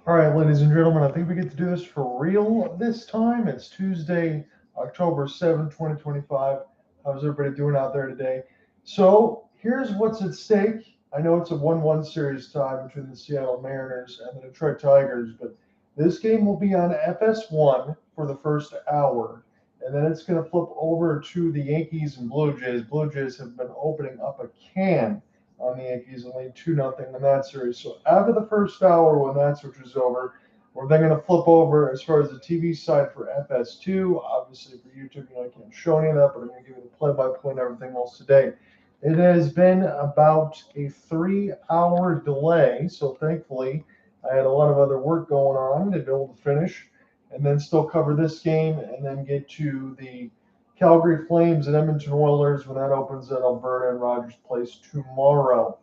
All right, ladies and gentlemen, I think we get to do this for real this time. It's Tuesday, October 7th, 2025. How's everybody doing out there today? So here's what's at stake. I know it's a 1-1 series tie between the Seattle Mariners and the Detroit Tigers, but this game will be on FS1 for the first hour, and then it's going to flip over to the Yankees and Blue Jays. Blue Jays have been opening up a can on the Yankees and lead 2-0 in that series. So after the first hour, when that switch is over, we're then going to flip over as far as the TV side for FS2. Obviously, for YouTube, I can't show any of that, but I'm going to give you the play-by-play and everything else today. It has been about a 3-hour delay, so thankfully I had a lot of other work going on to be able to finish and then still cover this game and then get to the Calgary Flames and Edmonton Oilers when that opens at Alberta and Rogers Place tomorrow.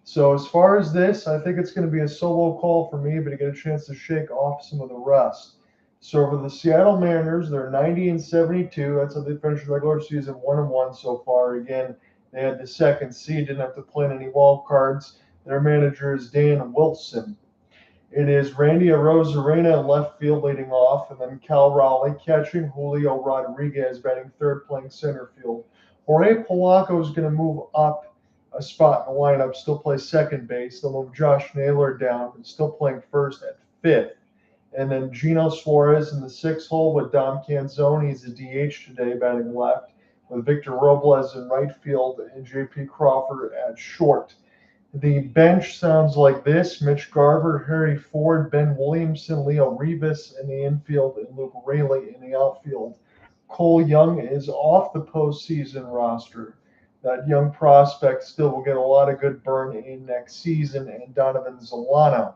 So as far as this, I think it's going to be a solo call for me, but to get a chance to shake off some of the rest. So for the Seattle Mariners, they're 90-72. That's how they finished the regular season 1-1 so far. Again, they had the second seed, didn't have to play in any wild cards. Their manager is Dan Wilson. It is Randy Arozarena in left field leading off, and then Cal Raleigh catching, Julio Rodriguez batting third, playing center field. Jorge Polanco is going to move up a spot in the lineup, still play second base. They'll move Josh Naylor down, and still playing first at fifth. And then Gino Suarez in the sixth hole with Dom Canzone. He's a DH today, batting left, with Victor Robles in right field and J.P. Crawford at short. The bench sounds like this: Mitch Garver, Harry Ford, Ben Williamson, Leo Rivas in the infield, and Luke Raleigh in the outfield. Cole Young is off the postseason roster. That young prospect still will get a lot of good burn in next season, and Donovan Zolano.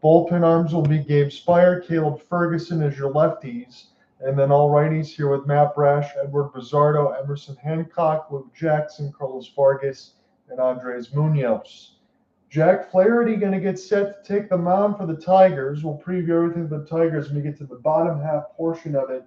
Bullpen arms will be Gabe Spire, Caleb Ferguson as your lefties, and then all righties here with Matt Brash, Edward Bizzardo, Emerson Hancock, Luke Jackson, Carlos Vargas, and Andres Munoz. Jack Flaherty going to get set to take the mound for the Tigers. We'll preview everything for the Tigers when we get to the bottom half portion of it.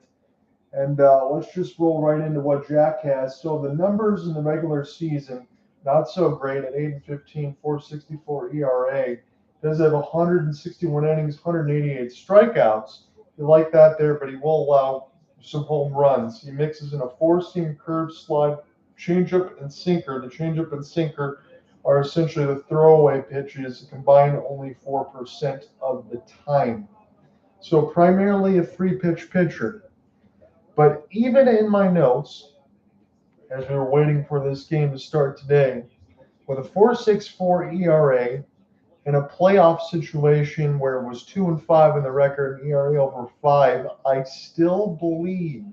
And let's just roll right into what Jack has. So the numbers in the regular season, not so great at 8-15, 4.64 ERA. Does have 161 innings, 188 strikeouts. You like that there, but he will allow some home runs. He mixes in a four-seam curve, slide, changeup, and sinker. The changeup and sinker are essentially the throwaway pitches, combined only 4% of the time. So primarily a three-pitch pitcher. But even in my notes, as we were waiting for this game to start today, with a 4.64 ERA in a playoff situation where it was 2-5 in the record, and ERA over 5, I still believe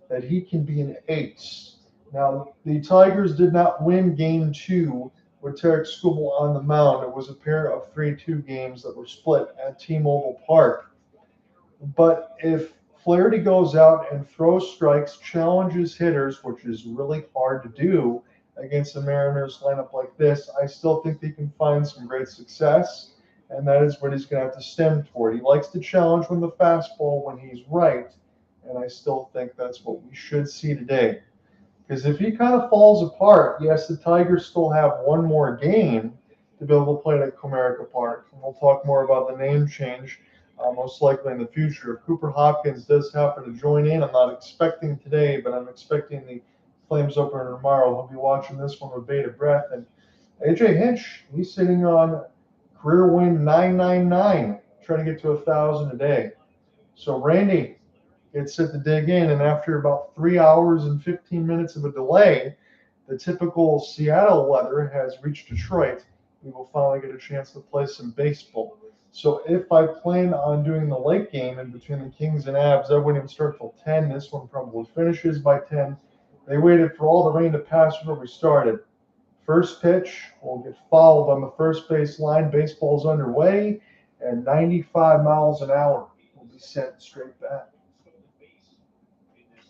that he can be an ace. Now, the Tigers did not win Game 2 with Tarek Skubal on the mound. It was a pair of 3-2 games that were split at T-Mobile Park. But if Flaherty goes out and throws strikes, challenges hitters, which is really hard to do against the Mariners lineup like this, I still think he can find some great success, and that is what he's going to have to stem toward. He likes to challenge when the fastball when he's right, and I still think that's what we should see today. Because if he kind of falls apart, yes, the Tigers still have one more game to be able to play at Comerica Park. And we'll talk more about the name change most likely in the future. If Cooper Hopkins does happen to join in, I'm not expecting today, but I'm expecting the Flames opener tomorrow. He'll be watching this one with bated breath. And AJ Hinch, he's sitting on career win 999, trying to get to 1,000 a day. So Randy gets set to dig in, and after about 3 hours and 15 minutes of a delay, the typical Seattle weather has reached Detroit. We will finally get a chance to play some baseball. So if I plan on doing the late game in between the Kings and Avs, that wouldn't even start till 10. This one probably finishes by 10. They waited for all the rain to pass before we started. First pitch will get fouled on the first base line. Baseball's underway, and 95 miles an hour will be sent straight back.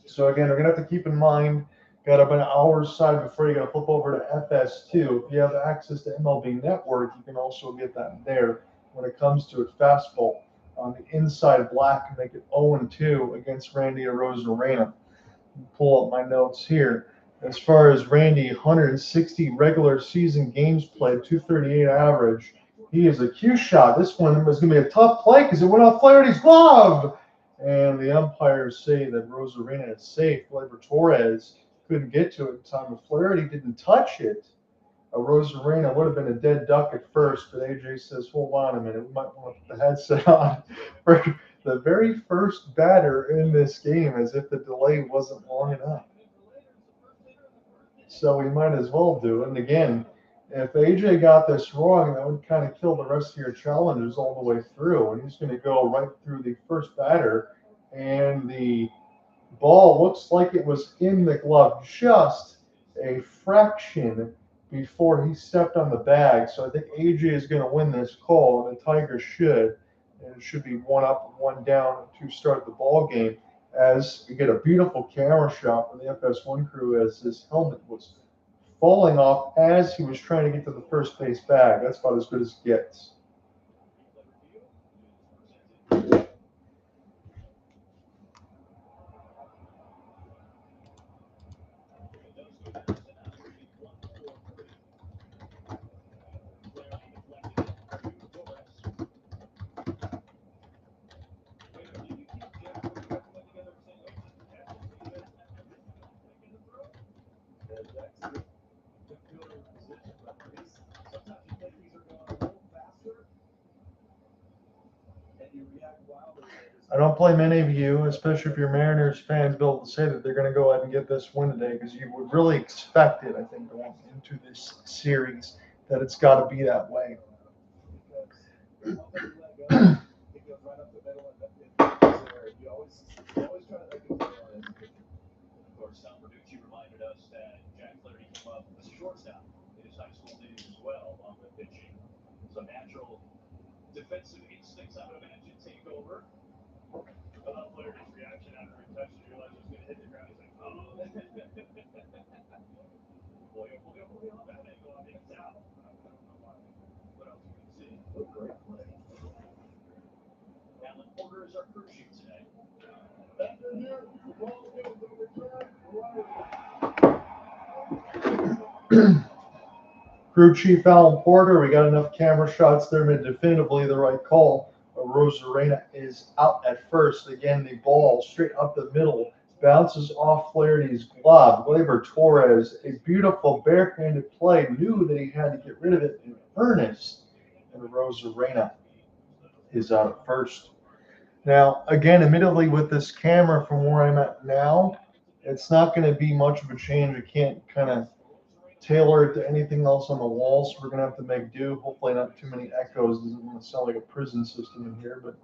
So again, we're going to have to keep in mind, got about an hour's side before you got to flip over to FS2. If you have access to MLB Network, you can also get that there. When it comes to it, fastball on the inside black and make it 0-2 against Randy Arozarena. Pull up my notes here. As far as Randy, 160 regular season games played, 238 average. He is a cue shot. This one was going to be a tough play because it went off Flaherty's glove. And the umpires say that Arozarena is safe. Gleyber Torres couldn't get to it in time. If Flaherty didn't touch it, Arozarena would have been a dead duck at first. But AJ says, hold on a minute. We might want to put the headset on for the very first batter in this game, as if the delay wasn't long enough. So we might as well do it. And again, if AJ got this wrong, that would kind of kill the rest of your challengers all the way through. And he's going to go right through the first batter. And the ball looks like it was in the glove just a fraction before he stepped on the bag. So I think AJ is going to win this call, and the Tigers should. And it should be 1 up, 1 down to start the ball game. As we get a beautiful camera shot from the FS1 crew as his helmet was falling off as he was trying to get to the first base bag. That's about as good as it gets. I don't blame any of you, especially if you're Mariners fans, be able to say that they're going to go ahead and get this win today, because you would really expect it, I think, going into this series, that it's got to be that way. Defensive instincts, I would imagine, take over. Flaherty's reaction after he touched it, realized it was going to hit the ground. He's like, oh. That may go on the out. I don't know what else you can see. Great play. Alan Porter is our crew chief today. Crew chief Alan Porter, we got enough camera shots there made definitively the right call. Arozarena is out at first. Again, the ball straight up the middle bounces off Flaherty's glove. Gleyber Torres, a beautiful barehanded play, knew that he had to get rid of it in earnest. And Arozarena is out at first. Now, again, admittedly, with this camera from where I'm at now, it's not going to be much of a change. I can't kind of tailor it to anything else on the wall, so we're going to have to make do. Hopefully not too many echoes. Doesn't want to sound like a prison system in here, but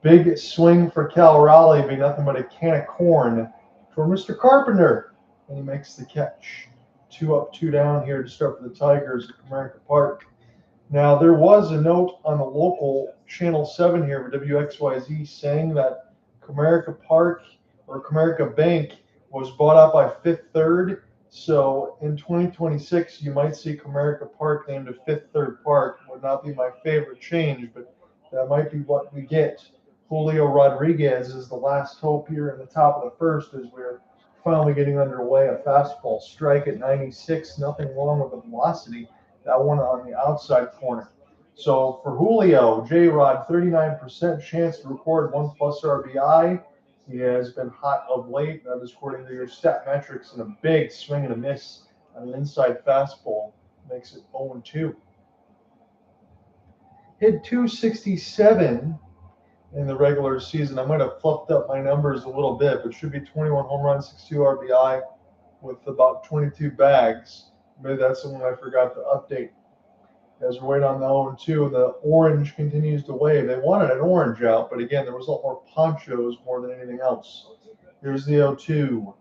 big swing for Cal Raleigh, be nothing but a can of corn for Mr. Carpenter, and he makes the catch. 2 up, 2 down here to start for the Tigers at Comerica Park. Now, there was a note on the local Channel 7 here for WXYZ saying that Comerica Park or Comerica Bank was bought out by Fifth Third. So in 2026, you might see Comerica Park named a Fifth Third Park. Would not be my favorite change, but that might be what we get. Julio Rodriguez is the last hope here in the top of the first as we're finally getting underway. A fastball strike at 96, nothing wrong with the velocity. That one on the outside corner. So for Julio, J-Rod, 39% chance to record 1+ RBI. He has been hot of late. That is according to your stat metrics, and a big swing and a miss on an inside fastball makes it 0-2. Hit 267 in the regular season. I might have fluffed up my numbers a little bit, but should be 21 home runs, 62 RBI with about 22 bags. Maybe that's the one I forgot to update. As we're waiting on the 0-2, the orange continues to wave. They wanted an orange out, but again, there was a lot more ponchos more than anything else. Here's the 0-2.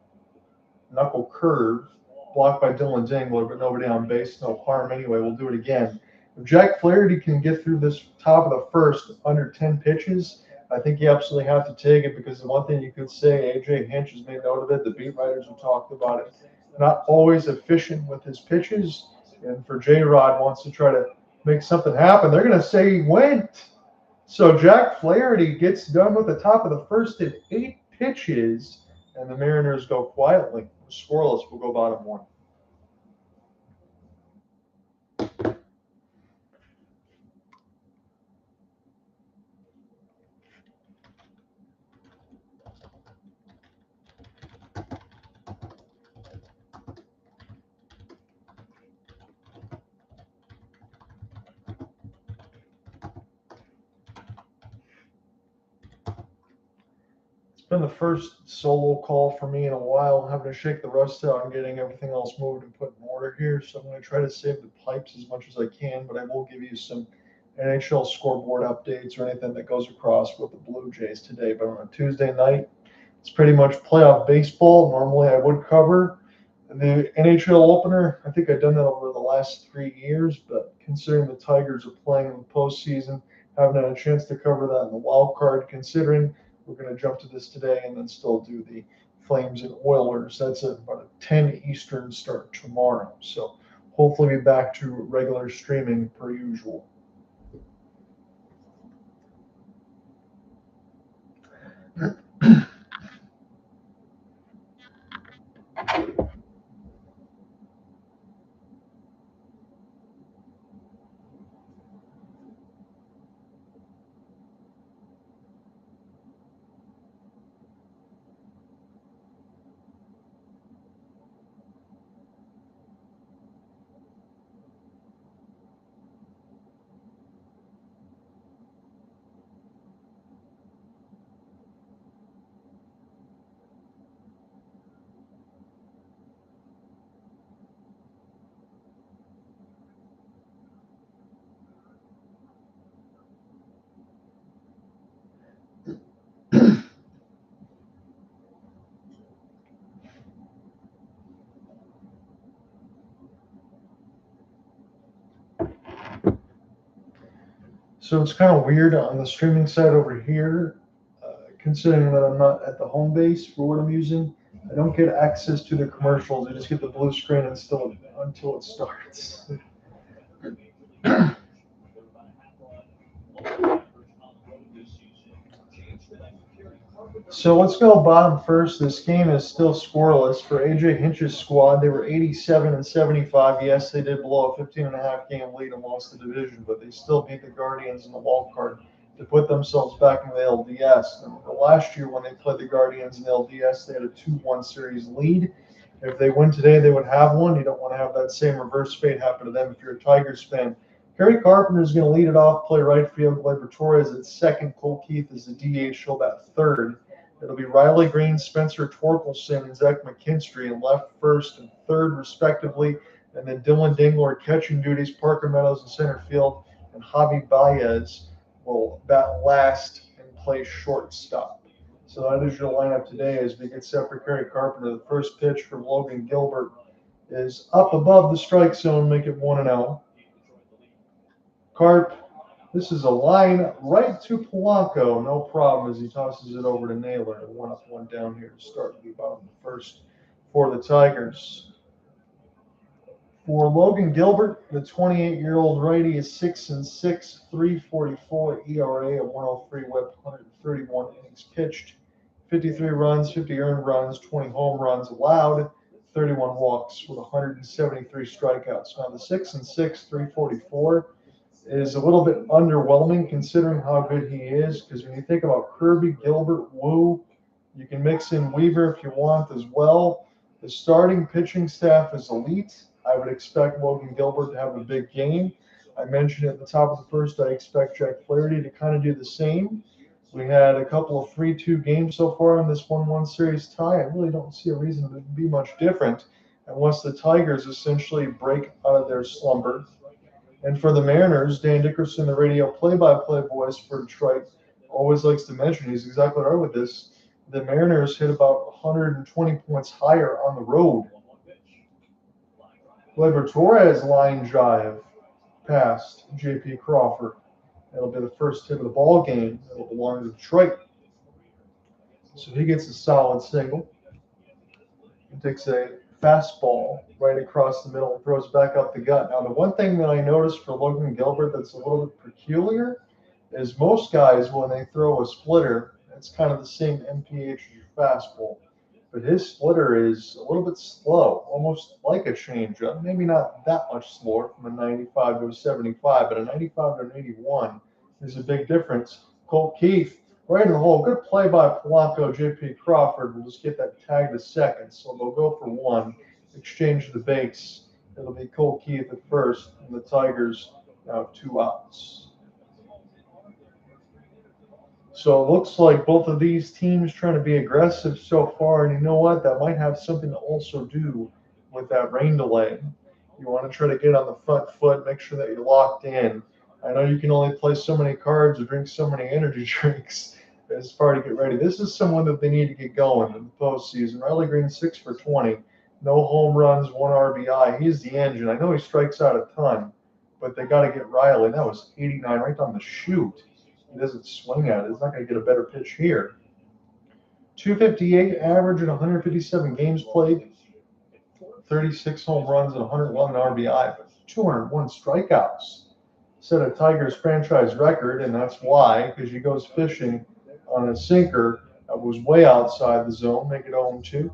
Knuckle curve, blocked by Dylan Dingler, but nobody on base. No harm anyway. We'll do it again. If Jack Flaherty can get through this top of the first under 10 pitches, I think you absolutely have to take it, because the one thing you could say, AJ Hinch has made note of it, the beat writers have talked about it, not always efficient with his pitches. And for J-Rod wants to try to make something happen, they're going to say he went. So Jack Flaherty gets done with the top of the first at 8 pitches, and the Mariners go quietly. Scoreless, will go bottom 1. been the first solo call for me in a while. I'm having to shake the rust out and getting everything else moved and put in order here. So I'm going to try to save the pipes as much as I can, but I will give you some NHL scoreboard updates or anything that goes across with the Blue Jays today. But on a Tuesday night, it's pretty much playoff baseball. Normally I would cover the NHL opener. I think I've done that over the last 3 years, but considering the Tigers are playing in the postseason, haven't had a chance to cover that in the wild card, considering we're going to jump to this today and then still do the Flames and Oilers. That's at about a 10 Eastern start tomorrow. So hopefully be back to regular streaming per usual. So it's kind of weird on the streaming side over here, considering that I'm not at the home base for what I'm using. I don't get access to the commercials. I just get the blue screen until it starts. So let's go bottom first. This game is still scoreless for AJ Hinch's squad. They were 87 and 75. Yes, they did blow a 15.5 game lead and lost the division, but they still beat the Guardians in the wild card to put themselves back in the LDS. And last year, when they played the Guardians in the LDS, they had a 2-1 series lead. If they win today, they would have one. You don't want to have that same reverse fate happen to them if you're a Tigers fan. Kerry Carpenter is going to lead it off, play right field. Gleyber Torres at second. Cole Keith is the DH. He'll bat third. It'll be Riley Green, Spencer Torkelson, and Zach McKinstry in left, first, and third, respectively. And then Dylan Dingler catching duties, Parker Meadows in center field, and Javi Baez will bat last and play shortstop. So that is your lineup today as we get set for Kerry Carpenter. The first pitch from Logan Gilbert is up above the strike zone, make it 1-0. Carp, this is a line right to Polanco, no problem, as he tosses it over to Naylor. 1 up, 1 down here to start the bottom of the first for the Tigers. For Logan Gilbert, the 28-year-old righty is 6-6, 3.44 ERA, a 103 WHIP, 131 innings pitched, 53 runs, 50 earned runs, 20 home runs allowed, 31 walks with 173 strikeouts. Now the 6-6, 3.44 is a little bit underwhelming considering how good he is, because when you think about Kirby, Gilbert, Wu, you can mix in Weaver if you want as well. The starting pitching staff is elite. I would expect Logan Gilbert to have a big game. I mentioned at the top of the first, I expect Jack Flaherty to kind of do the same. We had a couple of 3-2 games so far in this 1-1 series tie. I really don't see a reason to be much different unless the Tigers essentially break out of their slumber. And for the Mariners, Dan Dickerson, the radio play-by-play voice for Detroit, always likes to mention, he's exactly right with this, the Mariners hit about 120 points higher on the road. Gleyber Torres line drive past J.P. Crawford. That'll be the first hit of the ball game. It'll belong to Detroit. So he gets a solid single. He takes a fastball right across the middle and throws back up the gut. Now, the one thing that I noticed for Logan Gilbert that's a little bit peculiar is most guys, when they throw a splitter, it's kind of the same MPH as your fastball. But his splitter is a little bit slow, almost like a changeup. Maybe not that much slower from a 95 to a 75, but a 95 to an 81 is a big difference. Cole Keith, right in the hole. Good play by Polanco. J.P. Crawford will just get that tag to second. So they'll go for one, exchange the base. It'll be Cole Keith at first, and the Tigers now have 2 outs. So it looks like both of these teams trying to be aggressive so far. And you know what? That might have something to also do with that rain delay. You want to try to get on the front foot, make sure that you're locked in. I know you can only play so many cards or drink so many energy drinks as far to get ready. This is someone that they need to get going in the postseason. Riley Green, 6 for 20. No home runs, 1 RBI. He's the engine. I know he strikes out a ton, but they got to get Riley. That was 89 right down the chute. He doesn't swing at it. He's not going to get a better pitch here. 258 average in 157 games played, 36 home runs and 111 RBI, but 201 strikeouts. Set a Tigers franchise record, and that's why, because he goes fishing on a sinker that was way outside the zone, make it 0-2.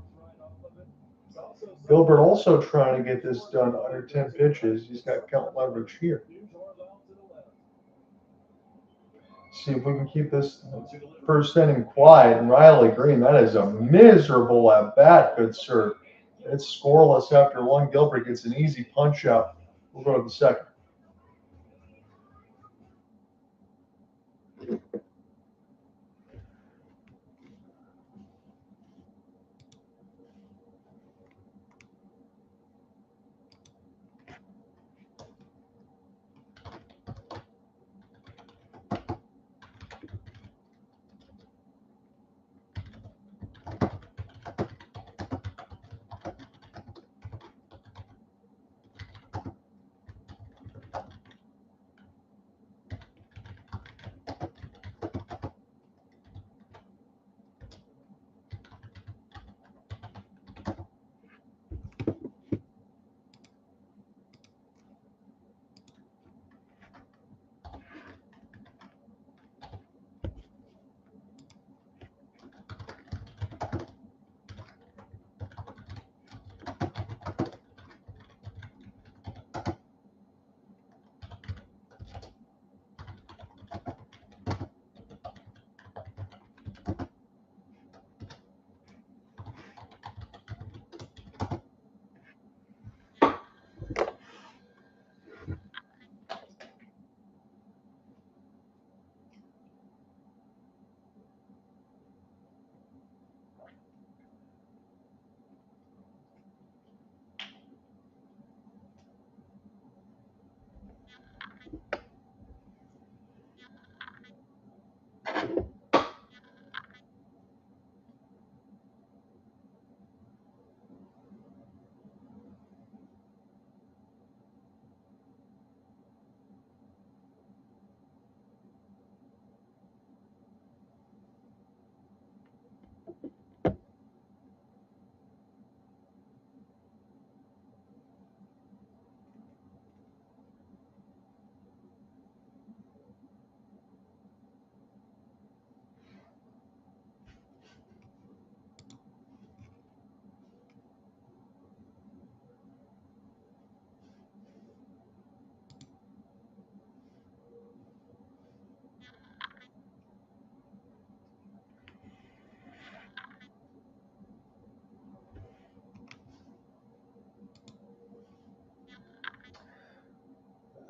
Gilbert also trying to get this done under 10 pitches. He's got count leverage here. See if we can keep this first inning quiet. And Riley Green, that is a miserable at bat, good sir. It's scoreless after one. Gilbert gets an easy punch out. We'll go to the second.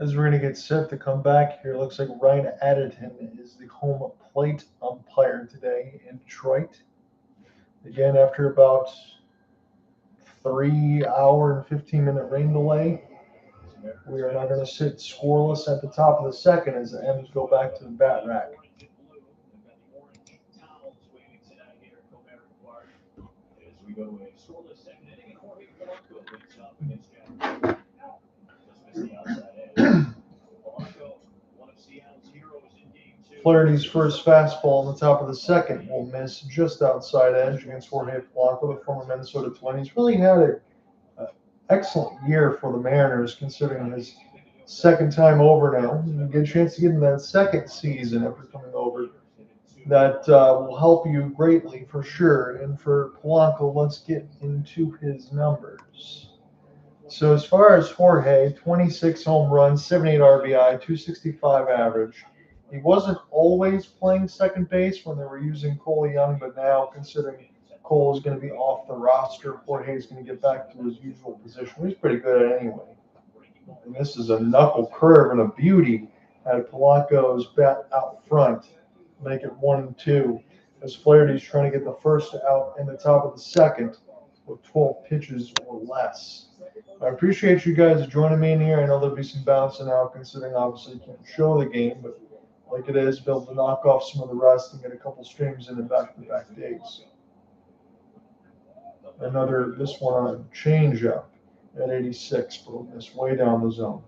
As we're going to get set to come back here, looks like Ryan Adderton is the home plate umpire today in Detroit. Again, after about 3 hour and 15-minute rain delay, we are now going to sit scoreless at the top of the second as the M's go back to the bat rack. As we go to a scoreless second inning, and Jorge Polanco leads off against Jack. Just missed the outside edge. Polanco, one of Seattle's heroes in Game 2. Flaherty's first fastball on the top of the second will miss just outside edge against Jorge Polanco, the former Minnesota Twin. He's really had an excellent year for the Mariners, considering his second time over now. You get a chance to get in that second season after coming over. That will help you greatly for sure. And for Polanco, let's get into his numbers. So as far as Jorge, 26 home runs, 78 RBI, 265 average. He wasn't always playing second base when they were using Cole Young, but now considering Cole is going to be off the roster, Jorge is going to get back to his usual position. He's pretty good at it anyway. And this is a knuckle curve and a beauty at Polanco's bat out front. make it 1-2. As Flaherty's trying to get the first out in the top of the second with 12 pitches or less. I appreciate you guys joining me in here. I know there'll be some bouncing out considering obviously you can't show the game, but like it is, be able to knock off some of the rest and get a couple streams in back-to-back days. This one on a changeup at 86, but it's way down the zone.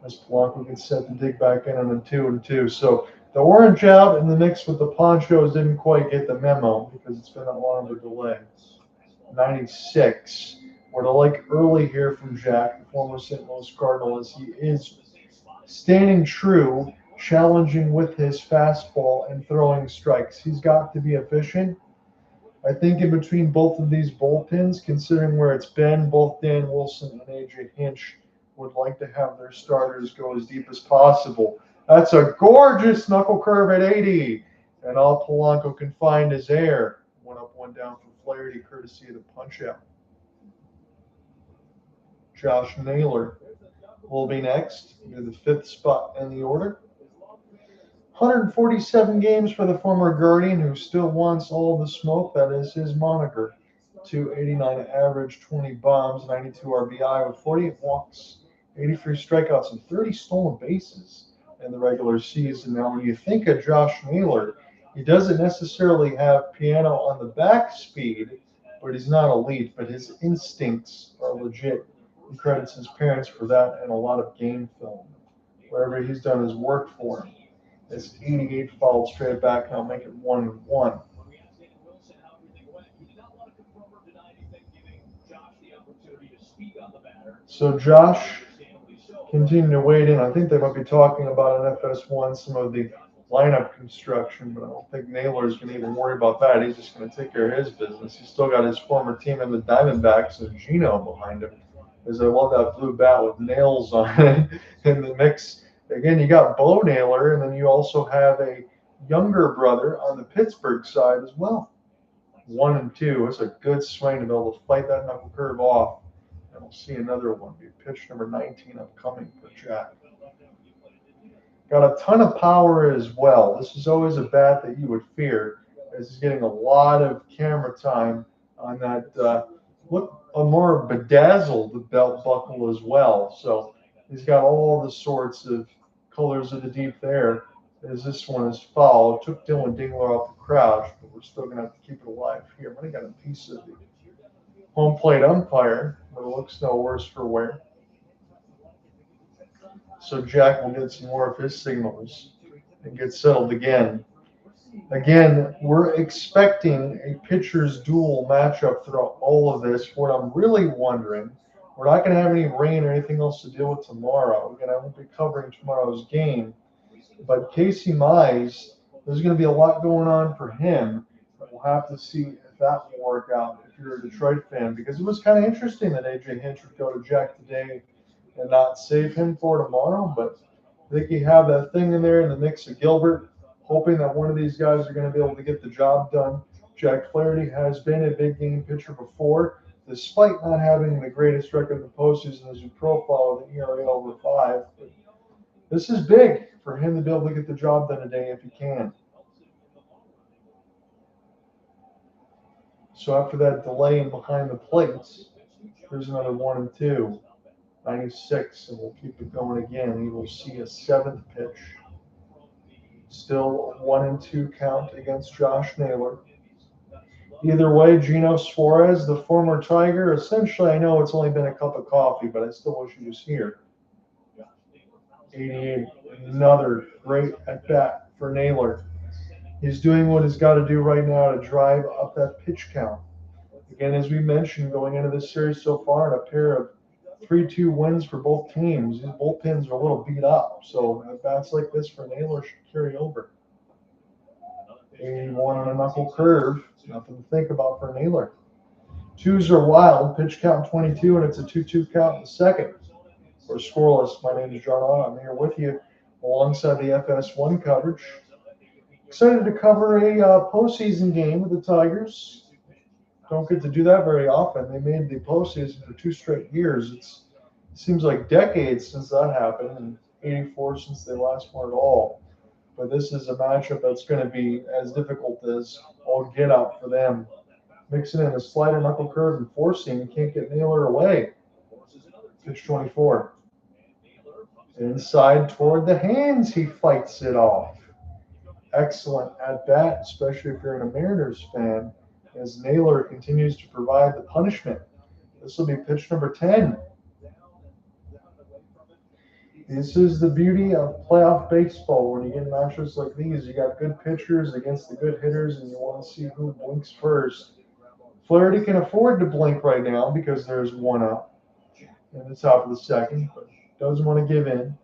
As Polanco gets set to dig back in on a 2-2. So the orange out in the mix with the ponchos didn't quite get the memo because it's been that long of a delay. 96. What I like early here from Jack, the former St. Louis Cardinal, is he is standing true, challenging with his fastball and throwing strikes. He's got to be efficient. I think in between both of these bullpens, considering where it's been, both Dan Wilson and AJ Hinch would like to have their starters go as deep as possible. That's a gorgeous knuckle curve at 80. And all Polanco can find is air. One up, one down for Flaherty, courtesy of the punch out. Josh Naylor will be next to the 5th spot in the order. 147 games for the former Guardian, who still wants all the smoke. That is his moniker. 289 average, 20 bombs, 92 RBI with 48 walks, 83 strikeouts, and 30 stolen bases in the regular season. Now, when you think of Josh Naylor, he doesn't necessarily have piano on the back speed, but he's not elite, but his instincts are legit. He credits his parents for that and a lot of game film. Wherever he's done his work for him. It's 88 fouled straight back, and I'll make it 1-1. So Josh continuing to wade in. I think they might be talking about an FS1, some of the lineup construction, but I don't think Naylor is going to even worry about that. He's just going to take care of his business. He's still got his former team in the Diamondbacks and Eugenio behind him. Because I love that blue bat with nails on it in the mix. Again, you got Bo Naylor, and then you also have a younger brother on the Pittsburgh side as well. 1-2. It's a good swing to be able to fight that knuckle curve off. And we'll see another one be pitch number 19 upcoming for Jack. Got a ton of power as well. This is always a bat that you would fear, as he's getting a lot of camera time on that a more bedazzled belt buckle as well. So he's got all the sorts of colors of the deep there, as this one is foul. It took Dylan Dingler off the crouch, but we're still going to have to keep it alive here. I got a piece of the home plate umpire, but it looks no worse for wear. So Jack will get some more of his signals and get settled again. Again, we're expecting a pitcher's duel matchup throughout all of this. What I'm really wondering, we're not going to have any rain or anything else to deal with tomorrow. Again, I won't be covering tomorrow's game. But Casey Mize, there's going to be a lot going on for him. But we'll have to see if that will work out if you're a Detroit fan. Because it was kind of interesting that AJ Hinch would go to Jack today and not save him for tomorrow. But I think you have that thing in there in the mix of Gilbert, hoping that one of these guys are going to be able to get the job done. Jack Flaherty has been a big game pitcher before, despite not having the greatest record in the postseason as you profile with an ERA over 5. But this is big for him to be able to get the job done today if he can. So after that delay in behind the plates, here's another 1-2. 96, and we'll keep it going again. You will see a 7th pitch. Still 1-2 count against Josh Naylor. Either way, Gino Suarez, the former Tiger, essentially, I know it's only been a cup of coffee, but I still wish he was here. 88, another great at-bat for Naylor. He's doing what he's got to do right now to drive up that pitch count. Again, as we mentioned, going into this series so far, in a pair of 3-2 wins for both teams. These bullpens are a little beat up, so at-bats like this for Naylor should carry over. 81 on a knuckle curve. Nothing to think about for Naylor. 2s are wild. Pitch count 22, and it's a 2-2 count in the second. We're scoreless. My name is John Ott. I'm here with you alongside the FS1 coverage. Excited to cover a postseason game with the Tigers. Don't get to do that very often. They made the postseason for 2 straight years. It seems like decades since that happened, and 84 since they last won it all. but this is a matchup that's going to be as difficult as all get out for them. Mixing in a slider, knuckle curve, and four seam. Can't get Naylor away. Pitch 24. Inside toward the hands, he fights it off. Excellent at bat, especially if you're a Mariners fan, as Naylor continues to provide the punishment. This will be pitch number 10. This is the beauty of playoff baseball. When you get matchups like these, you got good pitchers against the good hitters, and you want to see who blinks first. Flaherty can afford to blink right now because there's one up in the top of the second, but doesn't want to give in.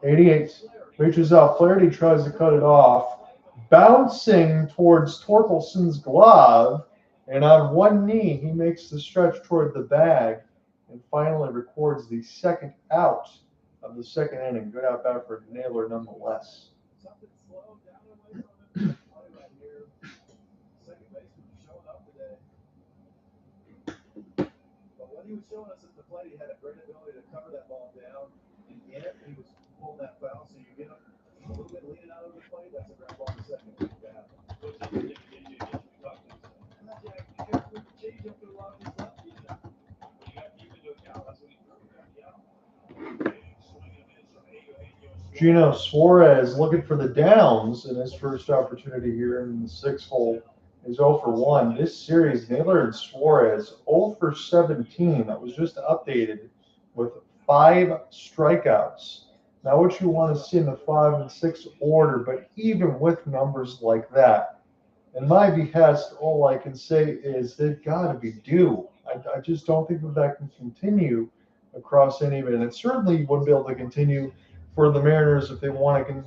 88 reaches out. Flaherty tries to cut it off, bouncing towards Torkelson's glove, and on one knee, he makes the stretch toward the bag and finally records the second out of the second inning. Good at bat for Naylor nonetheless. He was showing us at the plate, he had a great ability to cover that ball down and get it. He was pulling that foul, so you get him a little bit leaning out of the plate. That's a ground ball to second. Eugenio Suarez looking for the downs in his first opportunity here in the sixth hole. Is 0 for 1. This series, Naylor and Suarez 0 for 17. That was just updated with 5 strikeouts. Not what you want to see in the 5 and 6 order, but even with numbers like that, in my behest, all I can say is they've got to be due. I just don't think that can continue across any of it. And it certainly wouldn't be able to continue for the Mariners if they want to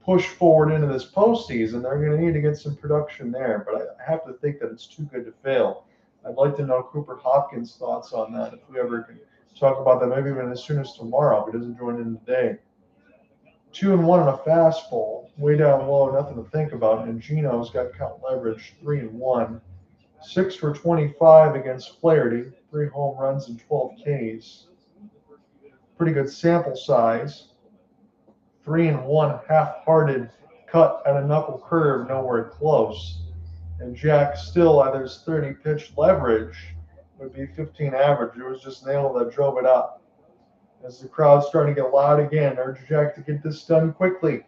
push forward into this postseason. They're going to need to get some production there, but I have to think that it's too good to fail. I'd like to know Cooper Hopkins' thoughts on that, if we ever can talk about that, maybe even as soon as tomorrow, if he doesn't join in today. 2-1 on a fastball, way down low, nothing to think about. And Gino's got count leverage, 3-1. 6 for 25 against Flaherty, 3 home runs and 12 Ks. Pretty good sample size. 3-1 half-hearted cut at a knuckle curve, nowhere close. And Jack still at his 30 pitch leverage would be 15 average. It was just Naylor that drove it up. As the crowd's starting to get loud again, urge Jack to get this done quickly.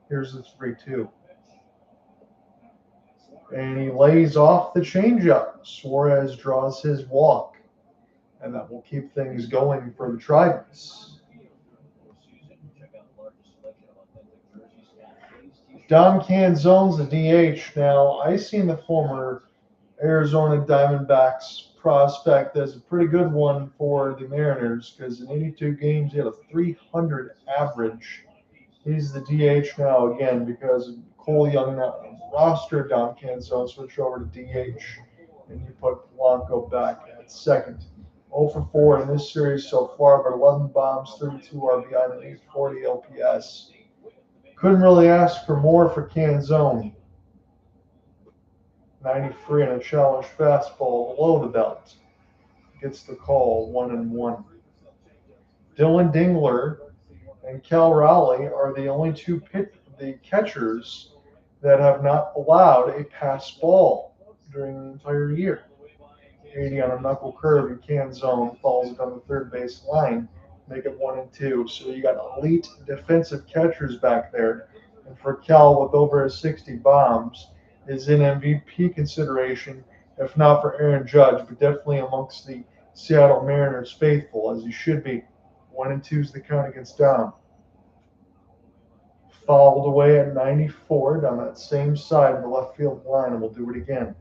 Here's the 3-2. And he lays off the changeup. Suarez draws his walk. And that will keep things going for the Tridents. Dom Canzone's the DH now. I seen the former Arizona Diamondbacks prospect as a pretty good one for the Mariners because in 82 games he had a 300 average. He's the DH now again because Cole Young rostered Dom Canzone, switched over to DH, and you put Polanco back at second. 0 for 4 in this series so far, but 11 bombs, 32 RBI, and 840 LPS. Couldn't really ask for more for Canzone. 93 and a challenge fastball below the belt. Gets the call, 1-1. Dylan Dingler and Cal Raleigh are the only two catchers that have not allowed a pass ball during the entire year. 80 on a knuckle curve in Canzone, falls it on the third base line. Make it 1-2. So you got elite defensive catchers back there. And for Cal, with over his 60 bombs, is in MVP consideration, if not for Aaron Judge, but definitely amongst the Seattle Mariners faithful, as he should be. 1-2 is the count against Dom. Fouled away at 94 down that same side of the left field line, and we'll do it again.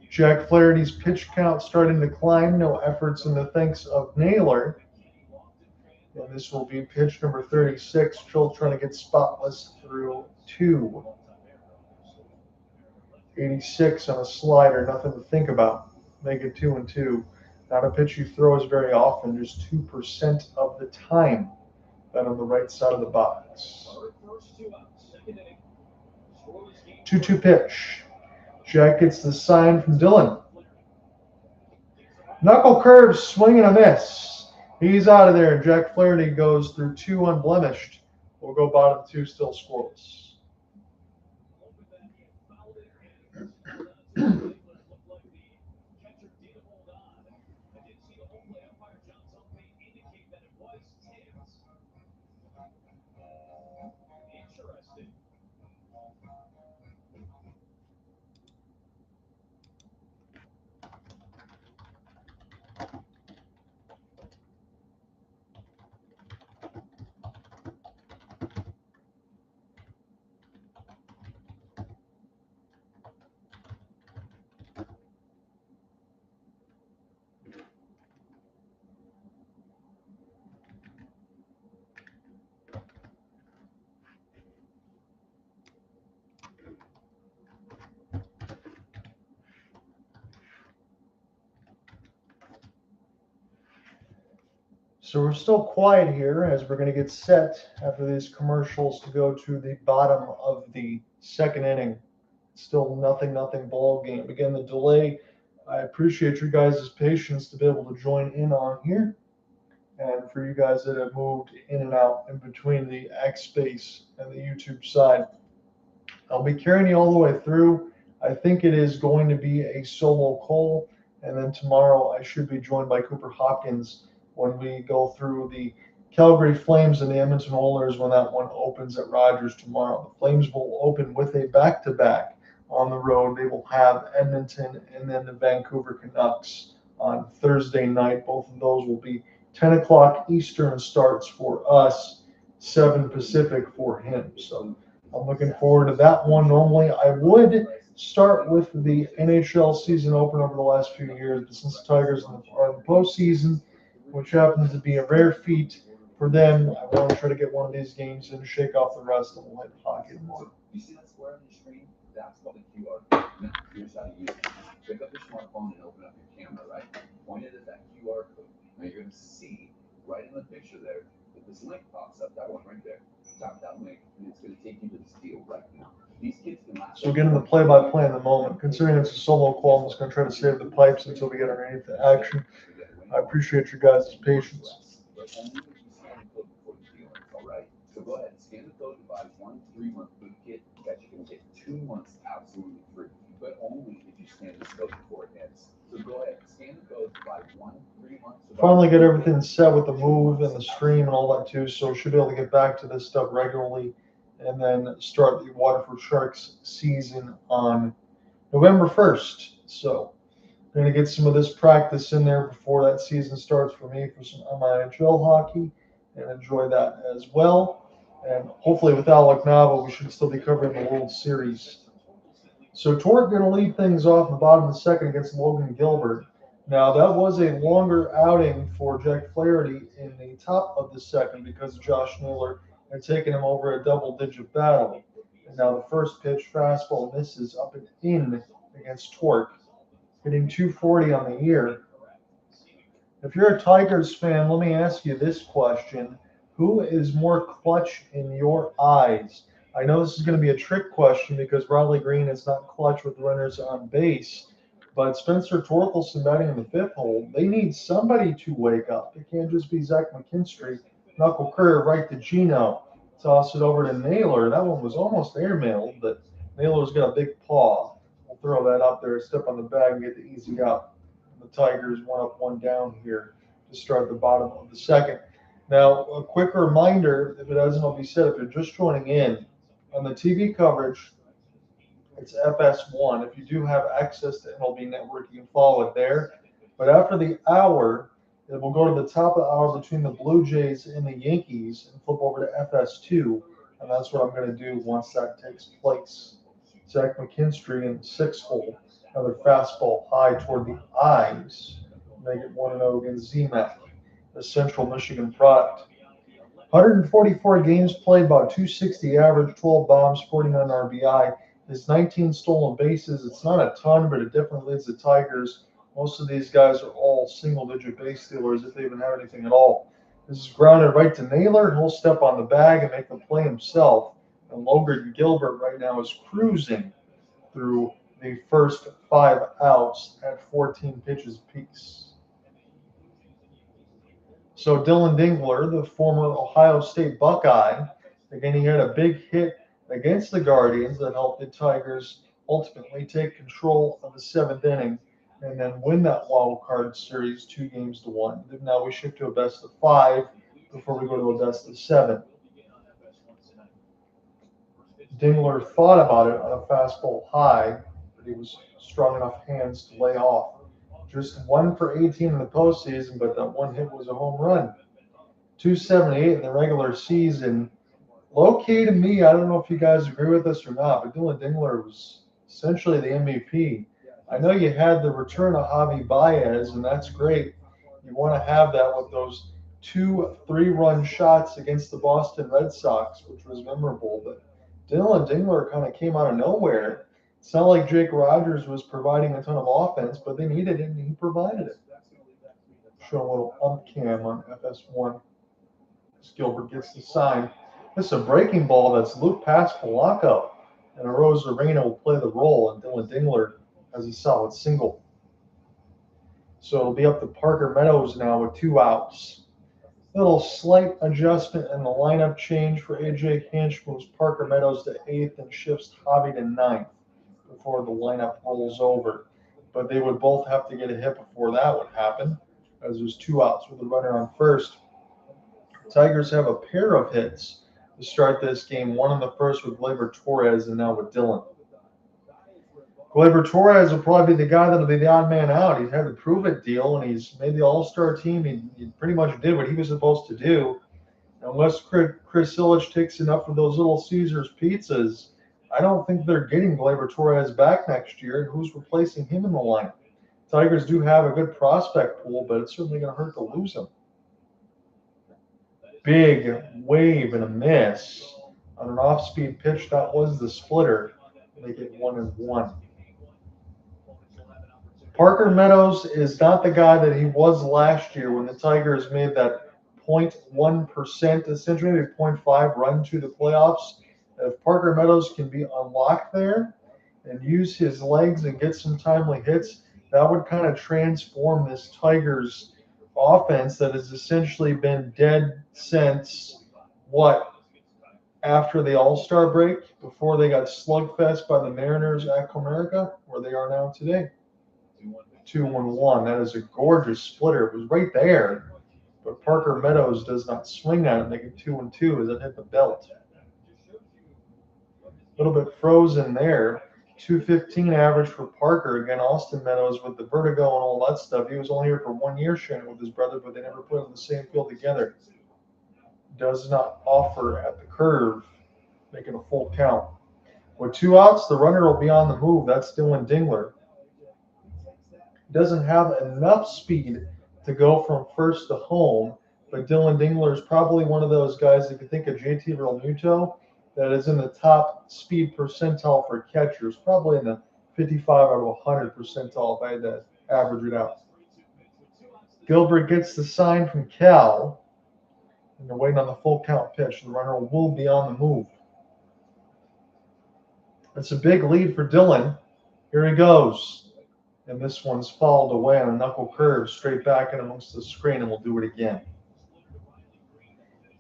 Jack Flaherty's pitch count starting to climb. No efforts in the thanks of Naylor. And this will be pitch number 36. Still trying to get spotless through 2. 86 on a slider. Nothing to think about. Make it 2-2. Not a pitch you throw as very often. Just 2% of the time. That on the right side of the box. 2-2 pitch. Jack gets the sign from Dylan. Knuckle curve, swing and a miss. He's out of there. Jack Flaherty goes through 2 unblemished. We'll go bottom 2 still scoreless. So we're still quiet here as we're going to get set after these commercials to go to the bottom of the second inning. Still nothing ball game. Again, the delay, I appreciate your guys' patience to be able to join in on here. And for you guys that have moved in and out in between the X space and the YouTube side, I'll be carrying you all the way through. I think it is going to be a solo call. And then tomorrow I should be joined by Cooper Hopkins when we go through the Calgary Flames and the Edmonton Oilers when that one opens at Rogers tomorrow. The Flames will open with a back-to-back on the road. They will have Edmonton and then the Vancouver Canucks on Thursday night. Both of those will be 10 o'clock Eastern starts for us, 7 Pacific for him. So I'm looking forward to that one. Normally, I would start with the NHL season opener over the last few years, but since the Tigers are in the postseason, which happens to be a rare feat for them, I want to try to get one of these games in to shake off the rest and we'll hit hockey tomorrow. You see that square on the screen? That's called a QR code. Now, here's how to use it. Pick up your smartphone and open up your camera, right? Point it at that QR code. Now you're going to see right in the picture there that this link pops up, that one right there. Tap that link, and it's going to take you to this deal right now. These kids can last. So getting the play-by-play in the moment. Considering it's a solo call, I'm just going to try to save the pipes until we get underneath the action. I appreciate your guys' patience. But only if you scan the code before the deal ends, all right? So go ahead, scan the code to buy 1 3-month boot kit that you can get 2 months absolutely free. But only if you scan this code before it ends. So go ahead, scan the code to buy 1 3 months. Finally get everything set with the move and the stream and all that too, so should be able to get back to this stuff regularly and then start the Waterford Sharks season on November 1st. So I'm going to get some of this practice in there before that season starts for me for some NHL hockey and enjoy that as well. And hopefully with Alec Nava, we should still be covering the World Series. So Torque going to lead things off in the bottom of the second against Logan Gilbert. Now, that was a longer outing for Jack Flaherty in the top of the second because Josh Naylor had taken him over a double-digit battle. And now the first pitch, fastball, misses up and in against Torque, hitting 240 on the year. If you're a Tigers fan, let me ask you this question. Who is more clutch in your eyes? I know this is going to be a trick question because Raleigh Green is not clutch with runners on base. But Spencer Torkelson batting in the fifth hole, they need somebody to wake up. It can't just be Zach McKinstry, knuckle curve right to Gino, toss it over to Naylor. That one was almost airmailed, but Naylor's got a big paw. We'll throw that up there, step on the bag, and get the easy out. The Tigers 1 up, 1 down here to start the bottom of the second. Now, a quick reminder, if it hasn't already said, if you're just joining in, on the TV coverage, it's FS1. If you do have access to MLB Network, you can follow it there. But after the hour, it will go to the top of the hour between the Blue Jays and the Yankees and flip over to FS2. And that's what I'm going to do once that takes place. Zach McKinstry in the sixth hole. Another fastball high toward the eyes. Make it 1-0 against ZMAC, the Central Michigan product. 144 games played, about 260 average, 12 bombs, 49 RBI. His 19 stolen bases. It's not a ton, but it definitely leads the Tigers. Most of these guys are all single-digit base stealers if they even have anything at all. This is grounded right to Naylor. He'll step on the bag and make the play himself. And Logan Gilbert right now is cruising through the first 5 outs at 14 pitches apiece. So Dylan Dingler, the former Ohio State Buckeye, again, he had a big hit against the Guardians that helped the Tigers ultimately take control of the seventh inning and then win that wild card series 2-1. Now we shift to a best of 5 before we go to a best of 7. Dingler thought about it on a fastball high, but he was strong enough hands to lay off. Just 1 for 18 in the postseason, but that one hit was a home run. 278 in the regular season. Low key to me, I don't know if you guys agree with this or not, but Dylan Dingler was essentially the MVP. I know you had the return of Javi Baez, and that's great. You want to have that with those 2 3-run shots against the Boston Red Sox, which was memorable. But Dylan Dingler kind of came out of nowhere. It's not like Jake Rogers was providing a ton of offense, but they needed it, and he provided it. Show a little ump cam on FS1. As Gilbert gets the sign. This is a breaking ball that's looped past Polanco, and Arozarena will play the role, and Dylan Dingler has a solid single. So it'll be up to Parker Meadows now with 2 outs. Little slight adjustment in the lineup change for AJ Hinch moves Parker Meadows to 8th and shifts Javi to 9th before the lineup rolls over. But they would both have to get a hit before that would happen, as there's 2 outs with a runner on first. Tigers have a pair of hits to start this game, one in the first with Gleyber Torres and now with Dylan. Gleyber Torres will probably be the guy that'll be the odd man out. He's had the prove-it deal, and he's made the All-Star team. He pretty much did what he was supposed to do. Unless Chris Ilitch takes enough of those Little Caesars pizzas, I don't think they're getting Gleyber Torres back next year, and who's replacing him in the lineup? Tigers do have a good prospect pool, but it's certainly going to hurt to lose him. Big wave and a miss on an off-speed pitch. That was the splitter. They get 1-1. Parker Meadows is not the guy that he was last year when the Tigers made that 0.1%, essentially maybe 0.5 run to the playoffs. If Parker Meadows can be unlocked there and use his legs and get some timely hits, that would kind of transform this Tigers offense that has essentially been dead since after the All-Star break, before they got slugfest by the Mariners at Comerica, where they are now today. 2-1. That is a gorgeous splitter. It was right there, but Parker Meadows does not swing at it. They get 2-2 as it hit the belt. A little bit frozen there. 215 average for Parker. Again, Austin Meadows with the vertigo and all that stuff. He was only here for 1 year sharing with his brother, but they never put on the same field together. Does not offer at the curve, making a full count. With 2 outs, the runner will be on the move. That's Dylan Dingler. Doesn't have enough speed to go from first to home, but Dylan Dingler is probably one of those guys, if you think of JT Realmuto, that is in the top speed percentile for catchers, probably in the 55 out of 100 percentile if I had to average it out. Gilbert gets the sign from Cal, and they're waiting on the full count pitch. The runner will be on the move. It's a big lead for Dylan. Here he goes. And this one's fouled away on a knuckle curve straight back in amongst the screen, and we'll do it again.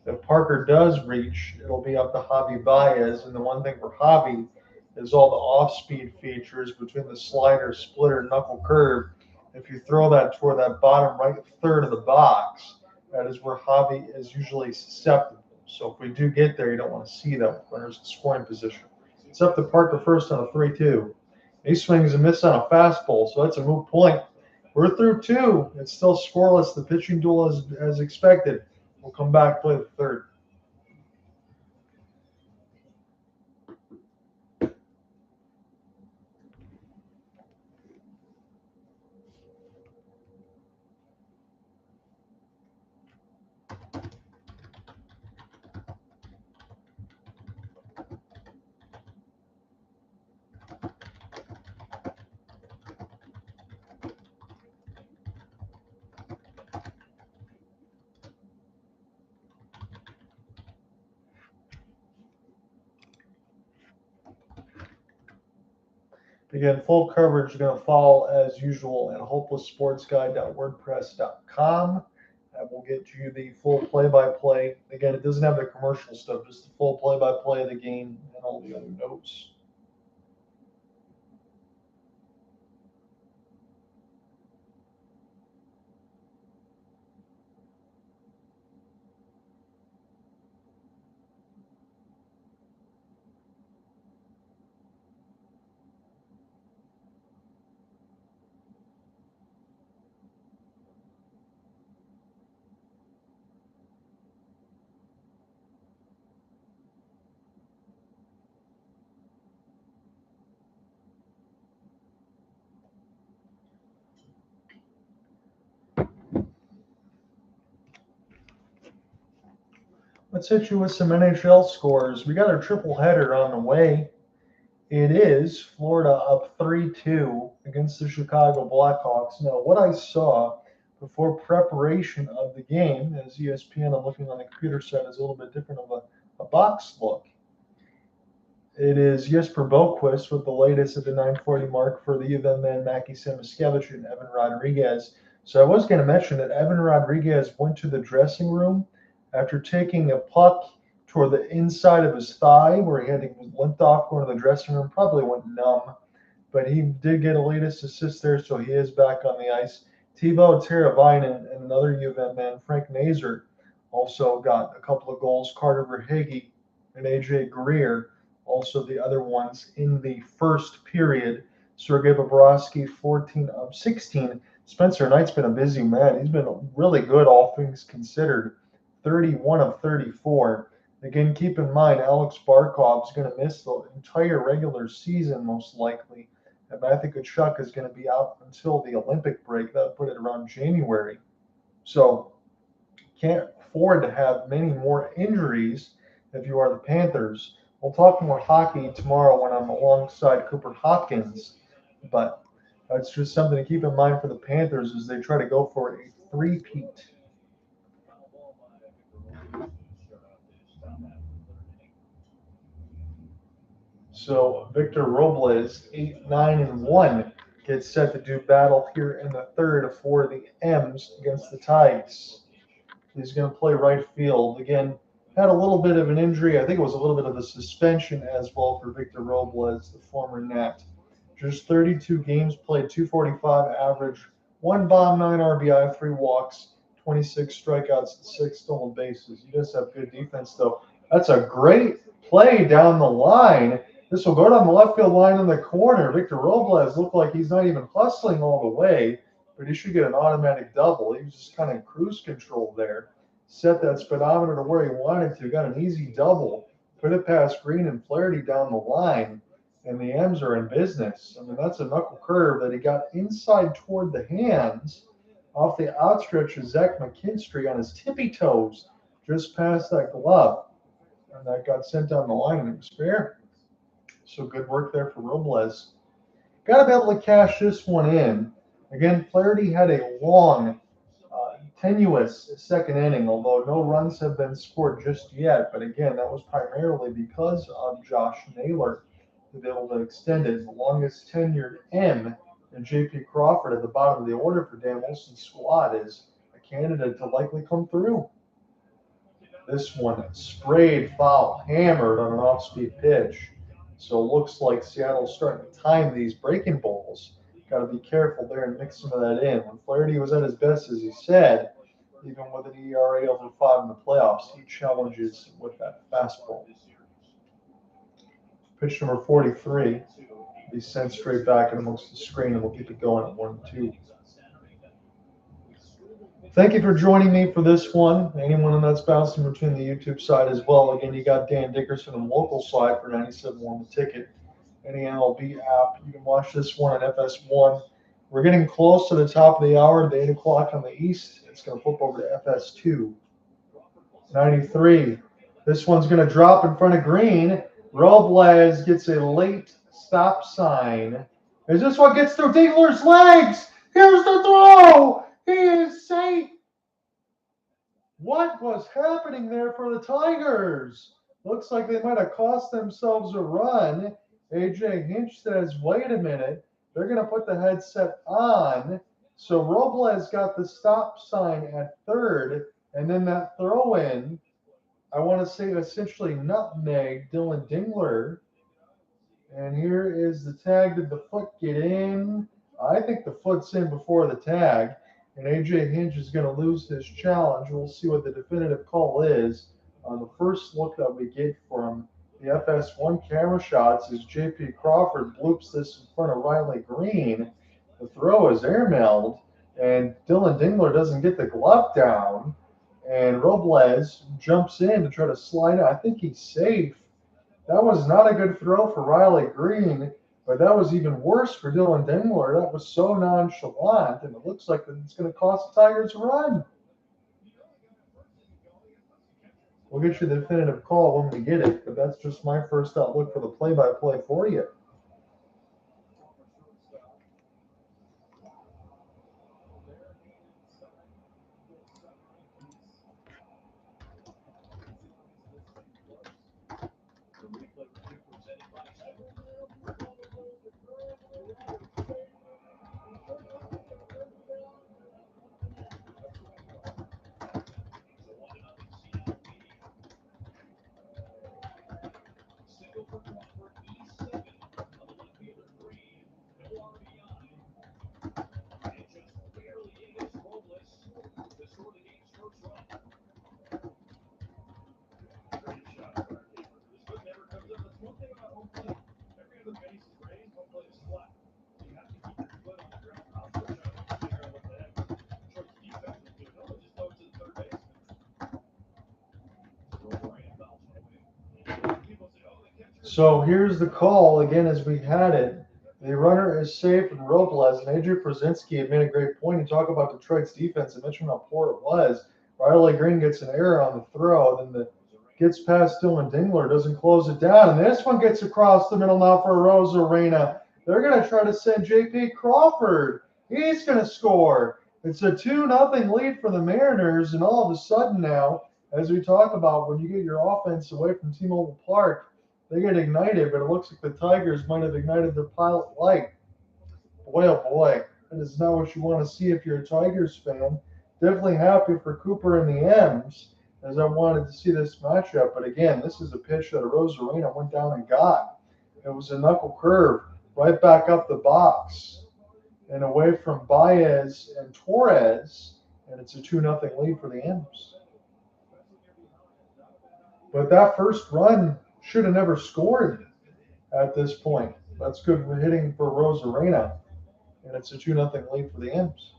If Parker does reach, it'll be up to Javi Baez. And the one thing for Javi is all the off-speed features between the slider, splitter, knuckle curve. If you throw that toward that bottom right third of the box, that is where Javi is usually susceptible. So if we do get there, you don't want to see that runner's in scoring position. It's up to Parker first on a 3-2. He swings and misses on a fastball, so that's a moot point. We're through 2. It's still scoreless. The pitching duel is as expected. We'll come back, play the third. Again, full coverage is going to follow as usual at hopelesssportsguide.wordpress.com. We'll we'll get you the full play-by-play. Again, it doesn't have the commercial stuff, just the full play-by-play of the game and all the other notes. Let's hit you with some NHL scores. We got a triple header on the way. It is Florida up 3-2 against the Chicago Blackhawks. Now, what I saw before preparation of the game, as ESPN, I'm looking on the computer side, is a little bit different of a box look. It is Jesper Boquist with the latest at the 940 mark for the U of M men, Mackie Samoskevich and Evan Rodriguez. So I was going to mention that Evan Rodriguez went to the dressing room after taking a puck toward the inside of his thigh, where he had to limped off going to the dressing room, probably went numb, but he did get a latest assist there, so he is back on the ice. Teuvo Teravainen and another U of M man, Frank Nazar, also got a couple of goals. Carter Verhaeghe and AJ Greer, also the other ones in the first period. Sergei Bobrovsky, 14 of 16. Spencer Knight's been a busy man. He's been really good, all things considered. 31 of 34. Again, keep in mind, Alex Barkov's going to miss the entire regular season, most likely. And Matthew Tkachuk is going to be out until the Olympic break. That would put it around January. So, can't afford to have many more injuries if you are the Panthers. We'll talk more hockey tomorrow when I'm alongside Cooper Hopkins. But that's just something to keep in mind for the Panthers as they try to go for a three-peat. So Victor Robles, 8-9-1, gets set to do battle here in the third for the M's against the Tides. He's going to play right field. Again, had a little bit of an injury. I think it was a little bit of a suspension as well for Victor Robles, the former Nat. Just 32 games played, 245 average, 1 bomb, 9 RBI, 3 walks, 26 strikeouts, and 6 stolen bases. He does have good defense, though. That's a great play down the line. This will go down the left field line in the corner. Victor Robles looked like he's not even hustling all the way, but he should get an automatic double. He was just kind of cruise control there. Set that speedometer to where he wanted to. Got an easy double. Put it past Green and Flaherty down the line, and the M's are in business. I mean, that's a knuckle curve that he got inside toward the hands off the outstretch of Zach McKinstry on his tippy toes just past that glove. And that got sent down the line, and it was fair. So good work there for Robles. Got to be able to cash this one in. Again, Flaherty had a long, tenuous second inning, although no runs have been scored just yet. But again, that was primarily because of Josh Naylor to be able to extend it. The longest tenured M, and J.P. Crawford at the bottom of the order for Dan Wilson's squad is a candidate to likely come through. This one sprayed foul, hammered on an off-speed pitch. So it looks like Seattle's starting to time these breaking balls. Got to be careful there and mix some of that in. When Flaherty was at his best, as he said, even with an ERA over 5 in the playoffs, he challenges with that fastball. Pitch number 43. Be sent straight back and amongst the screen, and we'll keep it going at 1-2. Thank you for joining me for this one. Anyone that's bouncing between the YouTube side as well. Again, you got Dan Dickerson on the local side for 97.1 The Ticket. Any MLB app. You can watch this one on FS1. We're getting close to the top of the hour, the 8 o'clock on the East. It's going to flip over to FS2. 93. This one's going to drop in front of Green. Robles gets a late stop sign. Is this what gets through Diegler's legs? Here's the throw. He is safe. What was happening there for the Tigers? Looks like they might have cost themselves a run. AJ Hinch says, wait a minute. They're going to put the headset on. So Robles got the stop sign at third. And then that throw in, I want to say essentially nutmeg Dylan Dingler. And here is the tag. Did the foot get in? I think the foot's in before the tag. And AJ Hinch is going to lose his challenge. We'll see what the definitive call is. The first look that we get from the FS1 camera shots is JP Crawford bloops this in front of Riley Green. The throw is airmailed, and Dylan Dingler doesn't get the glove down. And Robles jumps in to try to slide it. I think he's safe. That was not a good throw for Riley Green, but that was even worse for Dylan Dingler. That was so nonchalant, and it looks like it's going to cost the Tigers a run. We'll get you the definitive call when we get it, but that's just my first outlook for the play-by-play for you. So here's the call again as we had it. The runner is safe and Robles, and Adrian Przinski had made a great point. You talk about Detroit's defense and mentioned how poor it was. Riley Green gets an error on the throw, then gets past Dylan Dingler, doesn't close it down, and this one gets across the middle now for Arozarena. They're going to try to send J.P. Crawford. He's going to score. It's a 2-0 lead for the Mariners, and all of a sudden now, as we talk about, when you get your offense away from T-Mobile Park, they get ignited, but it looks like the Tigers might have ignited their pilot light. Boy, oh boy, that is not what you want to see if you're a Tigers fan. Definitely happy for Cooper and the M's, as I wanted to see this matchup. But again, this is a pitch that Arozarena went down and got. It was a knuckle curve right back up the box and away from Baez and Torres, and it's a 2-0 lead for the M's. But that first run should have never scored at this point. That's good hitting for Arozarena, and it's a 2-0 lead for the M's.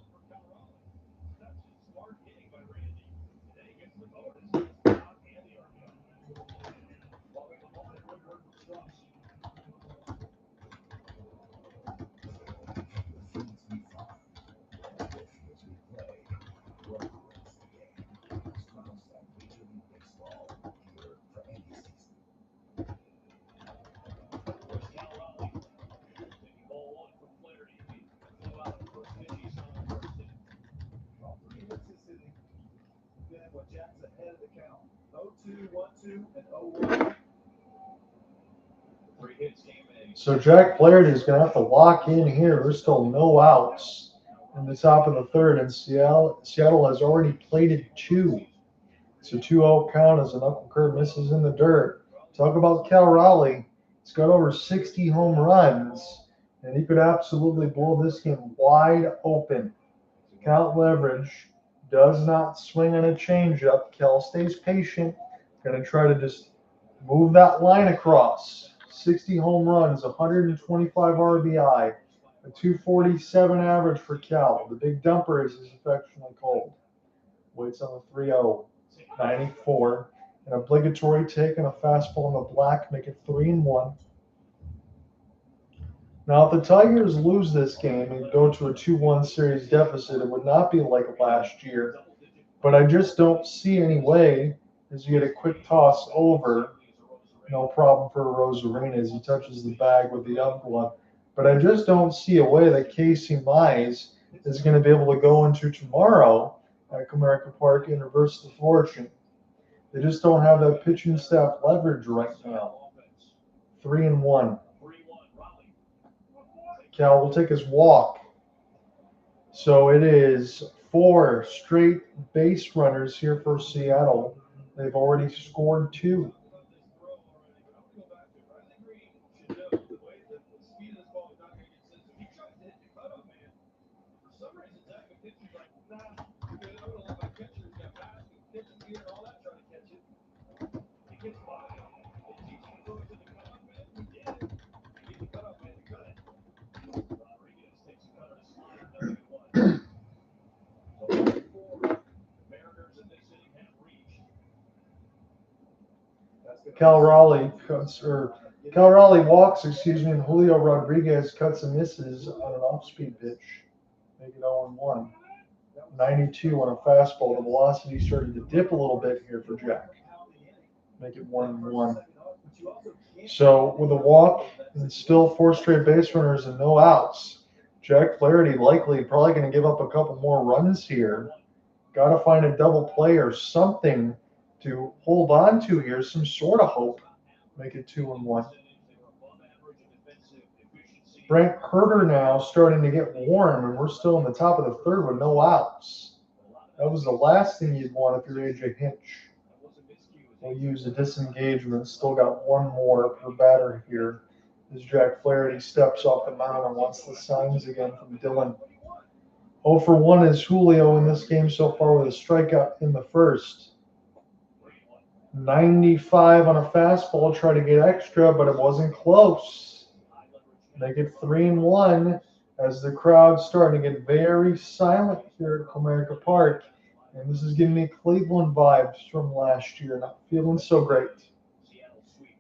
So Jack Flaherty is going to have to lock in here. There's still no outs in the top of the third, and Seattle has already plated 2. It's a 2-0 count as a knuckle curve misses in the dirt. Talk about Cal Raleigh. He's got over 60 home runs, and he could absolutely blow this game wide open. Count leverage, does not swing on a changeup. Cal stays patient. Going to try to just move that line across. 60 home runs, 125 RBI, a 247 average for Cal. The big dumper, as he's affectionately called. Waits on the 3-0, 94. An obligatory take and a fastball in the black, make it 3-1. Now, if the Tigers lose this game and go to a 2-1 series deficit, it would not be like last year. But I just don't see any way, as you get a quick toss over. No problem for Arozarena as he touches the bag with the up glove. But I just don't see a way that Casey Mize is going to be able to go into tomorrow at Comerica Park and reverse the fortune. They just don't have that pitching staff leverage right now. 3-1. Cal will take his walk. So it is 4 straight base runners here for Seattle. They've already scored 2. Cal Raleigh walks, and Julio Rodriguez cuts and misses on an off-speed pitch. Make it 0-1. 92 on a fastball. The velocity started to dip a little bit here for Jack. Make it 1-1. So with a walk and still 4 straight base runners and no outs, Jack Flaherty probably going to give up a couple more runs here. Got to find a double play or something to hold on to here, some sort of hope. Make it 2-1. Brent Herter now starting to get warm, and we're still in the top of the 3rd with no outs. That was the last thing you'd want if you're AJ Hinch. We'll use a disengagement. Still got 1 more per batter here as Jack Flaherty steps off the mound and wants the signs again from Dylan. 0 for 1 is Julio in this game so far with a strikeout in the 1st. 95 on a fastball, try to get extra, but it wasn't close. Make it 3-1 as the crowd's starting to get very silent here at Comerica Park. And this is giving me Cleveland vibes from last year. Not feeling so great.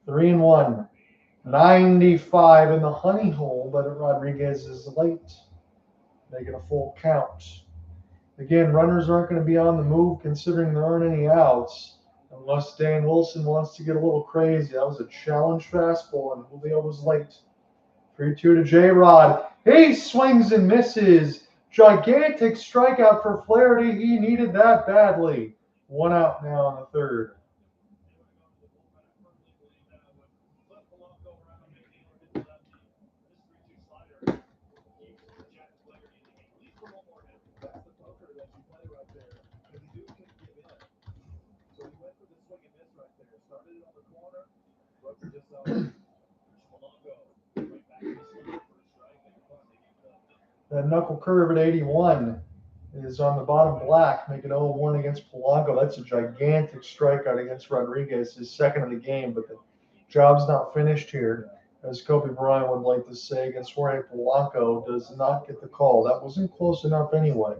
3-1. 95 in the honey hole, but Rodriguez is late. Make it a full count. Again, runners aren't going to be on the move considering there aren't any outs. Unless Dan Wilson wants to get a little crazy. That was a challenge fastball, and Julio was late. 3-2 to J-Rod. He swings and misses. Gigantic strikeout for Flaherty. He needed that badly. 1 out now in the 3rd. That knuckle curve at 81 is on the bottom black, making 0-1 against Polanco. That's a gigantic strikeout against Rodriguez, his 2nd of the game, but the job's not finished here. As Kobe Bryant would like to say, against Jorge Polanco, does not get the call. That wasn't close enough anyway,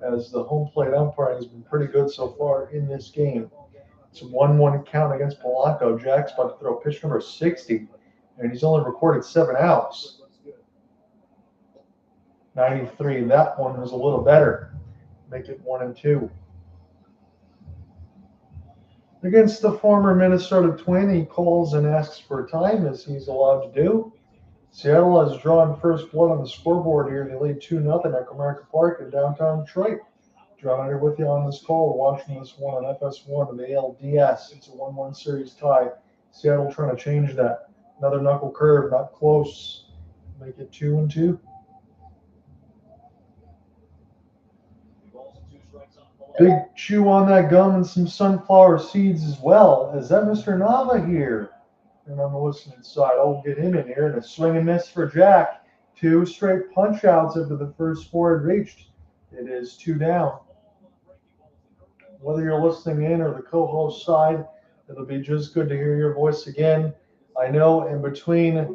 as the home plate umpiring has been pretty good so far in this game. It's a 1-1 count against Polanco. Jack's about to throw pitch number 60, and he's only recorded 7 outs. 93. That one was a little better. Make it 1-2. Against the former Minnesota Twin, he calls and asks for time, as he's allowed to do. Seattle has drawn first blood on the scoreboard here. They lead 2-0 at Comerica Park in downtown Detroit. John, here with you on this call. We're watching this one on FS1 of the ALDS. It's a 1-1 series tie. Seattle trying to change that. Another knuckle curve, not close. Make it 2-2. Big chew on that gum and some sunflower seeds as well. Is that Mr. Nava here? And on the listening side, I'll get him in here. And a swing and miss for Jack. 2 straight punch outs after the first 4 had reached. It is 2 down. Whether you're listening in or the co-host side, it'll be just good to hear your voice again. I know in between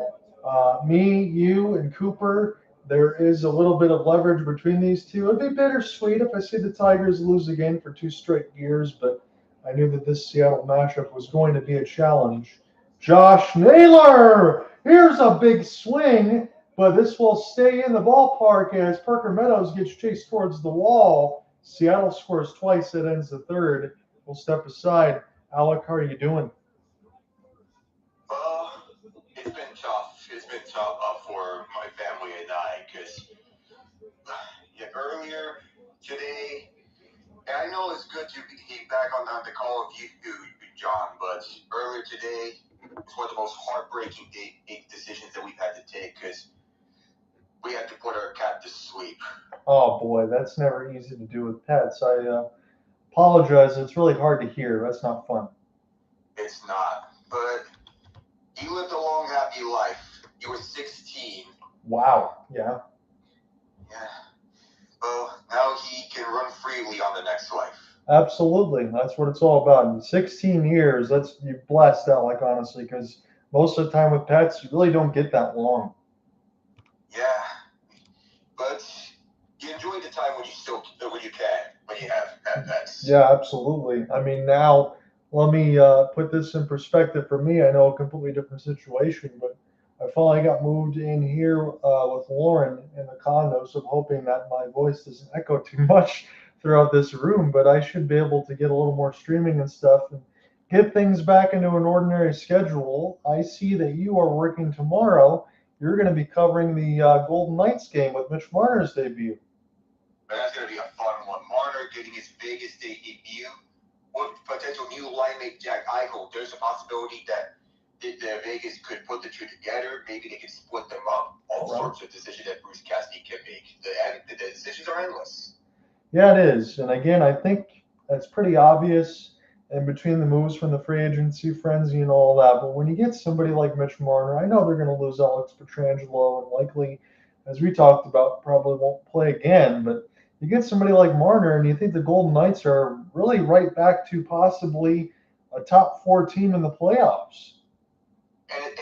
me, you, and Cooper, there is a little bit of leverage between these two. It'd be bittersweet if I see the Tigers lose again for 2 straight years, but I knew that this Seattle matchup was going to be a challenge. Josh Naylor! Here's a big swing, but this will stay in the ballpark as Parker Meadows gets chased towards the wall. Seattle scores twice. It ends the 3rd. We'll step aside. Alec, how are you doing? It's been tough. It's been tough for my family and I because earlier today, and I know it's good to be back on the call of you, John, but earlier today, it's one of the most heartbreaking decisions that we've had to take because we had to put our cat to sleep. Oh boy, that's never easy to do with pets. I apologize. It's really hard to hear. That's not fun. It's not, but he lived a long, happy life. He was 16. Wow. Yeah. Yeah. Well, now he can run freely on the next life. Absolutely. That's what it's all about. In 16 years, that's you blessed out, like honestly, because most of the time with pets, you really don't get that long. Yeah, but you enjoy the time when you can, when you have pets. Yeah, absolutely. I mean, now let me put this in perspective for me. I know a completely different situation, but I finally got moved in here with Lauren in the condo, so I'm hoping that my voice doesn't echo too much throughout this room. But I should be able to get a little more streaming and stuff and get things back into an ordinary schedule. I see that you are working tomorrow. You're going to be covering the Golden Knights game with Mitch Marner's debut. But that's going to be a fun one. Marner getting his biggest debut with potential new line mate Jack Eichel. There's a possibility that the Vegas could put the two together. Maybe they could split them up. All sorts of decisions that Bruce Cassidy can make. The decisions are endless. Yeah, it is. And again, I think that's pretty obvious in between the moves from the free agency frenzy and all that. But when you get somebody like Mitch Marner, I know they're going to lose Alex Pietrangelo and likely, as we talked about, probably won't play again. But you get somebody like Marner, and you think the Golden Knights are really right back to possibly a top 4 team in the playoffs. And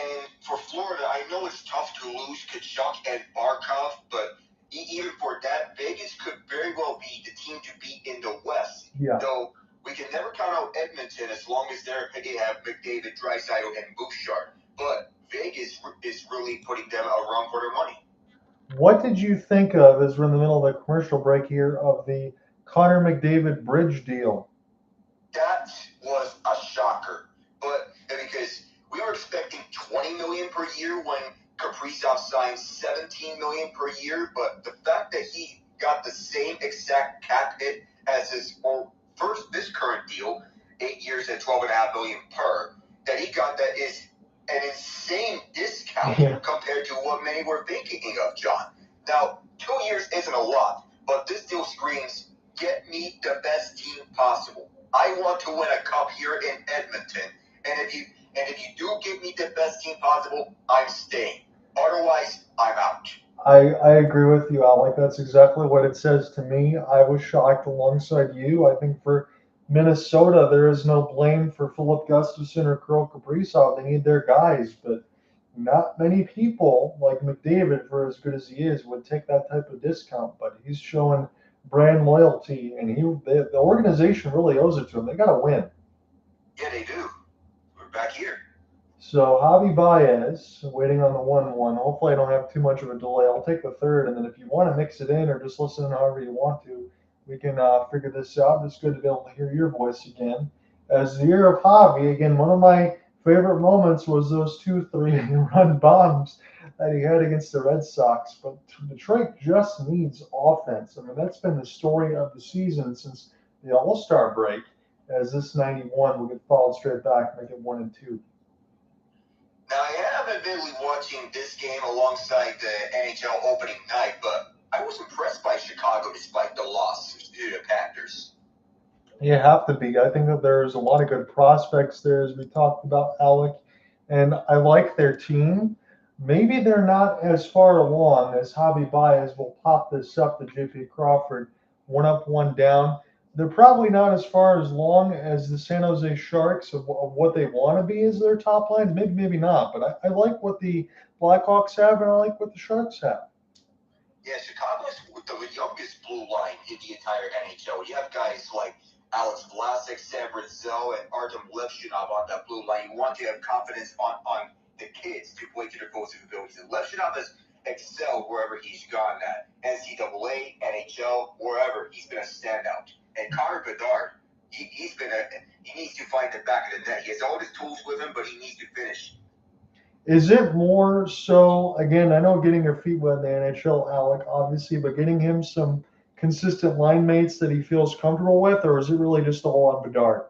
for Florida, I know it's tough to lose Kachuk and Barkov, but even for that, Vegas could very well be the team to beat in the West. Yeah. Though we can never count out Edmonton as long as they have McDavid, Draisaitl, and Bouchard. But Vegas is really putting them a run for their money. What did you think of, as we're in the middle of the commercial break here, of the Connor McDavid bridge deal? That was a shocker. But because we were expecting $20 million per year when Kaprizov signed $17 million per year, but the fact that he got the same exact cap hit as this current deal, 8 years at $12.5 million per, that he got that is an insane discount compared to what many were thinking of, John. Now, 2 years isn't a lot, but this deal screams, get me the best team possible. I want to win a cup here in Edmonton, and if you do give me the best team possible, I'm staying. Otherwise, I'm out. I agree with you, Alec. That's exactly what it says to me. I was shocked alongside you. I think for Minnesota, there is no blame for Philip Gustafson or Kirill Kaprizov. They need their guys, but not many people like McDavid, for as good as he is, would take that type of discount. But he's showing brand loyalty, and the organization really owes it to him. They got to win. Yeah, they do. We're back here. So Javi Baez, waiting on the 1-1. Hopefully I don't have too much of a delay. I'll take the third, and then if you want to mix it in or just listen however you want to, we can figure this out. It's good to be able to hear your voice again. As the year of Javi, again, one of my favorite moments was those 2 3-run bombs that he had against the Red Sox. But Detroit just needs offense. I mean, that's been the story of the season since the All-Star break, as this 91 will get followed straight back and make it 1-2. Now, I haven't been watching this game alongside the NHL opening night, but I was impressed by Chicago despite the loss to the Panthers. You have to be. I think that there's a lot of good prospects there, as we talked about, Alec. And I like their team. Maybe they're not as far along as Javi Baez will pop this up to JP Crawford, 1 up, 1 down. They're probably not as far as long as the San Jose Sharks of what they want to be as their top lines. Maybe not. But I like what the Blackhawks have, and I like what the Sharks have. Yeah, Chicago's the youngest blue line in the entire NHL. You have guys like Alex Vlasic, Sam Rizzo, and Artem Levshunov on that blue line. You want to have confidence on the kids to play to their full abilities. And Levshunov has excelled wherever he's gone at. NCAA, NHL, wherever. He's been a standout. And Connor Bedard, he needs to find the back of the net. He has all his tools with him, but he needs to finish. Is it more so, again, I know getting your feet wet in the NHL, Alec, obviously, but getting him some consistent line mates that he feels comfortable with, or is it really just all on Bedard?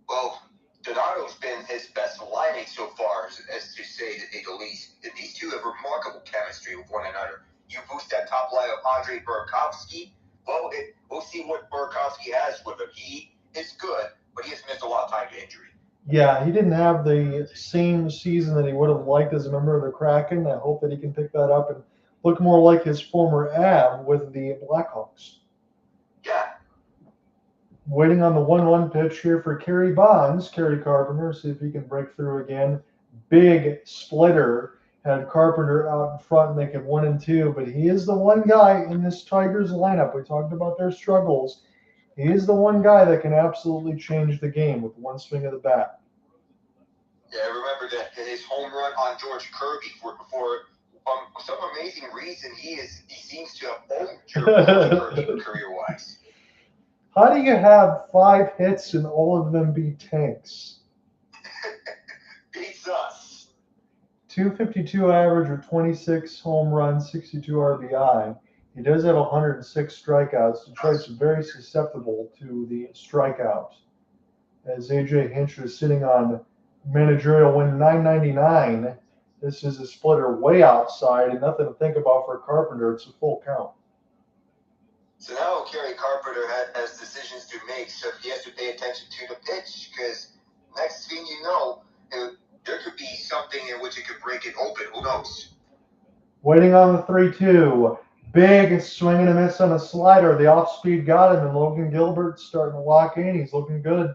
Well, Donato's been his best line mate so far, as to say the least. And these two have remarkable chemistry with one another. You boost that top line of Andre Burakovsky, well, we'll see what Burakovsky has with him. He is good, but he has missed a lot of time to injury. Yeah, he didn't have the same season that he would have liked as a member of the Kraken. I hope that he can pick that up and look more like his former ab with the Blackhawks. Yeah. Waiting on the 1-1 pitch here for Kerry Bonds, Kerry Carpenter, see if he can break through again. Big splitter. Had Carpenter out in front, make it 1-2, but he is the one guy in this Tigers lineup. We talked about their struggles. He is the one guy that can absolutely change the game with one swing of the bat. Yeah, I remember that his home run on George Kirby for some amazing reason he seems to have owned George Kirby career-wise. How do you have 5 hits and all of them be tanks? Beats us. 252 average with 26 home runs, 62 RBI. He does have 106 strikeouts. Detroit's very susceptible to the strikeout. As AJ Hinch is sitting on managerial win 999, this is a splitter way outside and nothing to think about for Carpenter. It's a full count. So now Kerry Carpenter has decisions to make, so he has to pay attention to the pitch, because next thing you know, there could be something in which it could break it open. Who knows? Waiting on the 3-2. Big swing and a miss on a slider. The off-speed got him, and Logan Gilbert's starting to lock in. He's looking good.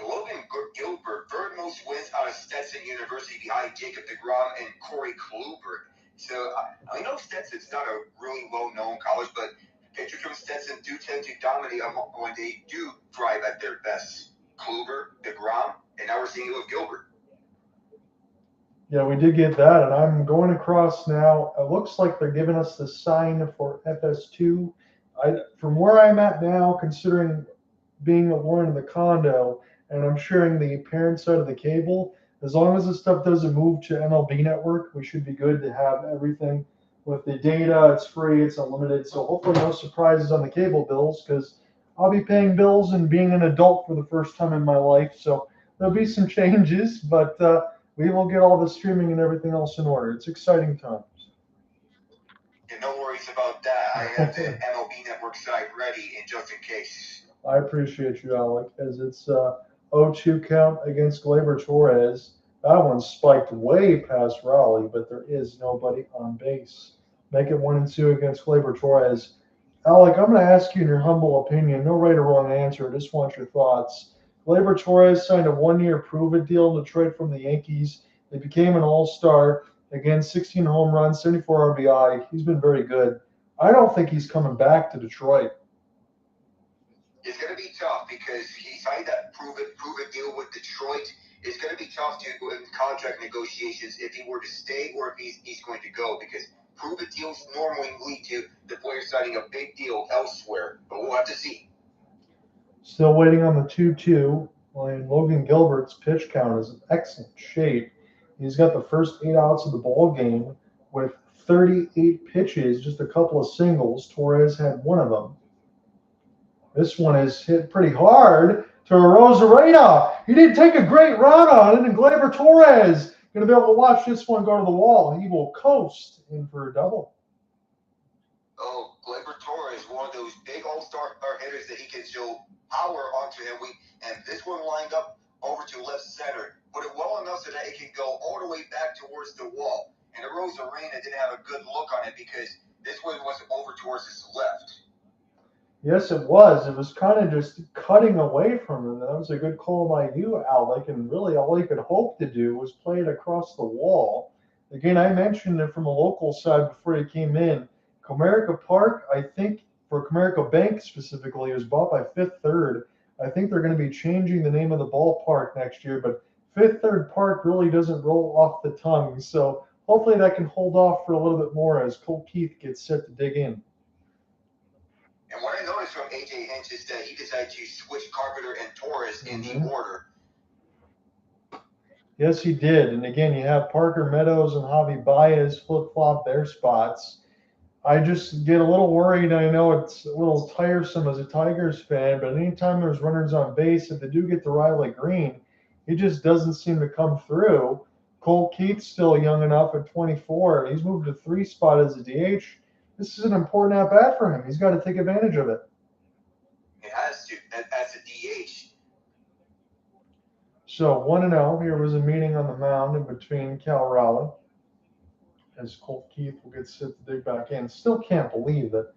Logan Gilbert, third most wins out of Stetson University behind Jacob deGrom and Corey Kluber. So I know Stetson's not a really well-known college, but pitchers from Stetson do tend to dominate when they do thrive at their best. Kluber, deGrom, and now we're seeing it with Gilbert. Yeah, we did get that, and I'm going across now. It looks like they're giving us the sign for FS2. From where I'm at now, considering being alone in the condo, and I'm sharing the parent side of the cable, as long as the stuff doesn't move to MLB Network, we should be good to have everything with the data. It's free, it's unlimited, so hopefully no surprises on the cable bills, because I'll be paying bills and being an adult for the first time in my life, so there'll be some changes, but we will get all the streaming and everything else in order. It's exciting times. Yeah, no worries about that. I have the MLB Network side ready in just in case. I appreciate you, Alec, as it's 0-2 count against Gleyber Torres. That one spiked way past Raleigh, but there is nobody on base. Make it 1-2 against Gleyber Torres. Alec, I'm going to ask you in your humble opinion, no right or wrong answer, I just want your thoughts. Gleyber Torres signed a 1-year prove-it deal in Detroit from the Yankees. He became an all-star. Again, 16 home runs, 74 RBI. He's been very good. I don't think he's coming back to Detroit. It's going to be tough because he signed that prove-it deal with Detroit. It's going to be tough to go in contract negotiations if he were to stay or if he's going to go, because prove-it deals normally lead to the player signing a big deal elsewhere. But we'll have to see. Still waiting on the 2-2. And Logan Gilbert's pitch count is in excellent shape. He's got the first 8 outs of the ball game with 38 pitches, just a couple of singles. Torres had one of them. This one is hit pretty hard to Arozarena. He didn't take a great run on it, and Gleyber Torres going to be able to watch this one go to the wall. He will coast in for a double. Oh, Gleyber Torres, one of those big all-star hitters that he can show power onto him. And this one lined up over to left center, put it well enough so that it can go all the way back towards the wall. And Arozarena didn't have a good look on it because this one was over towards his left. Yes, it was. It was kind of just cutting away from him. That was a good call by you, Alec. And really all he could hope to do was play it across the wall. Again, I mentioned it from a local side before he came in. Comerica Park, I think, for Comerica Bank specifically, was bought by Fifth Third. I think they're going to be changing the name of the ballpark next year, but Fifth Third Park really doesn't roll off the tongue. So hopefully that can hold off for a little bit more as Cole Keith gets set to dig in. And what I noticed from AJ Hinch is that he decided to switch Carpenter and Torres in the order. Yes, he did. And again, you have Parker Meadows and Javi Baez flip-flop their spots. I just get a little worried. I know it's a little tiresome as a Tigers fan, but anytime there's runners on base, if they do get to Riley Green, He just doesn't seem to come through. Cole Keith's still young enough at 24. He's moved to 3 spot as a DH. This is an important at bat for him. He's got to take advantage of it. It has to, as a DH. So 1-0. Here was a meeting on the mound in between Cal Raleigh, as Cole Keith will get set to dig back in. Still can't believe that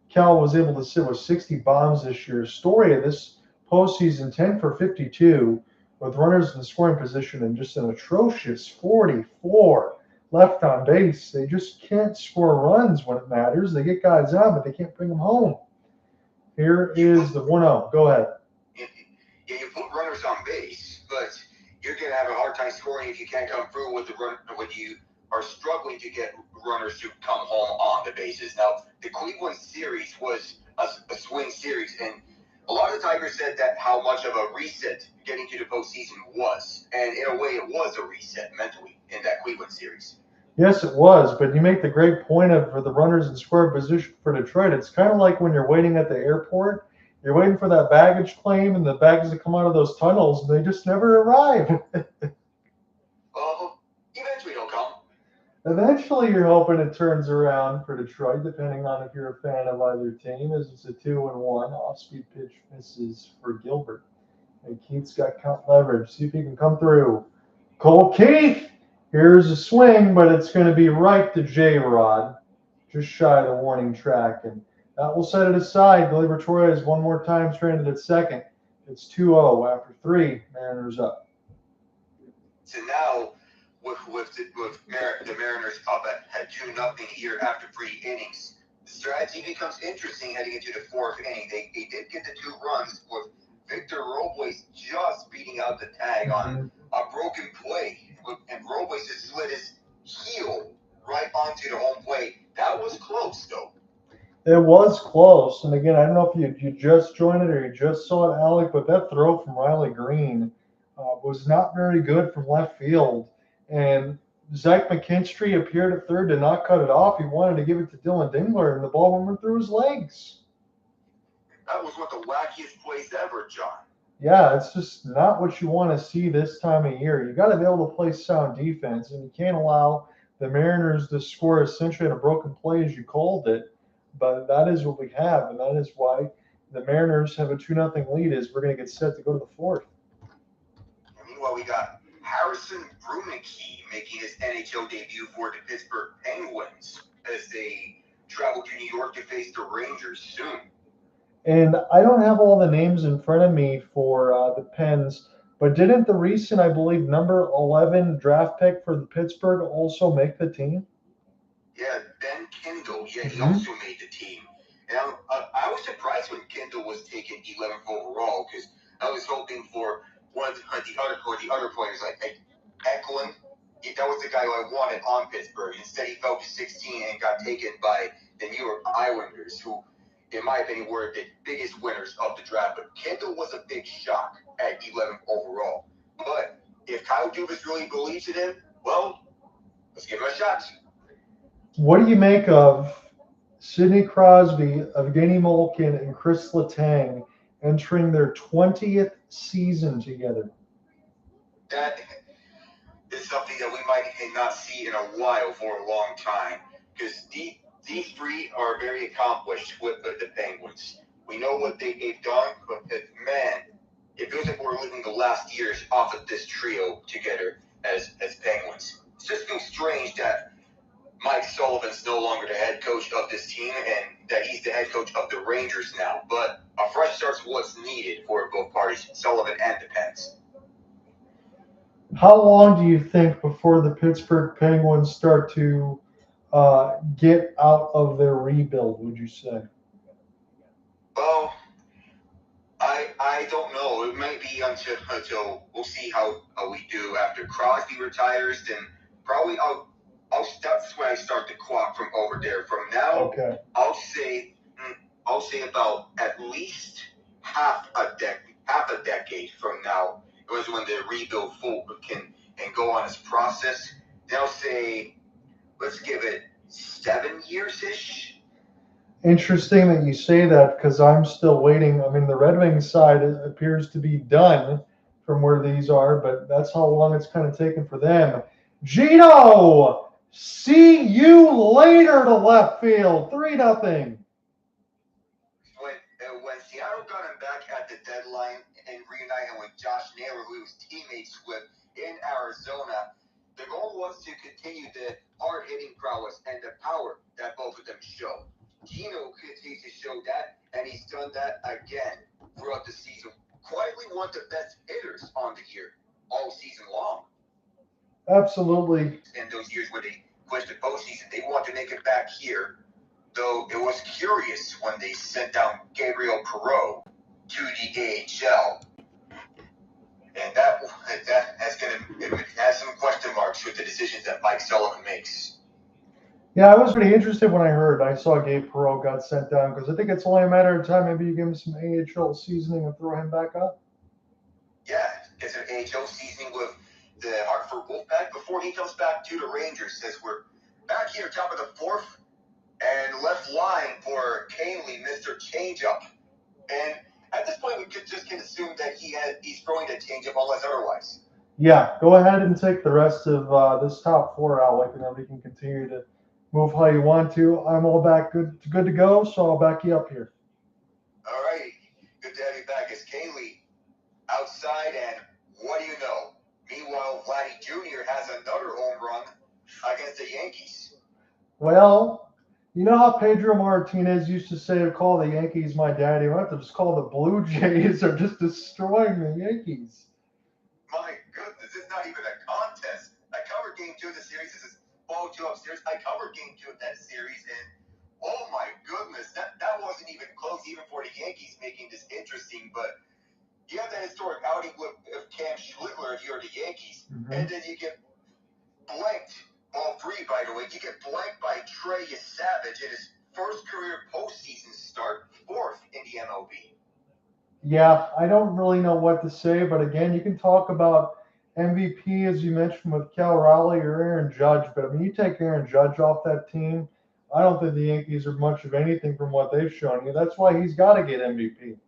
Cal was able to sit with 60 bombs this year. Story of this postseason, 10 for 52 with runners in scoring position and just an atrocious 44 left on base. They just can't score runs when it matters. They get guys out, but they can't bring them home. Here is the 1-0. Go ahead. Yeah, you put runners on base, but you're going to have a hard time scoring if you can't come through with the run when you are struggling to get runners to come home on the bases. Now, the Cleveland series was a swing series, and a lot of the Tigers said that how much of a reset getting to the postseason was. And in a way, it was a reset mentally in that Cleveland series. Yes, it was, but you make the great point of for the runners in scoring position for Detroit. It's kind of like when you're waiting at the airport. You're waiting for that baggage claim and the bags to come out of those tunnels, and they just never arrive. Eventually they'll come. Eventually, you're hoping it turns around for Detroit, depending on if you're a fan of either team, as it's a 2-1. Off-speed pitch misses for Gilbert. And Keith's got count leverage. See if he can come through. Cole Keith! Here's a swing, but it's going to be right to J-Rod. Just shy of the warning track. And that will set it aside. Gleyber Torres one more time stranded at second. It's 2-0 after 3. Mariners up. So now, with the Mariners up at 2-0 here after 3 innings, the strategy becomes interesting heading into the 4th inning. They did get the 2 runs with Victor Robles just beating out the tag on a broken play. And Robles just slid his heel right onto the home plate. That was close, though. It was close. And again, I don't know if you just joined it or you just saw it, Alec, but that throw from Riley Green was not very good from left field. And Zach McKinstry appeared at third to not cut it off. He wanted to give it to Dylan Dingler, and the ball went through his legs. That was one of the wackiest plays ever, John. Yeah, it's just not what you want to see this time of year. You got to be able to play sound defense, and you can't allow the Mariners to score essentially on a broken play, as you called it. But that is what we have, and that is why the Mariners have a 2-0 lead. As we're going to get set to go to the 4th. And meanwhile, we got Harrison Brunicky making his NHL debut for the Pittsburgh Penguins as they travel to New York to face the Rangers soon. And I don't have all the names in front of me for the Pens, but didn't the recent, I believe, number 11 draft pick for the Pittsburgh also make the team? Yeah, Ben Kendall. Yeah, he also made the team. And I was surprised when Kendall was taken 11th overall because I was hoping for one of the other players like Eklund. That was the guy who I wanted on Pittsburgh. Instead, he fell to 16 and got taken by the New York Islanders, who, in my opinion, were the biggest winners of the draft. But Kendall was a big shock at 11th overall. But if Kyle Dubas really believes in him, well, let's give him a shot. What do you make of Sidney Crosby, Evgeny Malkin, and Chris Letang entering their 20th season together? That is something that we might not see in a while for a long time, because these 3 are very accomplished with the Penguins. We know what they've done, but man, it feels like we're living the last years off of this trio together as Penguins. It just feels strange that Mike Sullivan's no longer the head coach of this team and that he's the head coach of the Rangers now. But a fresh start's what's needed for both parties, Sullivan and the Pens. How long do you think before the Pittsburgh Penguins start to get out of their rebuild, would you say? Well, I don't know. It might be until we'll see how we do. After Crosby retires, then probably that's when I start the clock from over there. From now, okay. I'll say about at least half a decade from now. It was when the rebuild full can go on its process. Then I'll say, let's give it 7 years-ish. Interesting that you say that because I'm still waiting. I mean, the Red Wings side appears to be done from where these are, but that's how long it's kind of taken for them. Gino, see you later to left field, 3-0. When Seattle got him back at the deadline and reunited him with Josh Naylor, who he was teammates with in Arizona, the goal was to continue the hard-hitting prowess and the power that both of them show. Gino continues to show that, and he's done that again throughout the season. Quietly one of the best hitters on the year all season long. Absolutely. In those years where they pushed the postseason, they want to make it back here. Though it was curious when they sent down Gabriel Perot to the AHL. And that has some question marks with the decisions that Mike Sullivan makes. Yeah, I was pretty interested when I heard. I saw Gabe Perot got sent down because I think it's only a matter of time. Maybe you give him some AHL seasoning and throw him back up. Yeah, it's an AHL seasoning with the Hartford Wolfpack before he comes back to the Rangers. Says we're back here, top of the fourth. And left line for Canely, Mr. Changeup. And at this point, we can assume that he's throwing the changeup unless otherwise. Yeah, go ahead and take the rest of this top four, Alec, and then we can continue to move how you want to. I'm all back good to go, so I'll back you up here. All right. Good to have you back. As Canely outside, and what do you know? Meanwhile, Vladdy Jr. has another home run against the Yankees. Well, you know how Pedro Martinez used to say to call the Yankees my daddy? I have to just call the Blue Jays are just destroying the Yankees. My goodness, it's not even a contest. I covered Game 2 of the series. This is Ball 2 upstairs. I covered Game 2 of that series, and oh my goodness, that wasn't even close, even for the Yankees making this interesting. But you have that historic outing with Cam Schlittler if you're the Yankees, and then you get blanked. All three, by the way, you get blanked by Trey Savage in his first career postseason start, fourth in the MLB. Yeah, I don't really know what to say, but again, you can talk about MVP, as you mentioned, with Cal Raleigh or Aaron Judge, but I mean, you take Aaron Judge off that team, I don't think the Yankees are much of anything from what they've shown you. That's why he's got to get MVP.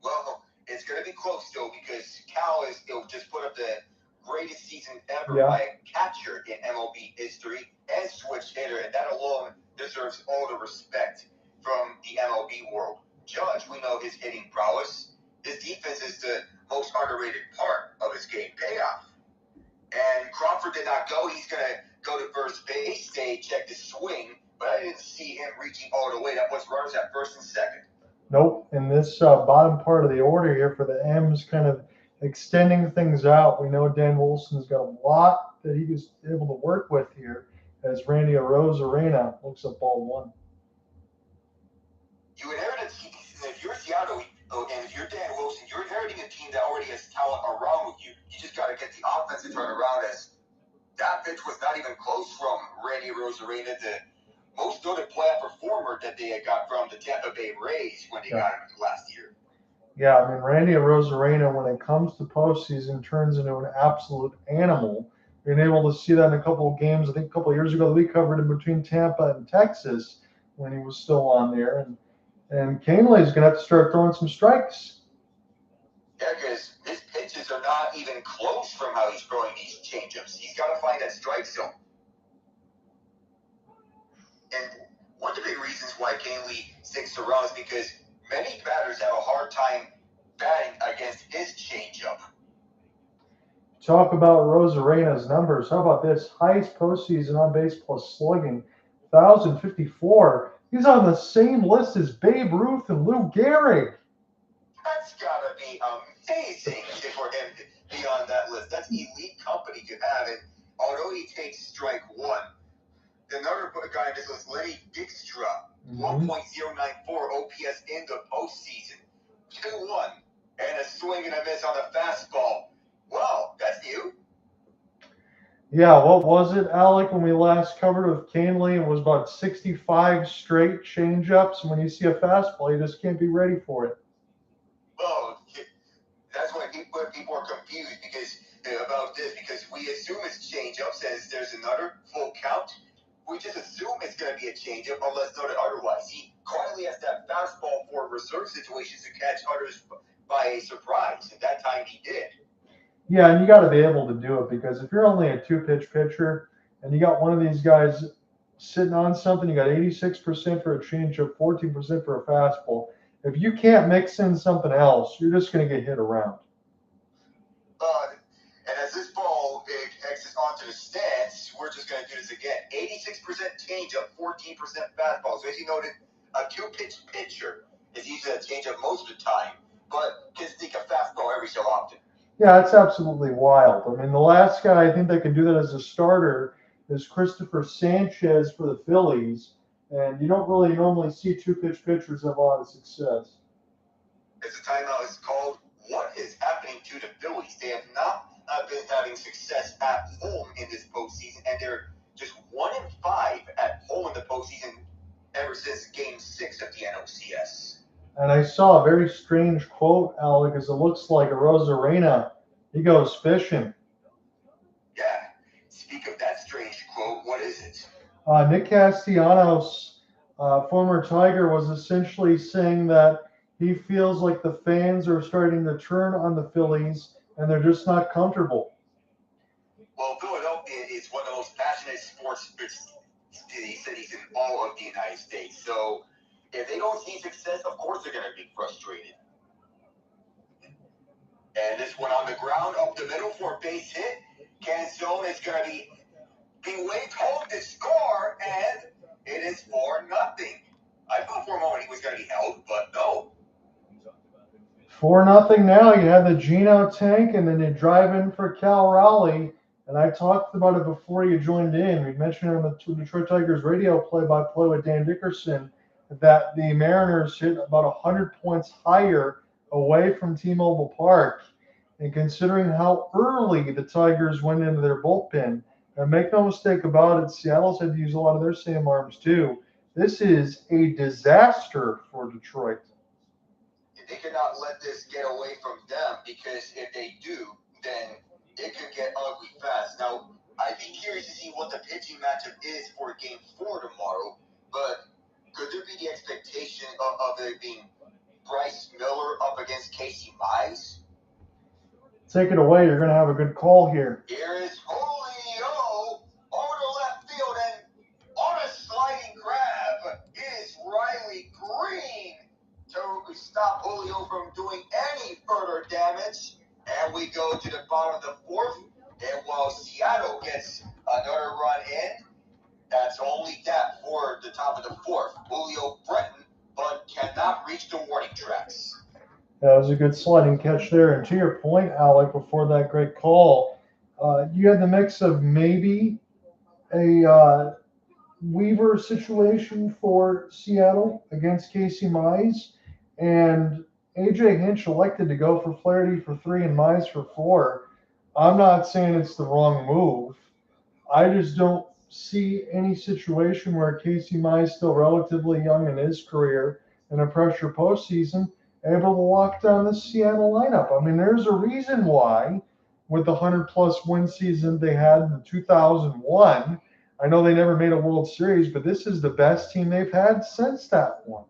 Well, it's going to be close, though, because Cal he'll just put up the greatest season ever by a catcher in MLB history and switch hitter, and that alone deserves all the respect from the MLB world. Judge, we know his hitting prowess. His defense is the most underrated part of his game payoff. And Crawford did not go. He's going to go to first base. They checked his swing, but I didn't see him reaching all the way. That was runners at first and second. Nope. In this bottom part of the order here for the M's, kind of extending things out, we know Dan Wilson's got a lot that he was able to work with here as Randy Arozarena looks at ball one. You inherited, if you're Seattle, and if you're Dan Wilson, you're inheriting a team that already has talent around with you. You just got to get the offense to turn around, as that pitch was not even close from Randy Arozarena, the most noted playoff performer that they had got from the Tampa Bay Rays when they got him last year. Yeah, I mean, Randy Arozarena, when it comes to postseason, turns into an absolute animal. You're able to see that in a couple of games. I think a couple of years ago that we covered in between Tampa and Texas when he was still on there. And Canely's going to have to start throwing some strikes. Yeah, because his pitches are not even close from how he's throwing these changeups. He's got to find that strike zone. And one of the big reasons why Canely sticks around is because many batters have a hard time batting against his changeup. Talk about Arozarena's numbers. How about this? Highest postseason on base plus slugging, 1,054. He's on the same list as Babe Ruth and Lou Gehrig. That's got to be amazing for him to be on that list. That's elite company to have. And although he takes strike one, another guy on this list, Lenny Dykstra, 1.094 OPS in the postseason. 2-1, and a swing and a miss on the fastball. Wow, that's you. Yeah, what was it, Alec, when we last covered with Canely? It was about 65 straight changeups. When you see a fastball, you just can't be ready for it. Oh, that's when people are confused about this, because we assume it's changeups, as there's another full count. We just assume it's going to be a changeup unless noted otherwise. He quietly has that fastball for reserve situations to catch others by a surprise, and that time he did. Yeah, and you got to be able to do it because if you're only a two-pitch pitcher and you got one of these guys sitting on something, you got 86% for a changeup, 14% for a fastball. If you can't mix in something else, you're just going to get hit around. And as this ball exits onto the stands, we're just going to do this again. 86% changeup, 14% fastball. So as you noted, a two-pitch pitcher is using a changeup most of the time, but can stick a fastball every so often. Yeah, it's absolutely wild. I mean, the last guy I think that can do that as a starter is Christopher Sanchez for the Phillies, and you don't really normally see two-pitch pitchers have a lot of success. As the timeout is called, what is happening to the Phillies? They have not been having success at home in this postseason, and they're just 1-5 at home in the postseason ever since Game 6 of the NLCS. And I saw a very strange quote, Alec, as it looks like Arozarena, he goes fishing. Yeah. Speak of that strange quote, what is it? Nick Castellanos, former Tiger, was essentially saying that he feels like the fans are starting to turn on the Phillies and they're just not comfortable. Well, Philadelphia is one of the most passionate sports cities in all of the United States. So if they don't see success, of course they're going to be frustrated. And this one on the ground up the middle for a base hit. Canzone is going to be waved home to score, and it is 4-0. I thought for a moment he was going to be held, but no. 4-0 now. You have the Geno tank, and then you drive in for Cal Raleigh. And I talked about it before you joined in. We mentioned on the Detroit Tigers radio play-by-play with Dan Dickerson that the Mariners hit about 100 points higher away from T-Mobile Park. And considering how early the Tigers went into their bullpen, and make no mistake about it, Seattle's had to use a lot of their same arms too. This is a disaster for Detroit. They cannot let this get away from them, because if they do, then it could get ugly fast. Now, I'd be curious to see what the pitching matchup is for Game 4 tomorrow, but could there be the expectation of it being Bryce Miller up against Casey Mize? Take it away. You're going to have a good call here. Here is Julio over to left field, and on a sliding grab is Riley Green to stop Julio from doing any further damage. And we go to the bottom of the fourth, and while Seattle gets another run in, that's only that for the top of the fourth. Julio Breton, but cannot reach the warning tracks. That was a good sliding catch there. And to your point, Alec, before that great call, you had the mix of maybe a Weaver situation for Seattle against Casey Mize, and AJ Hinch elected to go for Flaherty for 3 and Mize for 4. I'm not saying it's the wrong move. I just don't see any situation where Casey Mize, still relatively young in his career, in a pressure postseason, able to lock down the Seattle lineup. I mean, there's a reason why, with the 100-plus win season they had in 2001, I know they never made a World Series, but this is the best team they've had since that one.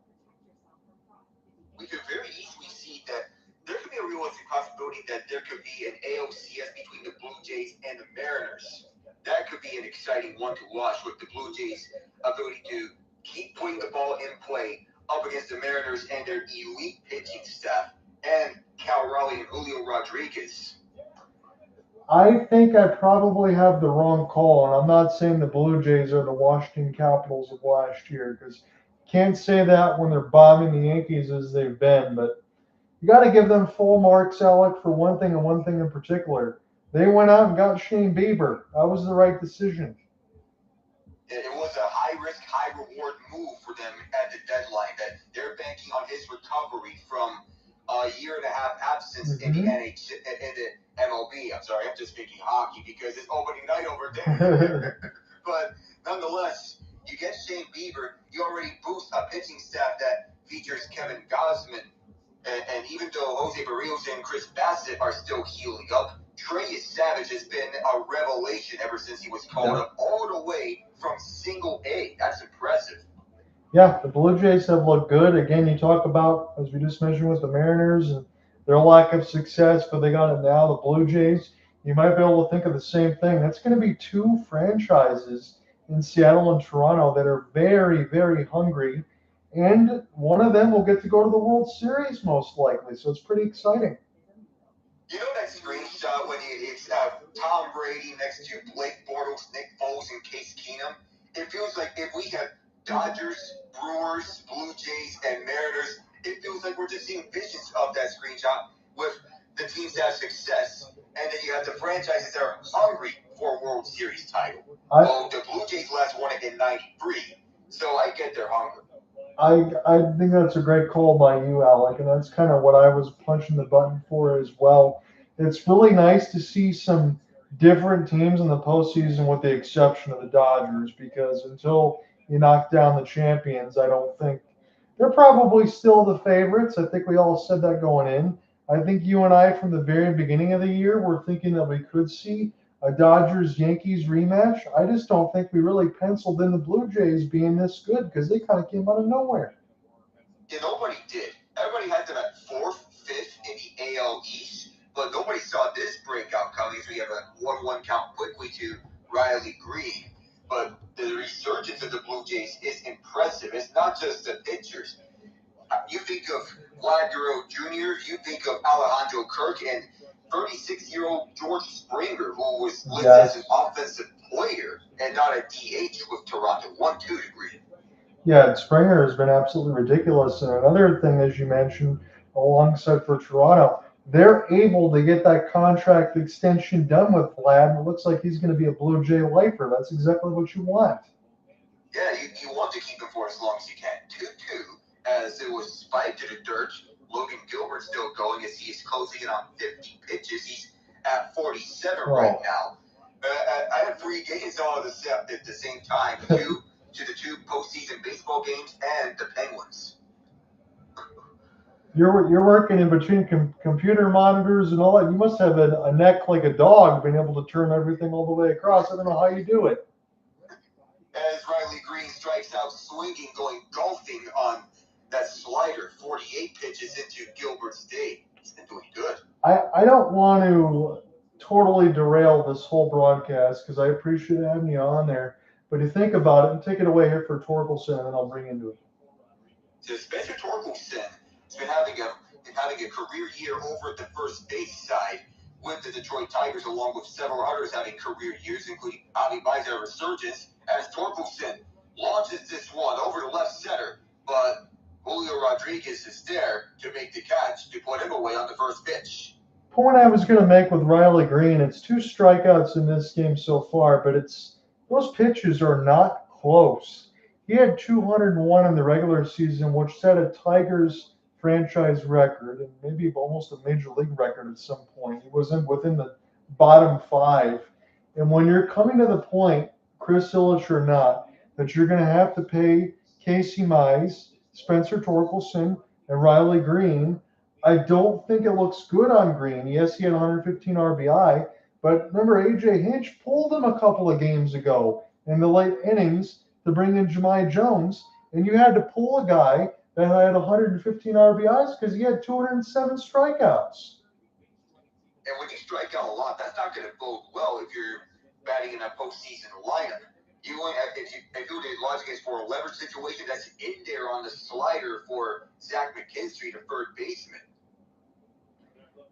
We could very easily see that there could be a realistic possibility that there could be an ALCS between the Blue Jays and the Mariners. That could be an exciting one to watch, with the Blue Jays' ability to keep putting the ball in play up against the Mariners and their elite pitching staff, and Cal Raleigh and Julio Rodriguez. I think I probably have the wrong call, and I'm not saying the Blue Jays are the Washington Capitals of last year, because you can't say that when they're bombing the Yankees as they've been, but you got to give them full marks, Alec, for one thing, and one thing in particular. They went out and got Shane Bieber. That was the right decision. It was a high-risk, high-reward move for them at the deadline, that they're banking on his recovery from a year-and-a-half absence in the MLB. I'm sorry, I'm just speaking hockey because it's opening night over there. But nonetheless, you get Shane Bieber, you already boost a pitching staff that features Kevin Gausman, and even though Jose Barrios and Chris Bassett are still healing up, Trey Savage has been a revelation ever since he was called up all the way from single A. That's impressive. Yeah, the Blue Jays have looked good. Again, you talk about, as we just mentioned with the Mariners, and their lack of success, but they got it now. The Blue Jays, you might be able to think of the same thing. That's going to be two franchises in Seattle and Toronto that are very, very hungry, and one of them will get to go to the World Series most likely. So it's pretty exciting. You know that screenshot when it's Tom Brady next to Blake Bortles, Nick Foles, and Case Keenum? It feels like if we have Dodgers, Brewers, Blue Jays, and Mariners, it feels like we're just seeing visions of that screenshot with the teams that have success, and then you have the franchises that are hungry for a World Series title. Well, the Blue Jays last won it in '93, so I get their hunger. I think that's a great call by you, Alec, and that's kind of what I was punching the button for as well. It's really nice to see some different teams in the postseason, with the exception of the Dodgers, because until you knock down the champions, I don't think they're probably still the favorites. I think we all said that going in. I think you and I, from the very beginning of the year, were thinking that we could see a Dodgers-Yankees rematch. I just don't think we really penciled in the Blue Jays being this good, because they kind of came out of nowhere. Yeah, nobody did. Everybody had them at 4th, 5th in the AL East, but nobody saw this breakout coming as we have a 1-1 count quickly to Riley Green. But the resurgence of the Blue Jays is impressive. It's not just the pitchers. You think of Vlad Guerrero Jr., you think of Alejandro Kirk, and 36-year-old George Springer, who was listed as an offensive player and not a DH with Toronto. 1-2 degree. Yeah, Springer has been absolutely ridiculous. And another thing, as you mentioned, alongside for Toronto, they're able to get that contract extension done with Vlad, and it looks like he's going to be a Blue Jay lifer. That's exactly what you want. Yeah, you want to keep him for as long as you can. 2-2, as it was spiked to the dirt. Logan Gilbert's still going as he's closing in on 50 pitches. He's at 47 right now. I have 3 games all at the same time. 2 to the 2 postseason baseball games and the Penguins. You're working in between computer monitors and all that. You must have a neck like a dog, being able to turn everything all the way across. I don't know how you do it. As Riley Green strikes out swinging, going golfing on that slider, 48 pitches into Gilbert's day. He's been doing good. I don't want to totally derail this whole broadcast, because I appreciate having you on there. But you think about it, and take it away here for Torkelson, and then I'll bring into it. So Spencer Torkelson has been having a career year over at the first base side with the Detroit Tigers, along with several others having career years, including Avi Baez' resurgence, as Torkelson launches this one over to left center, but Julio Rodriguez is there to make the catch to put him away on the first pitch. Point I was going to make with Riley Green, it's 2 strikeouts in this game so far, but those pitches are not close. He had 201 in the regular season, which set a Tigers franchise record and maybe almost a major league record at some point. He was within the bottom 5. And when you're coming to the point, Chris Ilitch or not, that you're going to have to pay Casey Mize, Spencer Torkelson, and Riley Green, I don't think it looks good on Green. Yes, he had 115 RBI, but remember, A.J. Hinch pulled him a couple of games ago in the late innings to bring in Jahmai Jones, and you had to pull a guy that had 115 RBIs because he had 207 strikeouts. And when you strike out a lot, that's not going to bode well if you're batting in a postseason lineup. If you did logic is for a leverage situation, that's in there on the slider for Zach McKinstry, the third baseman.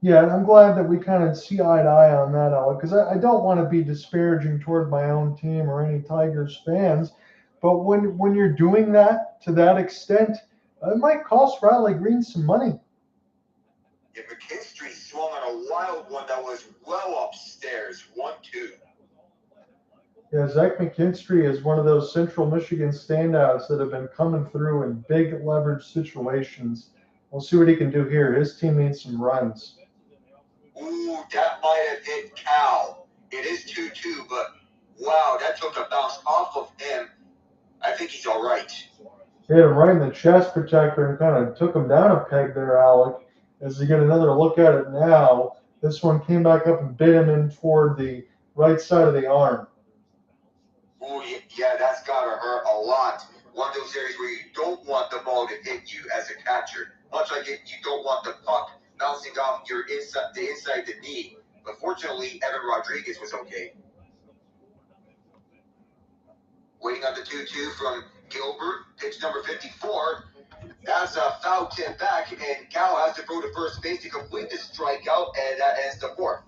Yeah, and I'm glad that we kind of see eye to eye on that, Alec, because I don't want to be disparaging toward my own team or any Tigers fans, but when you're doing that to that extent, it might cost Riley Green some money. Yeah, McKinstry swung on a wild one that was well upstairs, 1-2. Yeah, Zach McKinstry is one of those Central Michigan standouts that have been coming through in big leverage situations. We'll see what he can do here. His team needs some runs. Ooh, that might have hit Cal. It is 2-2, but wow, that took a bounce off of him. I think he's all right. Hit him right in the chest protector and kind of took him down a peg there, Alec. As you get another look at it now, this one came back up and bit him in toward the right side of the arm. Ooh, yeah, that's got to hurt a lot. One of those areas where you don't want the ball to hit you as a catcher. Much like you don't want the puck bouncing off the inside the knee. But fortunately, Evan Rodriguez was okay. Waiting on the 2-2 from Gilbert. Pitch number 54. That's a foul tip back, and Cal has to throw to first base to complete the strikeout, and that ends the fourth.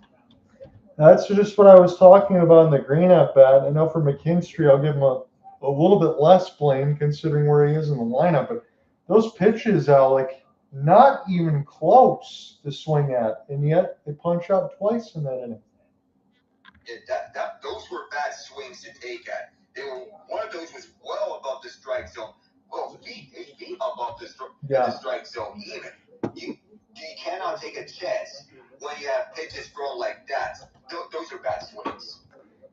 That's just what I was talking about in the green at bat. I know for McKinstry, I'll give him a little bit less blame considering where he is in the lineup. But those pitches, Alec, not even close to swing at, and yet they punch out twice in that inning. Those were bad swings to take at. One of those was well above the strike zone. Well, 8 feet above the strike zone. Even you cannot take a chance when you have pitches thrown like that. Those are bad swings.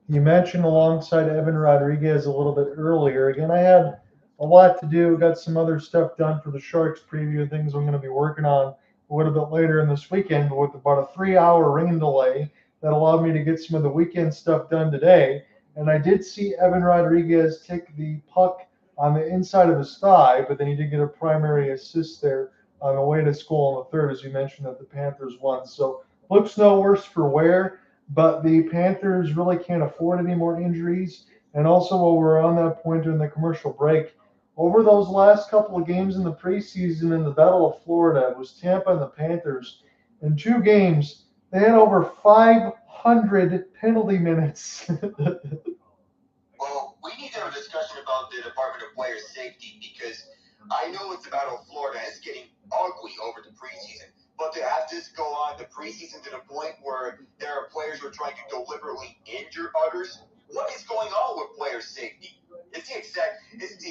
You mentioned alongside Evan Rodriguez a little bit earlier. Again, I had a lot to do. Got some other stuff done for the Sharks preview, things I'm going to be working on a little bit later in this weekend, but with about a 3-hour rain delay that allowed me to get some of the weekend stuff done today. And I did see Evan Rodriguez take the puck on the inside of his thigh, but then he did get a primary assist there on the way to school in the third, as you mentioned, that the Panthers won. So looks no worse for wear, but the Panthers really can't afford any more injuries. And also, while we're on that point during the commercial break, over those last couple of games in the preseason in the Battle of Florida, it was Tampa and the Panthers. In 2 games, they had over 500 penalty minutes. Well, we need to have a discussion about the Department of Player Safety because I know it's the Battle of Florida. It's getting ugly over the preseason. But to have this go on the preseason to the point where there are players who are trying to deliberately injure others, what is going on with player safety? It's the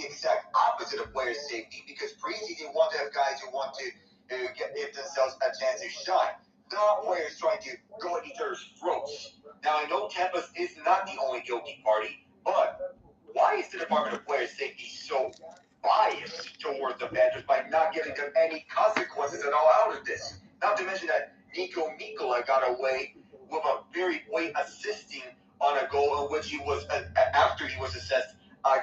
exact opposite of player safety because preseason you want to have guys who want to give themselves a chance to shine. Not players trying to go at each other's throats. Now I know Tampa is not the only guilty party, but why is the Department of Player Safety so biased towards the Panthers by not giving them any consequences at all out of this? Not to mention that Nico Mikkola got away with a very late assisting on a goal in which he was after he was assessed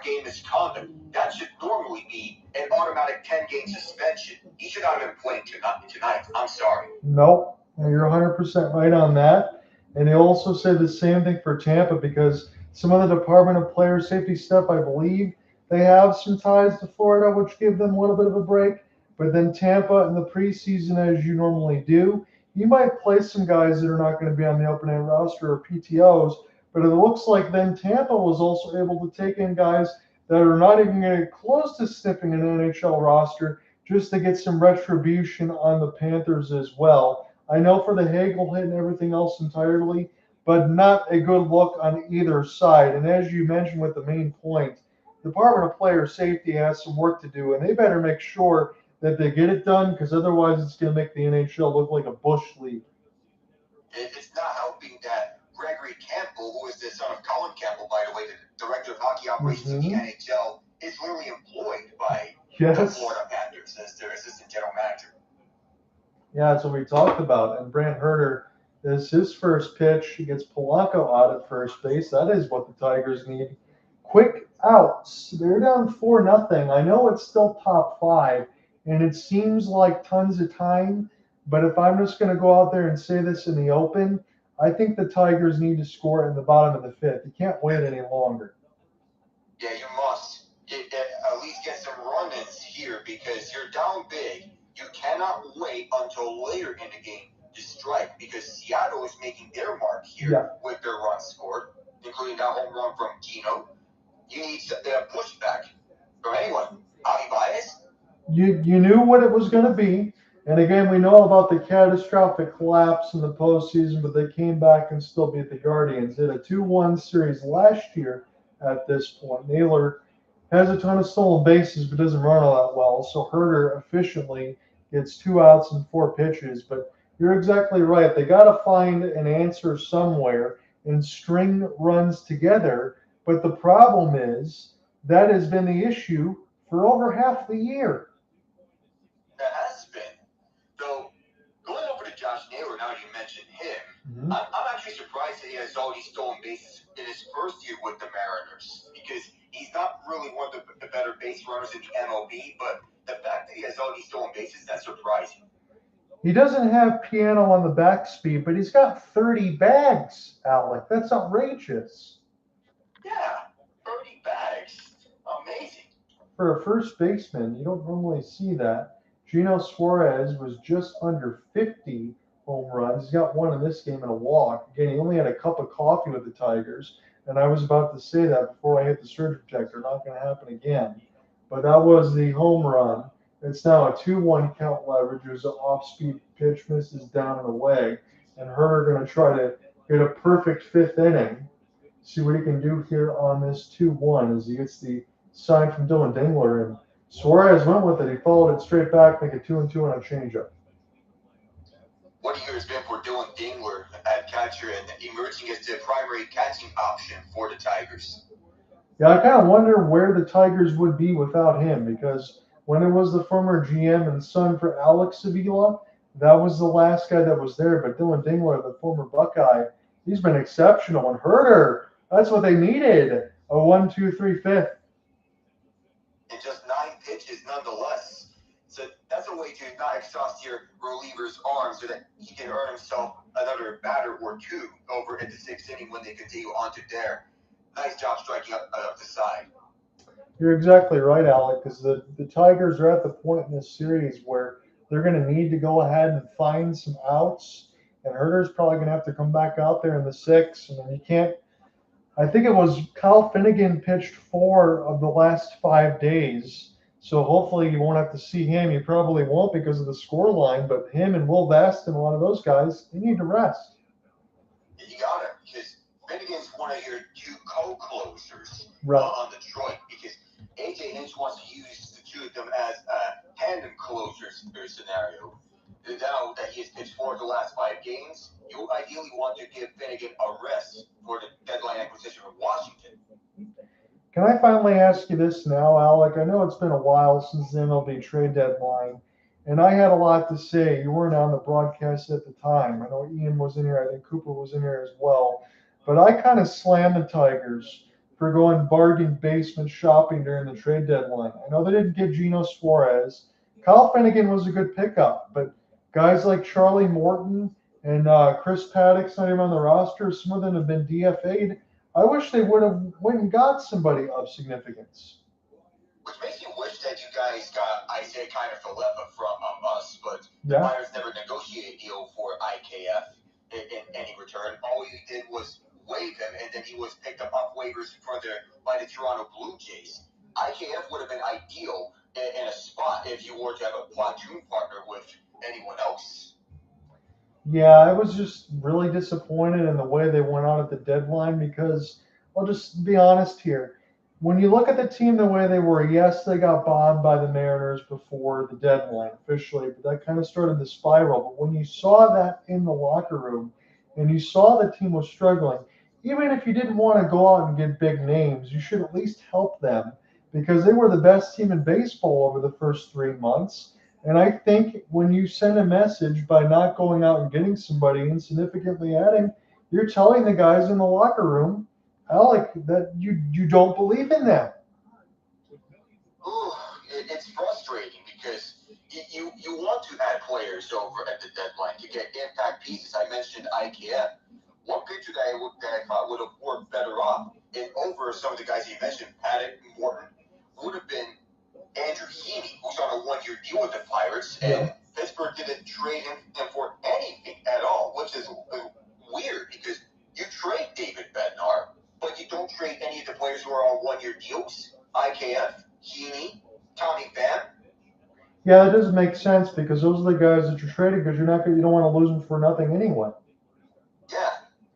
game misconduct. That should normally be an automatic 10-game suspension. He should not have been playing tonight. I'm sorry. Nope. You're 100% right on that. And they also said the same thing for Tampa because some of the Department of Player Safety stuff, I believe, they have some ties to Florida, which give them a little bit of a break. But then Tampa in the preseason, as you normally do, you might play some guys that are not going to be on the open end roster or PTOs. But it looks like then Tampa was also able to take in guys that are not even going to get close to sniffing an NHL roster just to get some retribution on the Panthers as well. I know for the Hagel hit and everything else entirely, but not a good look on either side. And as you mentioned with the main point, the Department of Player Safety has some work to do, and they better make sure that they get it done because otherwise it's going to make the NHL look like a bush league. It's not helping that Gregory Campbell, who is the son of Colin Campbell, by the way, the director of hockey operations in the NHL, is literally employed by the Florida Panthers as their assistant general manager. Yeah, that's what we talked about. And Brant Herter is his first pitch. He gets Polanco out at first base. That is what the Tigers need. Quick outs. They're down 4-0. I know it's still top 5, and it seems like tons of time. But if I'm just going to go out there and say this in the open, I think the Tigers need to score in the bottom of the 5th. You can't wait any longer. Yeah, you must at least get some run-ins here because you're down big. You cannot wait until later in the game to strike because Seattle is making their mark here with their runs scored, including that home run from Gino. You need a pushback from anyone. Javi Baez? You knew what it was going to be. And again, we know about the catastrophic collapse in the postseason, but they came back and still beat the Guardians. They had a 2-1 series last year at this point. Naylor has a ton of stolen bases, but doesn't run all that well. So Herter efficiently gets 2 outs and 4 pitches. But you're exactly right. They got to find an answer somewhere and string runs together. But the problem is that has been the issue for over half the year. That has been. So going over to Josh Naylor, now you mentioned him, I'm actually surprised that he has all these stolen bases in his first year with the Mariners because he's not really one of the better base runners in the MLB, but the fact that he has all these stolen bases, that's surprising. He doesn't have piano on the back speed, but he's got 30 bags, Alec. That's outrageous. Yeah, 30 bags. Amazing. For a first baseman, you don't normally see that. Gino Suarez was just under 50 home runs. He's got one in this game and a walk. Again, he only had a cup of coffee with the Tigers, and I was about to say that before I hit the surge protector. Not going to happen again. But that was the home run. It's now a 2-1 count leverage. There's an off-speed pitch, misses down and away, and Herder going to try to get a perfect fifth inning. See what he can do here on this 2-1 as he gets the sign from Dylan Dingler, and Suarez went with it. He followed it straight back, make it 2-2 on a changeup. What a year has been for Dylan Dingler at catcher and emerging as the primary catching option for the Tigers. Yeah, I kind of wonder where the Tigers would be without him, because when it was the former GM and son for Alex Avila, that was the last guy that was there. But Dylan Dingler, the former Buckeye, he's been exceptional. And Herder, that's what they needed. A 1-2-3 fifth. And just 9 pitches nonetheless. So that's a way to not exhaust your reliever's arm so that he can earn himself another batter or two over at the 6th inning when they continue on to there. Nice job striking up the side. You're exactly right, Alec, because the Tigers are at the point in this series where they're going to need to go ahead and find some outs, and Herder's probably going to have to come back out there in the 6th. And then you can't. I think it was Kyle Finnegan pitched 4 of the last 5 days, so hopefully you won't have to see him. You probably won't because of the score line, but him and Will Vest and a lot of those guys, they need to rest. You got it, because Finnegan's one of your 2 co-closers Right. On Detroit, because AJ Hinch wants to use the 2 of them as a tandem closers scenario. Now that he has pitched 4 of the last 5 games, you ideally want to give Finnegan a rest for the deadline acquisition from Washington. Can I finally ask you this now, Alec? I know it's been a while since the MLB trade deadline, and I had a lot to say. You weren't on the broadcast at the time. I know Ian was in here. I think Cooper was in here as well. But I kind of slammed the Tigers for going bargain basement shopping during the trade deadline. I know they didn't get Gino Suarez. Kyle Finnegan was a good pickup, but guys like Charlie Morton and Chris Paddock's not even on the roster. Some of them have been DFA'd. I wish they would have went and got somebody of significance. Which makes me wish that you guys got Isaiah Kiner-Falefa from us, but the Yeah. Pirates never negotiated a deal for IKF in any return. All you did was waive him, and then he was picked up off waivers by the Toronto Blue Jays. IKF would have been ideal in a spot if you were to have a platoon partner with anyone else. Yeah, I was just really disappointed in the way they went out at the deadline because I'll just be honest here. When you look at the team the way they were, yes, they got bombed by the Mariners before the deadline officially, but that kind of started the spiral. But when you saw that in the locker room and you saw the team was struggling, even if you didn't want to go out and get big names, you should at least help them because they were the best team in baseball over the first 3 months. And I think when you send a message by not going out and getting somebody and significantly adding, you're telling the guys in the locker room, Alec, that you don't believe in them. Ooh, it's frustrating because you want to add players over at the deadline to get impact pieces. I mentioned IKF. One pitcher that I thought would have worked better off and over some of the guys you mentioned, Paddock, Morton, would have been Andrew Heaney, who's on a 1-year deal with the Pirates, and Pittsburgh didn't trade him for anything at all, which is weird because you trade David Bednar, but you don't trade any of the players who are on 1-year deals. IKF, Heaney, Tommy Pham. Yeah, that doesn't make sense because those are the guys that you're trading because you don't want to lose them for nothing anyway. Yeah,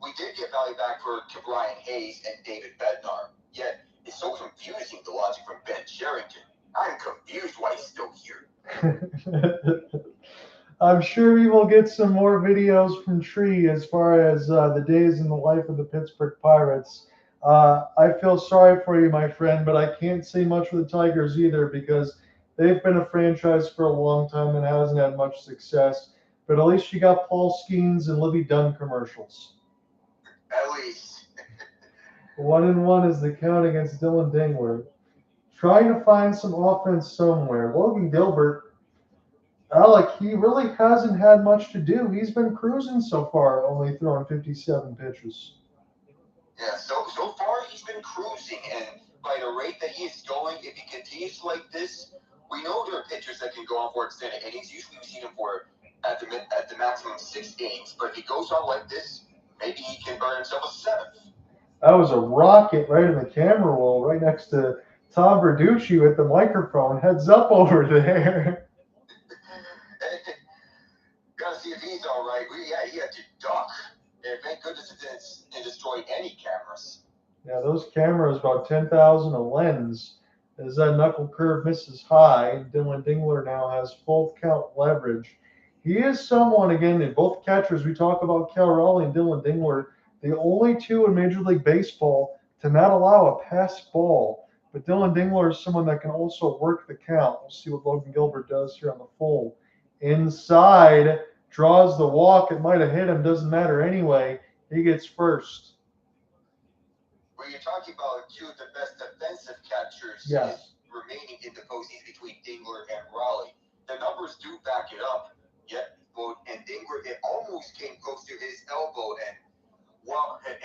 we did get value back for Brian Hayes and David Bednar, yet it's so confusing the logic from Ben Cherington. I'm confused why he's still here. I'm sure we will get some more videos from Tree as far as the days in the life of the Pittsburgh Pirates. I feel sorry for you, my friend, but I can't say much for the Tigers either because they've been a franchise for a long time and hasn't had much success. But at least you got Paul Skeens and Libby Dunn commercials. At least. 1-1 is the count against Dylan Dingler. Trying to find some offense somewhere. Logan Gilbert, Alec, he really hasn't had much to do. He's been cruising so far, only throwing 57 pitches. Yeah, so far he's been cruising, and by the rate that he is going, if he continues like this, we know there are pitchers that can go on for extended innings. Usually we've seen him for at the maximum 6 innings, but if he goes on like this, maybe he can earn himself a 7th. That was a rocket right in the camera roll, right next to Tom Verducci with the microphone. Heads up over there. Gotta see if he's all right. He had to duck. And thank goodness it didn't destroy any cameras. Yeah, those cameras about 10,000 a lens. As that knuckle curve misses high, Dylan Dingler now has full count leverage. He is someone, again, in both catchers, we talk about Cal Raleigh and Dylan Dingler, the only two in Major League Baseball to not allow a pass ball. But Dylan Dingler is someone that can also work the count. We'll see what Logan Gilbert does here on the full. Inside, draws the walk. It might have hit him, doesn't matter anyway. He gets first. When you're talking about two of the best defensive catchers remaining in the postseason between Dingler and Raleigh, the numbers do back it up. And Dingler, it almost came close to his elbow,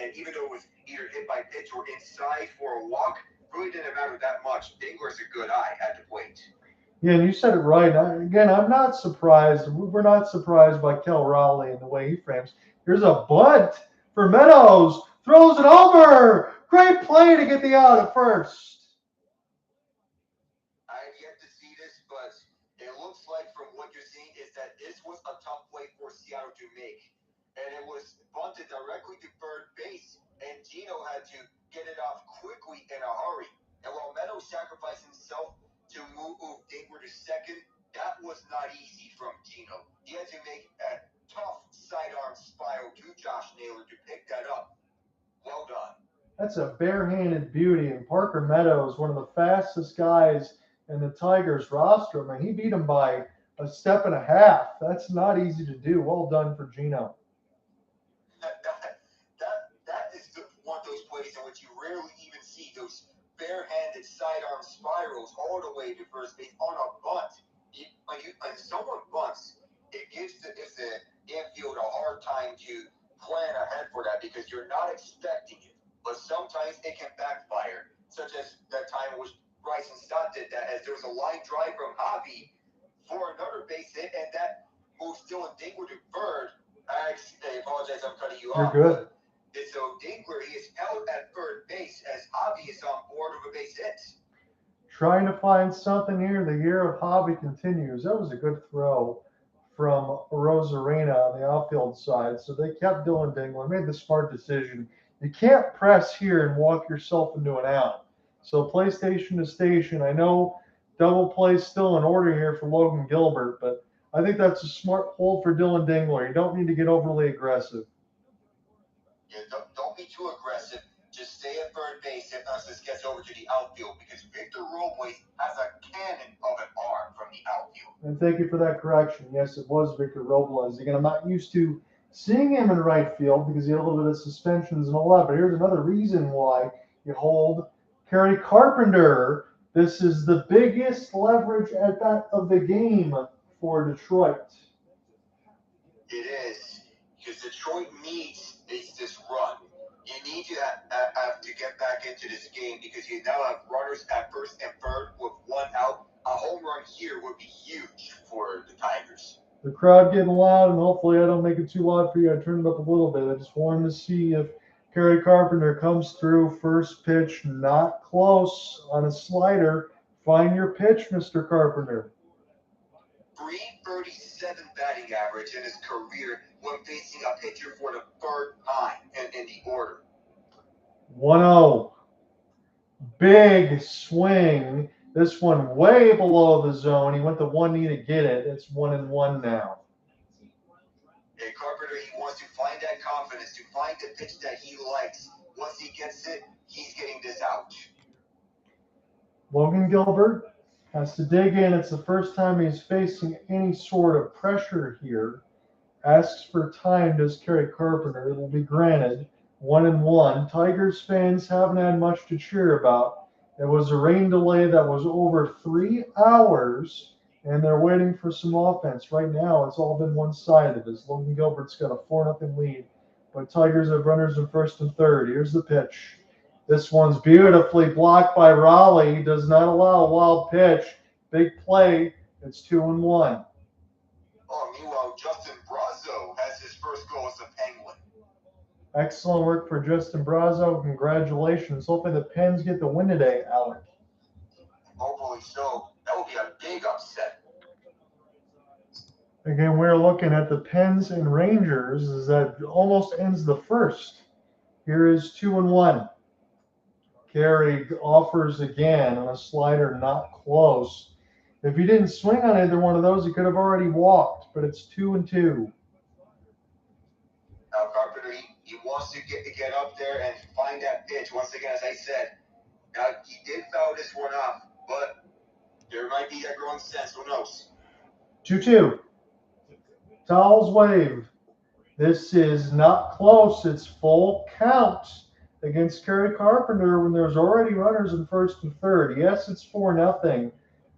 and even though it was either hit by pitch or inside for a walk, really didn't matter that much. Dingler's a good eye at the plate. Yeah, and you said it right. Again, I'm not surprised. We're not surprised by Cal Raleigh and the way he frames. Here's a bunt for Meadows. Throws it over. Great play to get the out at first. I have yet to see this, but it looks like from what you're seeing is that this was a tough play for Seattle to make. And it was bunted directly to third base, and Gino had to get it off quickly in a hurry. And while Meadows sacrificed himself to move Dingler to second, that was not easy from Gino. He had to make a tough sidearm spiral to Josh Naylor to pick that up. Well done. That's a barehanded beauty. And Parker Meadows, one of the fastest guys in the Tigers roster. I mean, he beat him by a step and a half. That's not easy to do. Well done for Gino. That is one of those plays in which you rarely even see those barehanded sidearm spirals all the way to first base on a bunt. When someone bunts, it gives the infield a hard time to plan ahead for that because you're not expecting it. But sometimes it can backfire, such as that time in which Bryson Stott did that, as there was a line drive from Javi for another base hit, and that moves Dylan Dingler to third. I apologize, I'm cutting you off. You're good. So Dingler, he is out at third base as Javi is on board of a base hit. Trying to find something here. The year of Hobby continues. That was a good throw from Arozarena on the outfield side. So they kept Dylan Dingler, made the smart decision. You can't press here and walk yourself into an out. So play station to station. I know double play still in order here for Logan Gilbert, but I think that's a smart hold for Dylan Dingler. You don't need to get overly aggressive. Yeah, don't be too aggressive. Just stay at third base if this gets over to the outfield because Victor Robles has a cannon of an arm from the outfield. And thank you for that correction. Yes, it was Victor Robles. Again, I'm not used to seeing him in right field because he had a little bit of suspensions and all that. But here's another reason why you hold Kerry Carpenter. This is the biggest leverage at bat of the game for Detroit. It is because Detroit needs this run. You need to have to get back into this game because you now have runners at first and third with one out. A home run here would be huge for the Tigers. The crowd getting loud, and hopefully I don't make it too loud for you. I turn it up a little bit. I just wanted to see if Kerry Carpenter comes through. First pitch, not close on a slider. Find your pitch, Mr. Carpenter. 337 batting average in his career when facing a pitcher for the third time in the order. 1-0. Big swing. This one way below the zone. He went to one knee to get it. It's 1-1 now. Hey, Carpenter, he wants to find that confidence, to find the pitch that he likes. Once he gets it, he's getting this out. Logan Gilbert has to dig in. It's the first time he's facing any sort of pressure here. Asks for time, does Kerry Carpenter. It will be granted. 1-1. Tigers fans haven't had much to cheer about. It was a rain delay that was over 3 hours. and they're waiting for some offense. Right now, it's all been one-sided as Logan Gilbert's got a 4-0 lead. But Tigers have runners in first and third. Here's the pitch. This one's beautifully blocked by Raleigh. He does not allow a wild pitch. Big play. It's 2-1. Oh, meanwhile, Justin Brazo has his first goal as a Penguin. Excellent work for Justin Brazo. Congratulations. Hopefully the Pens get the win today, Alec. Hopefully so. That would be a big upset. Again, we're looking at the Pens and Rangers as that almost ends the first. Here is 2-1. Carey offers again on a slider, not close. If he didn't swing on either one of those, he could have already walked, but it's 2-2. Now, Carpenter, he wants to get up there and find that pitch. Once again, as I said, now he did foul this one off, but there might be that growing sense. Who knows? 2-2. Towels wave. This is not close. It's full count against Kerry Carpenter when there's already runners in first and third. Yes, it's 4-0,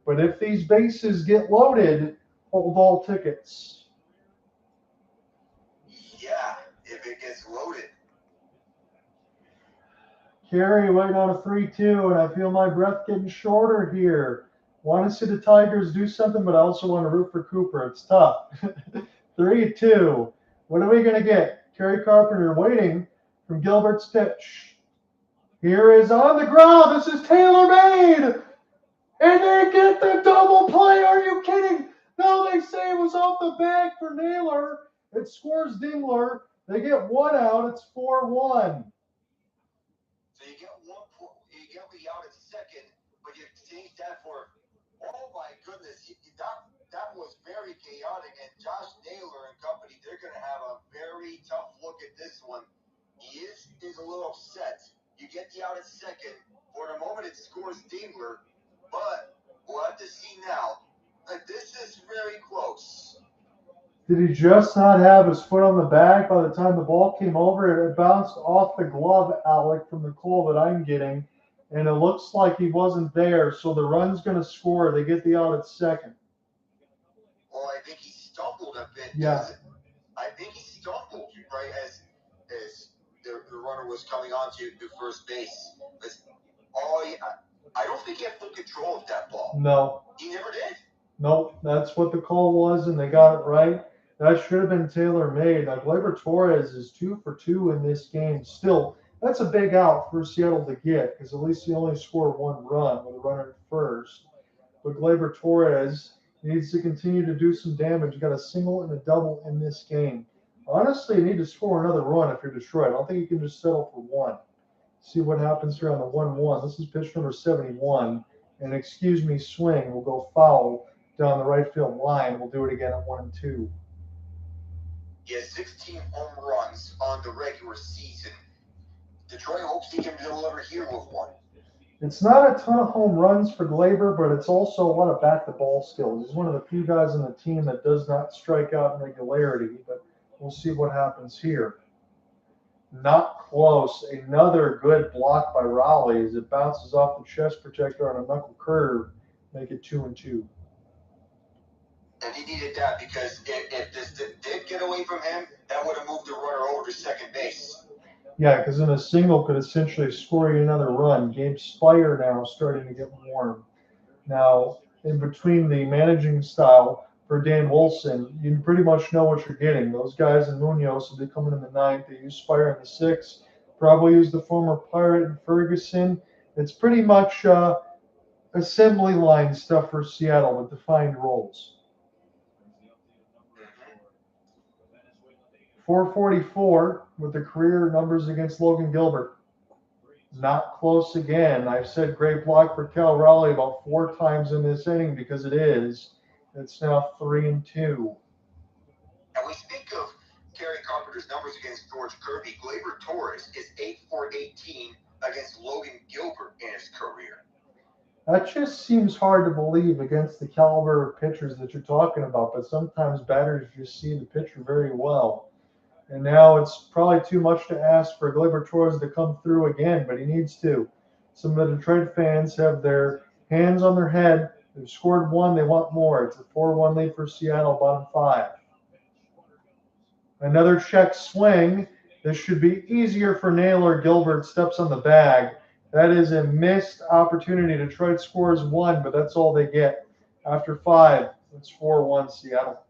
but if these bases get loaded, hold all tickets. Yeah, if it gets loaded. Kerry waiting on a 3-2, and I feel my breath getting shorter here. Want to see the Tigers do something, but I also want to root for Cooper. It's tough. 3-2. What are we going to get? Kerry Carpenter waiting from Gilbert's pitch. Here is on the ground. This is Taylor made. And they get the double play. Are you kidding? No, they say it was off the bag for Naylor. It scores Dingler. They get one out. It's 4-1. So you get the out at second, but you change that for, oh my goodness, that was very chaotic. And Josh Naylor and company, they're going to have a very tough look at this one. He is a little upset. You get the out at second. For the moment, it scores Dingler, but we'll have to see now. This is very close. Did he just not have his foot on the bag by the time the ball came over? It bounced off the glove, Alec, from the call that I'm getting, and it looks like he wasn't there, so the run's going to score. They get the out at second. Well, I think he stumbled a bit. Yeah. I think he stumbled, right, as the runner was coming on to first base. I don't think he had full control of that ball. No. He never did. Nope, that's what the call was, and they got it right. That should have been Taylor made. Now, Gleyber Torres is 2 for 2 in this game. Still, that's a big out for Seattle to get, because at least he only scored one run with a runner at first. But Gleyber Torres needs to continue to do some damage. You got a single and a double in this game. Honestly, you need to score another run if you're Detroit. I don't think you can just settle for one. See what happens here on the 1-1. This is pitch number 71. And excuse me, swing will go foul down the right field line. We'll do it again at 1-2. He has 16 home runs on the regular season. Detroit hopes he can deliver here with one. It's not a ton of home runs for Gleyber, but it's also a lot of bat-to-ball skills. He's one of the few guys on the team that does not strike out in regularity, but we'll see what happens here. Not close. Another good block by Raleigh as it bounces off the chest protector on a knuckle curve. Make it 2-2. And he needed that because if this did get away from him, that would have moved the runner over to second base. Yeah, because then a single could essentially score you another run. Gabe Spire now starting to get warm. Now, in between the managing style for Dan Wilson, you pretty much know what you're getting. Those guys in Munoz will be coming in the ninth. They use Spire in the sixth. Probably use the former Pirate in Ferguson. It's pretty much assembly line stuff for Seattle with defined roles. 444 with the career numbers against Logan Gilbert. Not close again. I've said great block for Cal Raleigh about 4 times in this inning because it is. It's now 3-2. And we speak of Kerry Carpenter's numbers against George Kirby. Gleyber Torres is 8 for 18 against Logan Gilbert in his career. That just seems hard to believe against the caliber of pitchers that you're talking about, but sometimes batters just see the pitcher very well. And now it's probably too much to ask for Gleyber Torres to come through again, but he needs to. Some of the Detroit fans have their hands on their head They've scored 1. They want more. It's a 4-1 lead for Seattle, bottom 5. Another check swing. This should be easier for Naylor. Gilbert steps on the bag. That is a missed opportunity. Detroit scores 1, but that's all they get. After 5, it's 4-1 Seattle.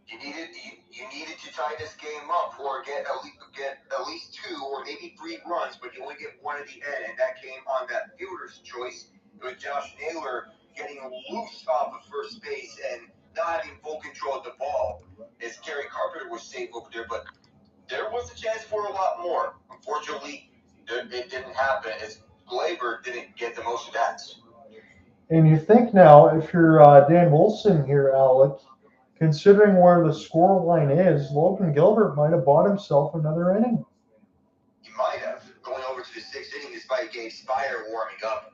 You needed to tie this game up or get at least 2 or maybe 3 runs, but you only get 1 at the end, and that came on that fielder's choice. It was Josh Naylor getting loose off of first base and not having full control of the ball. As Gary Carpenter was safe over there, but there was a chance for a lot more. Unfortunately, it didn't happen as Glaber didn't get the most of that. And you think now, if you're Dan Wilson here, Alec, considering where the score line is, Logan Gilbert might have bought himself another inning. He might have. Going over to the 6th inning despite Gabe Spire warming up.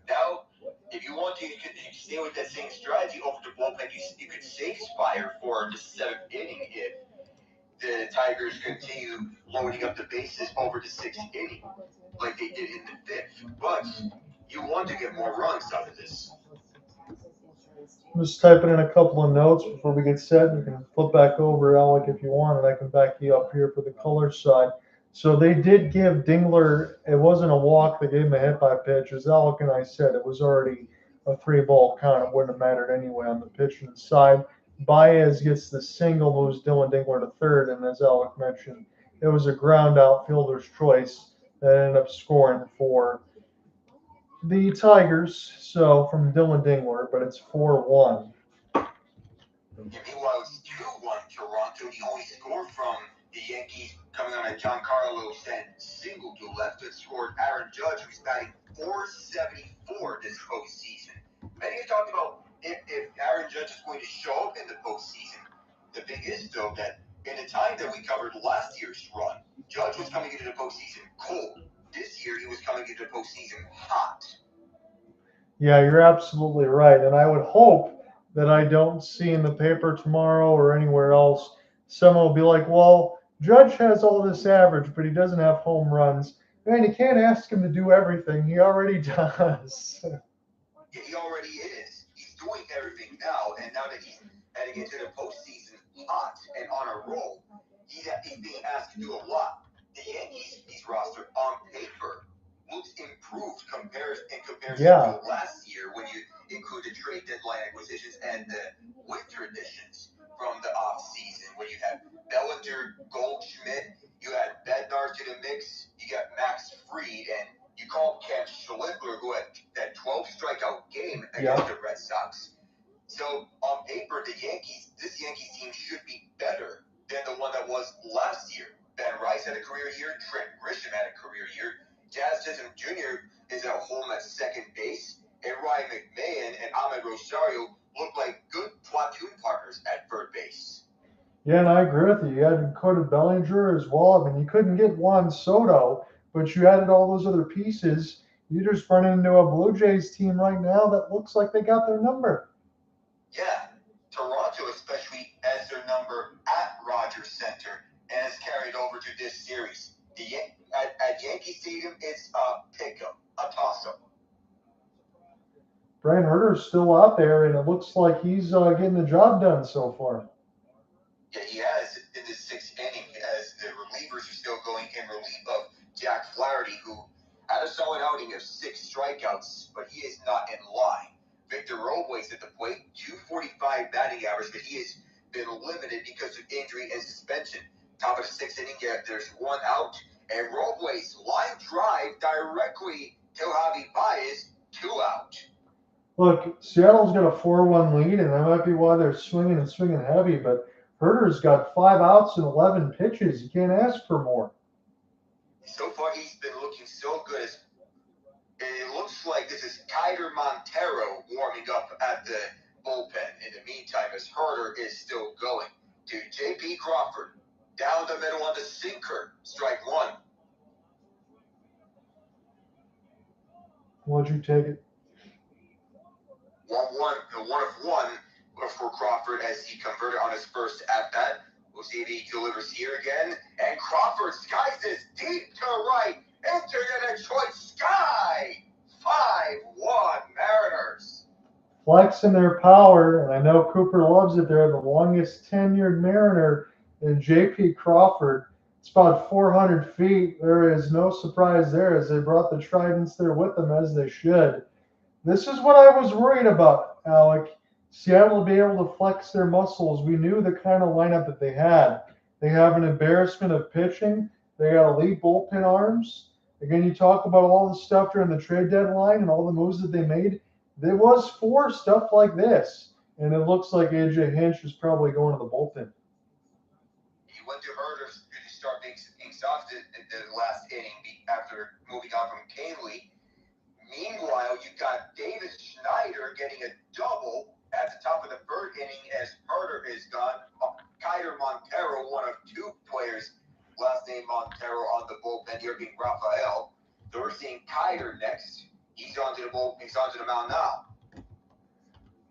Now, if you want to, you could stay with that same strategy over the bullpen. You could save Spire for the 7th inning if the Tigers continue loading up the bases over the 6th inning like they did in the 5th. But you want to get more runs out of this. I'm just typing in a couple of notes before we get set. You can flip back over, Alec, if you want, and I can back you up here for the color side. So they did give Dingler, it wasn't a walk, they gave him a hit by pitch. As Alec and I said, it was already a 3-ball count. It wouldn't have mattered anyway on the pitching side. Baez gets the single, moves Dylan Dingler to third, and as Alec mentioned, it was a ground out fielder's choice that ended up scoring for the Tigers, so from Dylan Dingler, but it's 4-1. Meanwhile, it's 2-1 Toronto. The only score from the Yankees coming on a Giancarlo single to left that scored Aaron Judge, who's batting .474 this postseason. Many have talked about if Aaron Judge is going to show up in the postseason. The thing is, though, that in the time that we covered last year's run, Judge was coming into the postseason cold. This year, he was coming into the postseason hot. Yeah, you're absolutely right. And I would hope that I don't see in the paper tomorrow or anywhere else someone will be like, well, Judge has all this average, but he doesn't have home runs. Man, you can't ask him to do everything. He already does. Yeah, he already is. He's doing everything now, and now that he's heading into the postseason hot and on a roll, he's being asked to do a lot. The Yankees' roster on paper looks improved in comparison to last year when you include the trade deadline acquisitions and the winter additions from the offseason, when you had Bellinger, Goldschmidt, you had Bednar to the mix, you got Max Fried, and you called Cam Schlittler, who had that 12 strikeout game against the Red Sox. So on paper, this Yankees team should be better than the one that was last year. Ben Rice had a career year, Trent Grisham had a career year, Jazz Chisholm Jr. is at home at second base, and Ryan McMahon and Ahmed Rosario look like good platoon partners at third base. Yeah, and I agree with you. You had Cody Bellinger as well. I mean, you couldn't get Juan Soto, but you added all those other pieces. You just run into a Blue Jays team right now that looks like they got their number. Yeah, Toronto especially has their number at Rogers Center and has carried over to this series. At Yankee Stadium, it's a pick-up, a toss-up. Brian Herter's still out there, and it looks like he's getting the job done so far. Yeah, he has in the 6th inning as the relievers are still going in relief of Jack Flaherty, who had a solid outing of 6 strikeouts, but he is not in line. Victor Robles at the plate, .245 batting average, but he has been limited because of injury and suspension. Top of the 6th inning, there's 1 out, and Robles line drive directly to Javi Baez, 2 out. Look, Seattle's got a 4-1 lead, and that might be why they're swinging and swinging heavy, but Herter's got 5 outs and 11 pitches. You can't ask for more. So far, he's been looking so good. It looks like this is Kyler Montero warming up at the bullpen. In the meantime, as Herter is still going to J.P. Crawford. Down the middle on the sinker. Strike 1. Why'd you take it? 1-1 for Crawford as he converted on his first at-bat. We'll see if he delivers here again. And Crawford skies this deep to right into the Detroit sky. 5-1 Mariners. flexing their power, and I know Cooper loves it. They're the longest tenured Mariner in J.P. Crawford. It's about 400 feet. There is no surprise there as they brought the Tridents there with them as they should. This is what I was worried about, Alec. Seattle will be able to flex their muscles. We knew the kind of lineup that they had. They have an embarrassment of pitching. They got elite bullpen arms. Again, you talk about all the stuff during the trade deadline and all the moves that they made. There was for stuff like this. And it looks like AJ Hinch is probably going to the bullpen. He went to Herder to start being soft in the last inning after moving on from Canley. Meanwhile, you got David Schneider getting a double at the top of the third inning as Herder is gone. Kiter Montero, one of two players, last name Montero, on the bullpen here being Rafael. So we're seeing Kiter next. He's onto the mound now.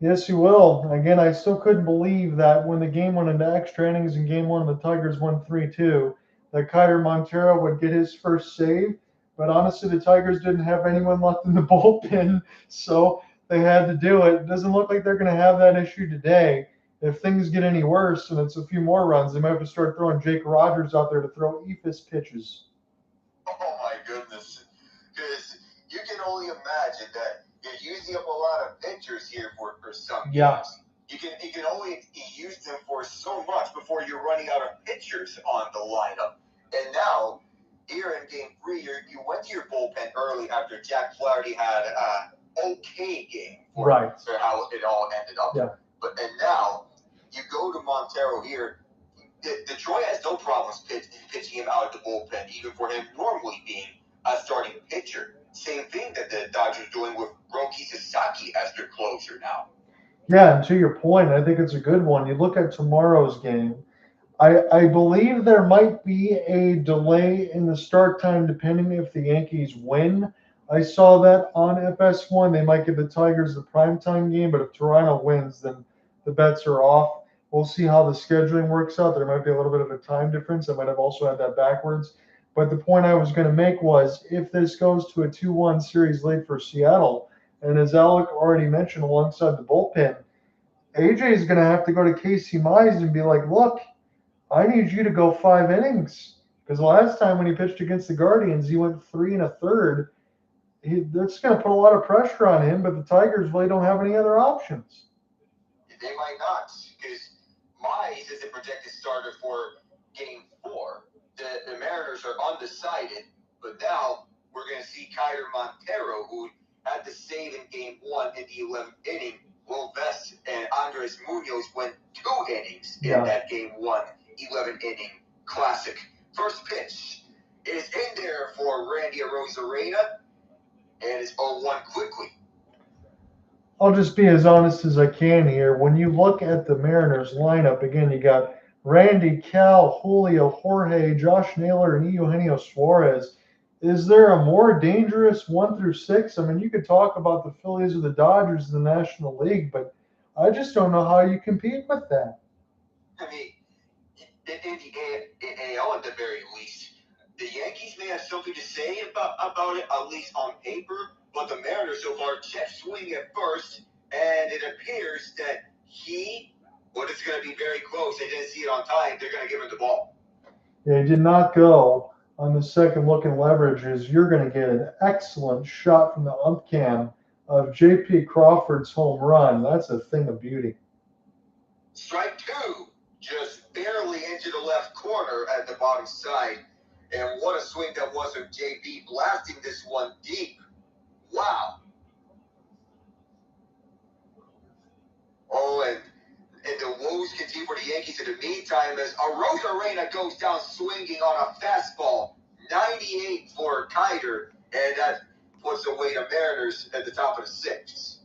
Yes, you will. Again, I still couldn't believe that when the game went into extra innings in Game 1 and the Tigers won 3-2, that Kiter Montero would get his first save. But honestly, the Tigers didn't have anyone left in the bullpen, so they had to do it. It doesn't look like they're going to have that issue today. If things get any worse and it's a few more runs, they might have to start throwing Jake Rogers out there to throw eephus pitches. Oh, my goodness. Because you can only imagine that you're using up a lot of pitchers here for some games. Yeah. You can only use them for so much before you're running out of pitchers on the lineup. And now, here in Game 3, you went to your bullpen early after Jack Flaherty had an okay game for how it all ended up. Yeah. And now, you go to Montero here. Detroit has no problems pitching him out of the bullpen, even for him normally being a starting pitcher. Same thing that the Dodgers are doing with Roki Sasaki as their closer now. Yeah, and to your point, I think it's a good one. You look at tomorrow's game. I believe there might be a delay in the start time depending if the Yankees win. I saw that on FS1. They might give the Tigers the primetime game, but if Toronto wins, then the bets are off. We'll see how the scheduling works out. There might be a little bit of a time difference. I might have also had that backwards. But the point I was going to make was if this goes to a 2-1 series lead for Seattle, and as Alec already mentioned alongside the bullpen, AJ is going to have to go to Casey Mize and be like, look, I need you to go 5 innings. Because last time when he pitched against the Guardians, he went 3 1/3. That's going to put a lot of pressure on him, but the Tigers really don't have any other options. They might not, because Mize is the projected starter for Game 4. The Mariners are undecided, but now we're going to see Kiter Montero, who had the save in Game 1 in the 11th inning. Will Vest and Andres Munoz went 2 innings in that Game 1 11th inning classic. First pitch is in there for Randy Arozarena, and it's 0-1 quickly. I'll just be as honest as I can here. When you look at the Mariners lineup, again, you got Randy, Cal, Julio, Jorge, Josh Naylor, and Eugenio Suarez. Is there a more dangerous 1 through 6? I mean, you could talk about the Phillies or the Dodgers in the National League, but I just don't know how you compete with that. I mean, in the AL at the very least, the Yankees may have something to say about it, at least on paper, but the Mariners so far check swing at first, and it appears that it's going to be very close. They didn't see it on time. They're going to give him the ball. Yeah, he did not go on the second look and leverages. You're going to get an excellent shot from the ump cam of J.P. Crawford's home run. That's a thing of beauty. Strike 2, just barely into the left corner at the bottom side. And what a swing that was from J.P. blasting this one deep. Wow. Oh, and the woes continue for the Yankees in the meantime as Arozarena goes down swinging on a fastball. 98 for Kiter, and that puts away the Mariners at the top of the 6th.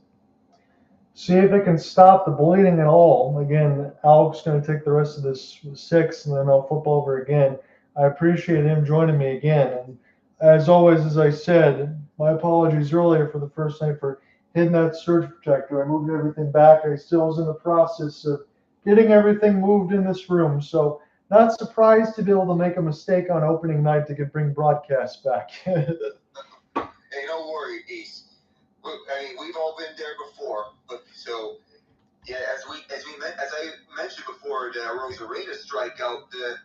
See if they can stop the bleeding at all. Again, Alec's going to take the rest of this 6th, and then I'll flip over again. I appreciate him joining me again. And as always, as I said, my apologies earlier for the first night for hitting that surge protector. I moved everything back. I still was in the process of getting everything moved in this room. So not surprised to be able to make a mistake on opening night to bring broadcasts back. Hey, don't worry, East. I mean, we've all been there before. But so yeah, as I mentioned before, the Arozarena strikeout, the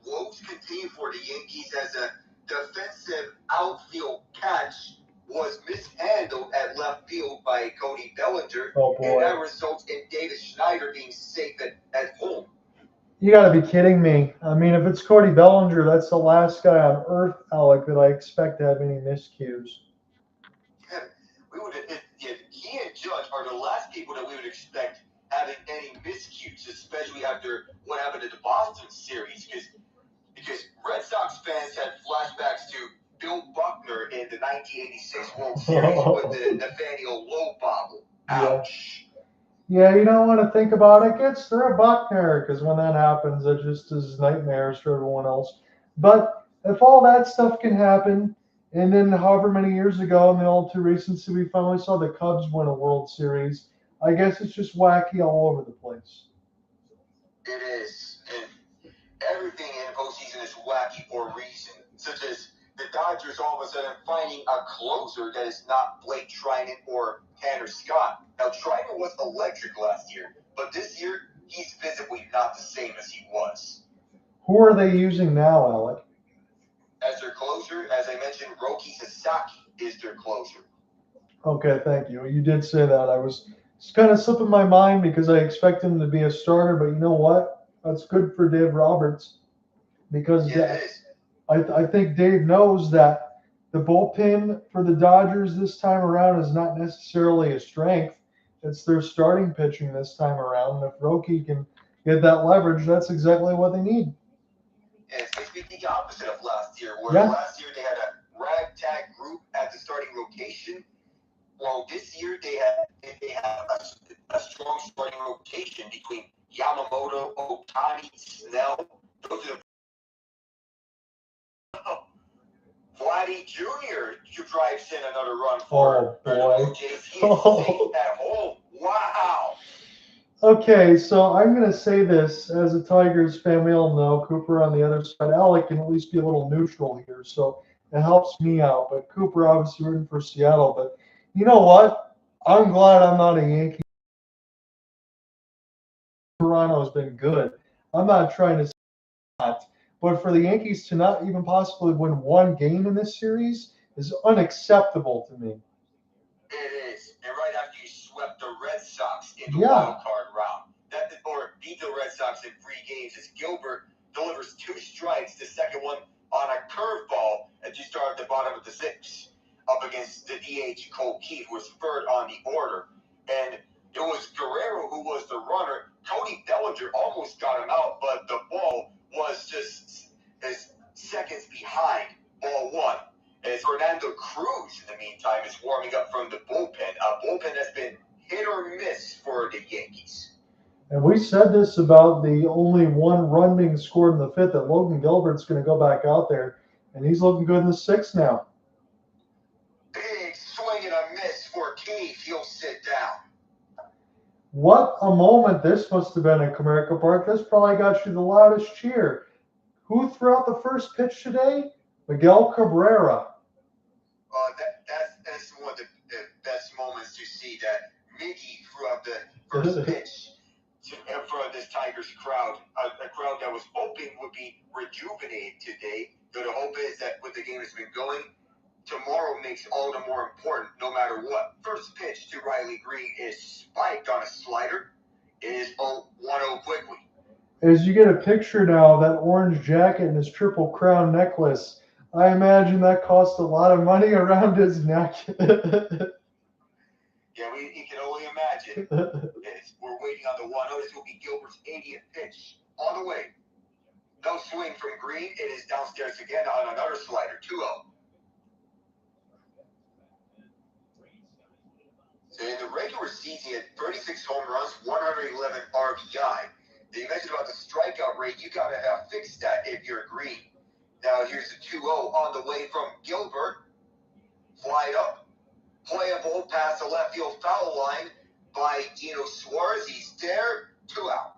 woes continue for the Yankees as a defensive outfield catch was mishandled at left field by Cody Bellinger, Oh and boy. that results in David Schneider being safe at home. You got to be kidding me. I mean, if it's Cody Bellinger, that's the last guy on earth, Alec, that I expect to have any miscues. We would he and Judge are the last people that we would expect having any miscues, especially after what happened at the Boston series, because Red Sox fans had flashbacks to Bill Buckner in the 1986 World Series with the Nathaniel Lowe bobble. Ouch. Yeah, you don't want to think about it. Gets through a Buckner, because when that happens, it just is nightmares for everyone else. But if all that stuff can happen, and then however many years ago in the all too recency, we finally saw the Cubs win a World Series, I guess it's just wacky all over the place. It is. And everything in postseason is wacky for a reason, such as the Dodgers all of a sudden finding a closer that is not Blake Trinan or Tanner Scott. Now, Trinan was electric last year, but this year, he's visibly not the same as he was. Who are they using now, Alec? As their closer, as I mentioned, Roki Sasaki is their closer. Okay, thank you. You did say that. I was just kind of slipping my mind because I expect him to be a starter, but you know what? That's good for Dave Roberts because Yeah, it is. I think Dave knows that the bullpen for the Dodgers this time around is not necessarily a strength. It's their starting pitching this time around. If Roki can get that leverage, that's exactly what they need. And it's basically the opposite of last year, where Yeah. last year they had a ragtag group at the starting rotation. Well, this year they have a strong starting rotation between Yamamoto, Otani, Snell. Those are Vladdy Jr. drives in another run for the Blue Jays. He is safe at home. Wow. Okay, so I'm going to say this. As a Tigers fan, we all know Cooper on the other side. Alec can at least be a little neutral here, so it helps me out. But Cooper obviously rooting for Seattle. But you know what? I'm glad I'm not a Yankee. Toronto's been good. I'm not trying to say that. But for the Yankees to not even possibly win one game in this series is unacceptable to me. It is. And right after you swept the Red Sox in the wild card round, or beat the Red Sox in 3 games, as Gilbert delivers 2 strikes, the second one on a curveball as you start at the bottom of the 6th, up against the DH Cole Keith, who was third on the order. And it was Guerrero who was the runner. Cody Bellinger almost got him out, but the ball was just seconds behind ball 1. As Fernando Cruz, in the meantime, is warming up from the bullpen. A bullpen that's been hit or miss for the Yankees. And we said this about the only one run being scored in the 5th, that Logan Gilbert's going to go back out there, and he's looking good in the 6th now. Big swing and a miss for Keith. He'll sit down. What a moment this must have been at Comerica Park. This probably got you the loudest cheer. Who threw out the first pitch today? Miguel Cabrera. That's one of the best moments to see that Miggy threw out the first pitch in front of this Tigers crowd. A crowd that was hoping would be rejuvenated today. So the hope is that with the game that's been going, tomorrow makes all the more important, no matter what. First pitch to Riley Green is spiked on a slider. It is 1-0 quickly. As you get a picture now of that orange jacket and his Triple Crown necklace, I imagine that cost a lot of money around his neck. Yeah, you can only imagine. We're waiting on the 1-0. This will be Gilbert's 80th pitch. On the way. No swing from Green. It is downstairs again on another slider. 2-0. So in the regular season, he had 36 home runs, 111 RBI. You mentioned about the strikeout rate. You got to fix that if you're Green. Now here's the 2-0 on the way from Gilbert. Fly it up. Playable past the left field foul line by Suarez. He's there. 2 out.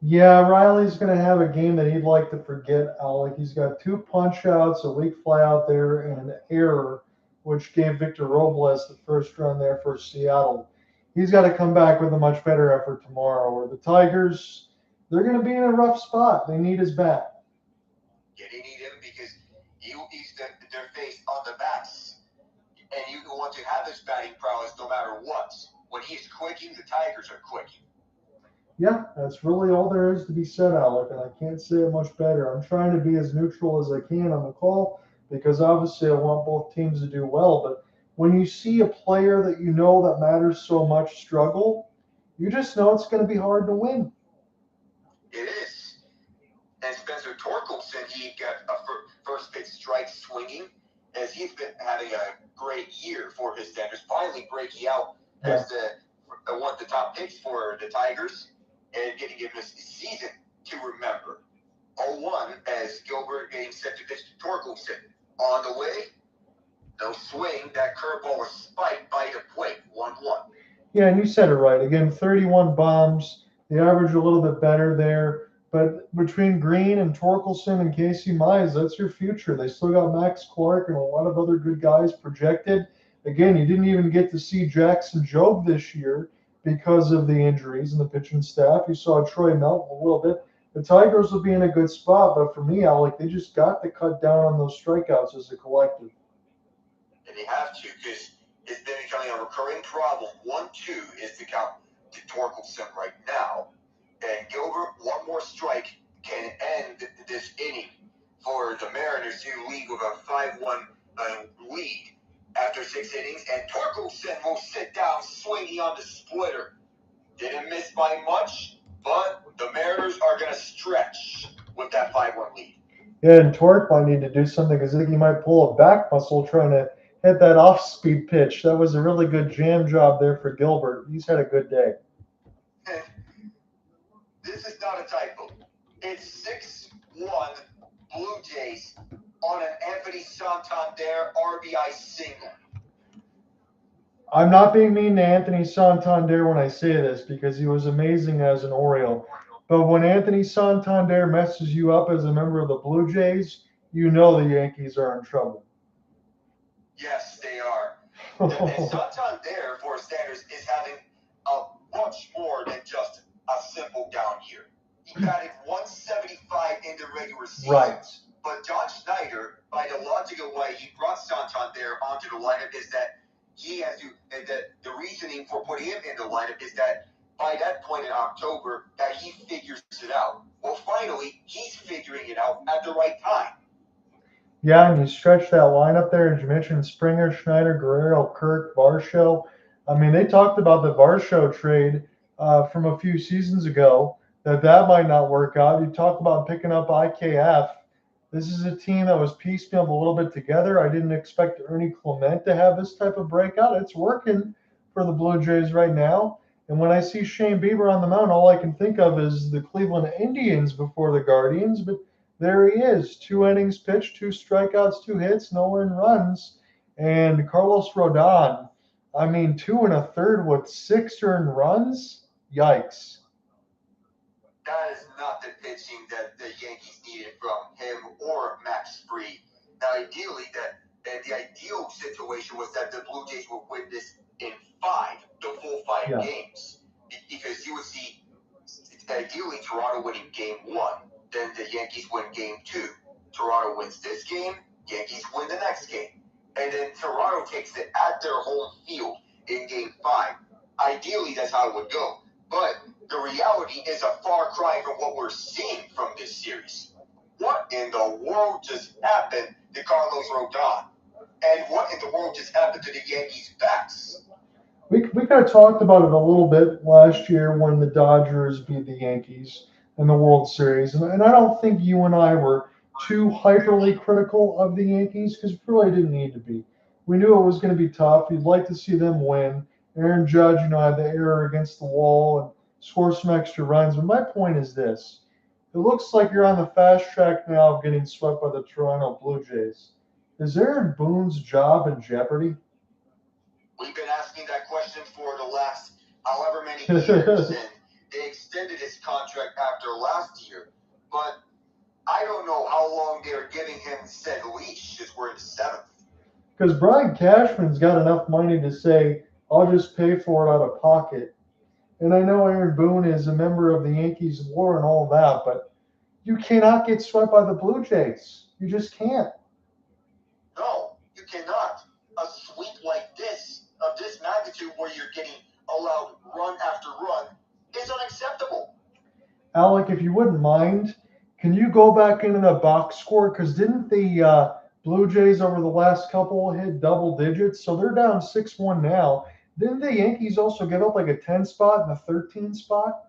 Yeah, Riley's going to have a game that he'd like to forget, Alec. He's got 2 punch outs, a weak fly out there, and an error which gave Victor Robles the first run there for Seattle. He's got to come back with a much better effort tomorrow. Or the Tigers, they're going to be in a rough spot. They need his bat. Yeah, they need him because he's their face on the bats. And you want to have his batting prowess no matter what. When he's quicking, the Tigers are quicking. Yeah, that's really all there is to be said, Alec, and I can't say it much better. I'm trying to be as neutral as I can on the call because obviously I want both teams to do well. But when you see a player that you know that matters so much struggle, you just know it's going to be hard to win. It is. And Spencer Torkelson, he got a first pitch strike swinging as he's been having a great year for his standards, finally breaking out as one of the top picks for the Tigers and getting him this season to remember. 0-1 as Gilbert getting set to pitch to Torkelson. On the way, no swing. That curveball was spiked by the plate. 1-1. Yeah, and you said it right. Again, 31 bombs. The average a little bit better there. But between Green and Torkelson and Casey Mize, that's your future. They still got Max Clark and a lot of other good guys projected. Again, you didn't even get to see Jackson Jobe this year because of the injuries and the pitching staff. You saw Troy Melton a little bit. The Tigers will be in a good spot, but for me, Alec, they just got to cut down on those strikeouts as a collective. And they have to because it's been becoming a recurring problem. 1-2 is the count to Torkelson right now. And Gilbert, one more strike can end this inning for the Mariners to lead with a 5-1 lead after 6 innings. And Torkelson will sit down swinging on the splitter. Didn't miss by much, but the Mariners are going to stretch with that 5-1 lead. Yeah, and Torque might need to do something because I think he might pull a back muscle trying to hit that off-speed pitch. That was a really good jam job there for Gilbert. He's had a good day. This is not a typo. It's 6-1 Blue Jays on an Anthony Santander RBI single. I'm not being mean to Anthony Santander when I say this because he was amazing as an Oriole. But when Anthony Santander messes you up as a member of the Blue Jays, you know the Yankees are in trouble. Yes, they are. And Santander, for standards, is having a much more than just a simple down year. He batted 175 in the regular season. Right. But John Schneider, by the logic of why he brought Santander onto the lineup, is that he has to, and that the reasoning for putting him in the lineup is that by that point in October, that he figures it out. Well, finally, he's figuring it out at the right time. Yeah, and you stretch that lineup there, as you mentioned, Springer, Schneider, Guerrero, Kirk, Varsho. I mean, they talked about the Varsho trade from a few seasons ago, that might not work out. You talk about picking up IKF. This is a team that was piecemealed a little bit together. I didn't expect Ernie Clement to have this type of breakout. It's working for the Blue Jays right now. And when I see Shane Bieber on the mound, all I can think of is the Cleveland Indians before the Guardians. But there he is, 2 innings pitched, 2 strikeouts, 2 hits, no earned runs. And Carlos Rodon, I mean, 2 1/3 with 6 earned runs? Yikes. That is not the pitching that the Yankees needed from him or Max Fried. Now, ideally, the ideal situation was that the Blue Jays would win this in 5, the full 5 games. Because you would see, ideally, Toronto winning game 1, then the Yankees win game 2. Toronto wins this game, Yankees win the next game. And then Toronto takes it at their home field in game 5. Ideally, that's how it would go. But the reality is a far cry from what we're seeing from this series. What in the world just happened to Carlos Rodon? And what in the world just happened to the Yankees' backs? We kind of talked about it a little bit last year when the Dodgers beat the Yankees in the World Series. And I don't think you and I were too hyperly critical of the Yankees because we really didn't need to be. We knew it was going to be tough. You'd like to see them win. Aaron Judge, had the error against the wall and score some extra runs. But my point is this. It looks like you're on the fast track now of getting swept by the Toronto Blue Jays. Is Aaron Boone's job in jeopardy? We've been asking that question for the last however many years, and they extended his contract after last year. But I don't know how long they're giving him said leash, because we're in 7th. Because Brian Cashman's got enough money to say, I'll just pay for it out of pocket. And I know Aaron Boone is a member of the Yankees war and all that, but you cannot get swept by the Blue Jays. You just can't. No, you cannot. A sweep like this, of this magnitude, where you're getting allowed run after run, is unacceptable. Alec, if you wouldn't mind, can you go back into the box score? Because didn't the Blue Jays over the last couple hit double digits? So they're down 6-1 now. Didn't the Yankees also give up like a 10 spot and a 13 spot?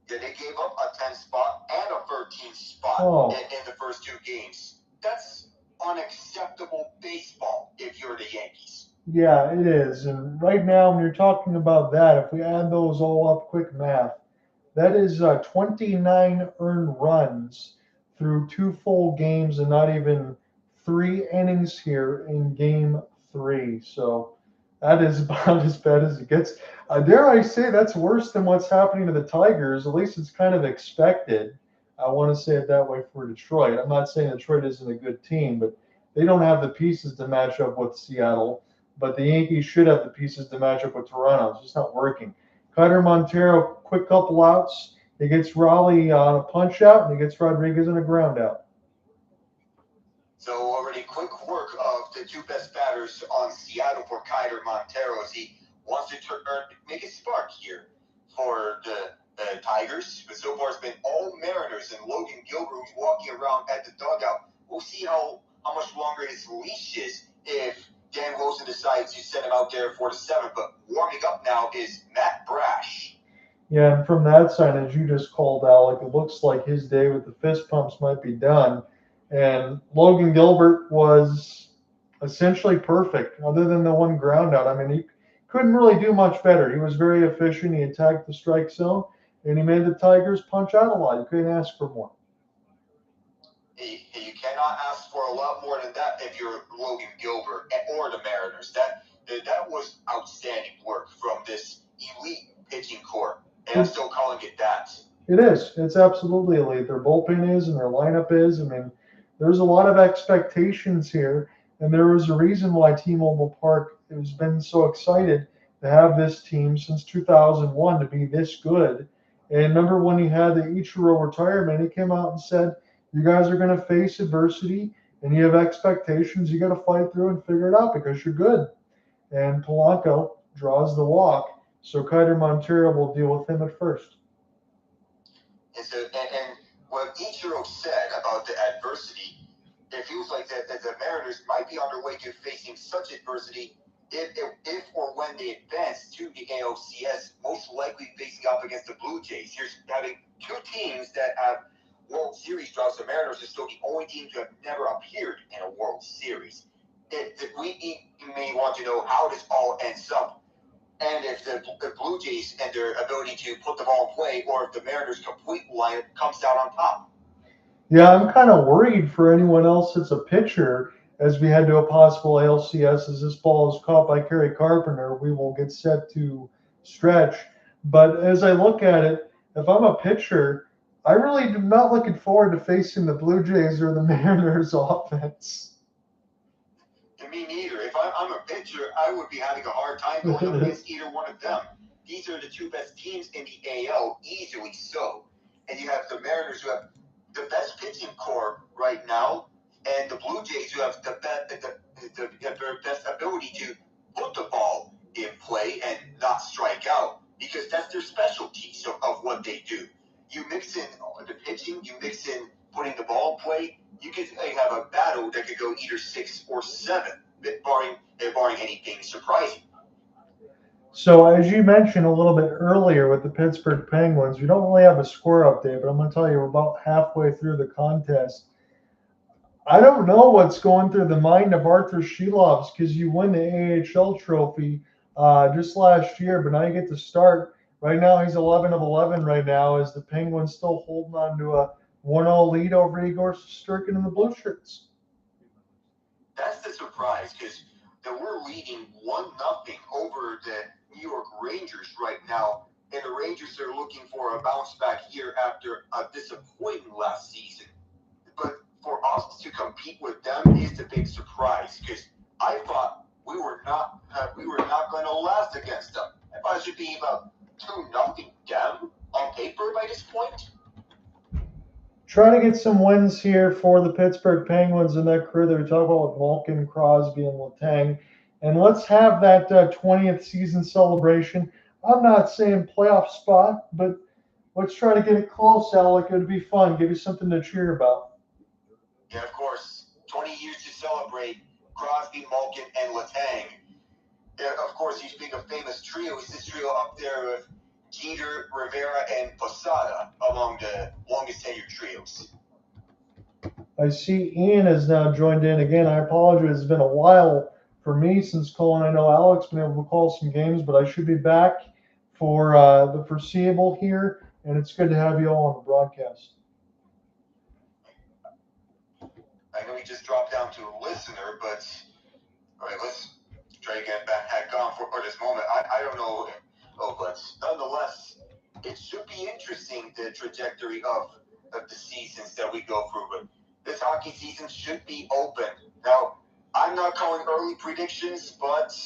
Yeah, they gave up a 10 spot and a 13 spot Oh. in the first two games. That's unacceptable baseball if you're the Yankees. Yeah, it is. And right now, when you're talking about that, if we add those all up, quick math, that is 29 earned runs through 2 full games and not even 3 innings here in game 3. So that is about as bad as it gets. Dare I say that's worse than what's happening to the Tigers. At least it's kind of expected. I want to say it that way for Detroit. I'm not saying Detroit isn't a good team, but they don't have the pieces to match up with Seattle. But the Yankees should have the pieces to match up with Toronto. It's just not working. Cutter Montero, quick couple outs. He gets Raleigh on a punch out, and he gets Rodriguez on a ground out. So already quick work of the two best batters on Seattle for Kyler Montero as he wants to make a spark here for the Tigers. But so far it's been all Mariners and Logan Gilbert who's walking around at the dugout. We'll see how much longer his leash is if Dan Wilson decides to send him out there for the 7th. But warming up now is Matt Brash. Yeah, and from that side, as you just called, Alec, it looks like his day with the fist pumps might be done. And Logan Gilbert was essentially perfect, other than the one ground out. I mean, he couldn't really do much better. He was very efficient. He attacked the strike zone, and he made the Tigers punch out a lot. You couldn't ask for more. You cannot ask for a lot more than that if you're Logan Gilbert or the Mariners. That was outstanding work from this elite pitching core, and I'm still calling it that. It is. It's absolutely elite. Their bullpen is and their lineup is. I mean, there's a lot of expectations here, and there was a reason why T-Mobile Park has been so excited to have this team since 2001 to be this good. And remember when he had the Ichiro retirement, he came out and said, you guys are going to face adversity, and you have expectations. You got to fight through and figure it out because you're good. And Polanco draws the walk, so Kyler Montero will deal with him at first. And what Ichiro said about the adversity, it feels like that the Mariners might be on their way to facing such adversity if or when they advance to the ALCS, most likely facing up against the Blue Jays. Here's having two teams that have World Series droughts. The Mariners are still the only team to have never appeared in a World Series. We may want to know how this all ends up, and if the Blue Jays and their ability to put the ball in play, or if the Mariners' complete lineup comes out on top. Yeah, I'm kind of worried for anyone else that's a pitcher as we head to a possible ALCS. As this ball is caught by Kerry Carpenter, we will get set to stretch. But as I look at it, if I'm a pitcher, I really am not looking forward to facing the Blue Jays or the Mariners offense. Me neither. If I'm a pitcher, I would be having a hard time going up against either one of them. These are the two best teams in the AL, easily so. And you have the Mariners who have the best pitching core right now, and the Blue Jays who have the best ability to put the ball in play and not strike out, because that's their specialty of what they do. You mix in the pitching, you mix in putting the ball in play, you could have a battle that could go either 6 or 7, barring anything surprising. So, as you mentioned a little bit earlier with the Pittsburgh Penguins, we don't really have a score update, but I'm going to tell you we're about halfway through the contest. I don't know what's going through the mind of Arthur Shelovs because you won the AHL trophy just last year, but now you get to start. Right now, he's 11 of 11 right now as the Penguins still holding on to a 1-0 lead over Igor Shesterkin and the Blue Shirts. That's the surprise, because we're leading 1-0 over the New York Rangers right now, and the Rangers are looking for a bounce back here after a disappointing last season. But for us to compete with them is the big surprise, because I thought we were not going to last against them. I thought it should be about 2-0 down on paper by this point. Trying to get some wins here for the Pittsburgh Penguins and that crew that we talk about with Malkin, Crosby, and Letang. And let's have that 20th season celebration. I'm not saying playoff spot, but let's try to get it close, Alec. It'd be fun. Give you something to cheer about. Yeah, of course. 20 years to celebrate. Crosby, Malkin, and Letang. Yeah, of course, you speak of famous trios. This trio up there with Jeter, Rivera, and Posada among the longest tenured trios. I see Ian has now joined in again. I apologize. It's been a while for me since calling. I know Alec's been able to call some games, but I should be back for the foreseeable here, and it's good to have you all on the broadcast. I know he just dropped down to a listener, but all right, let's try to get back on for this moment. I don't know, but nonetheless, it should be interesting, the trajectory of the seasons that we go through. But this hockey season should be open. Now, I'm not calling early predictions, but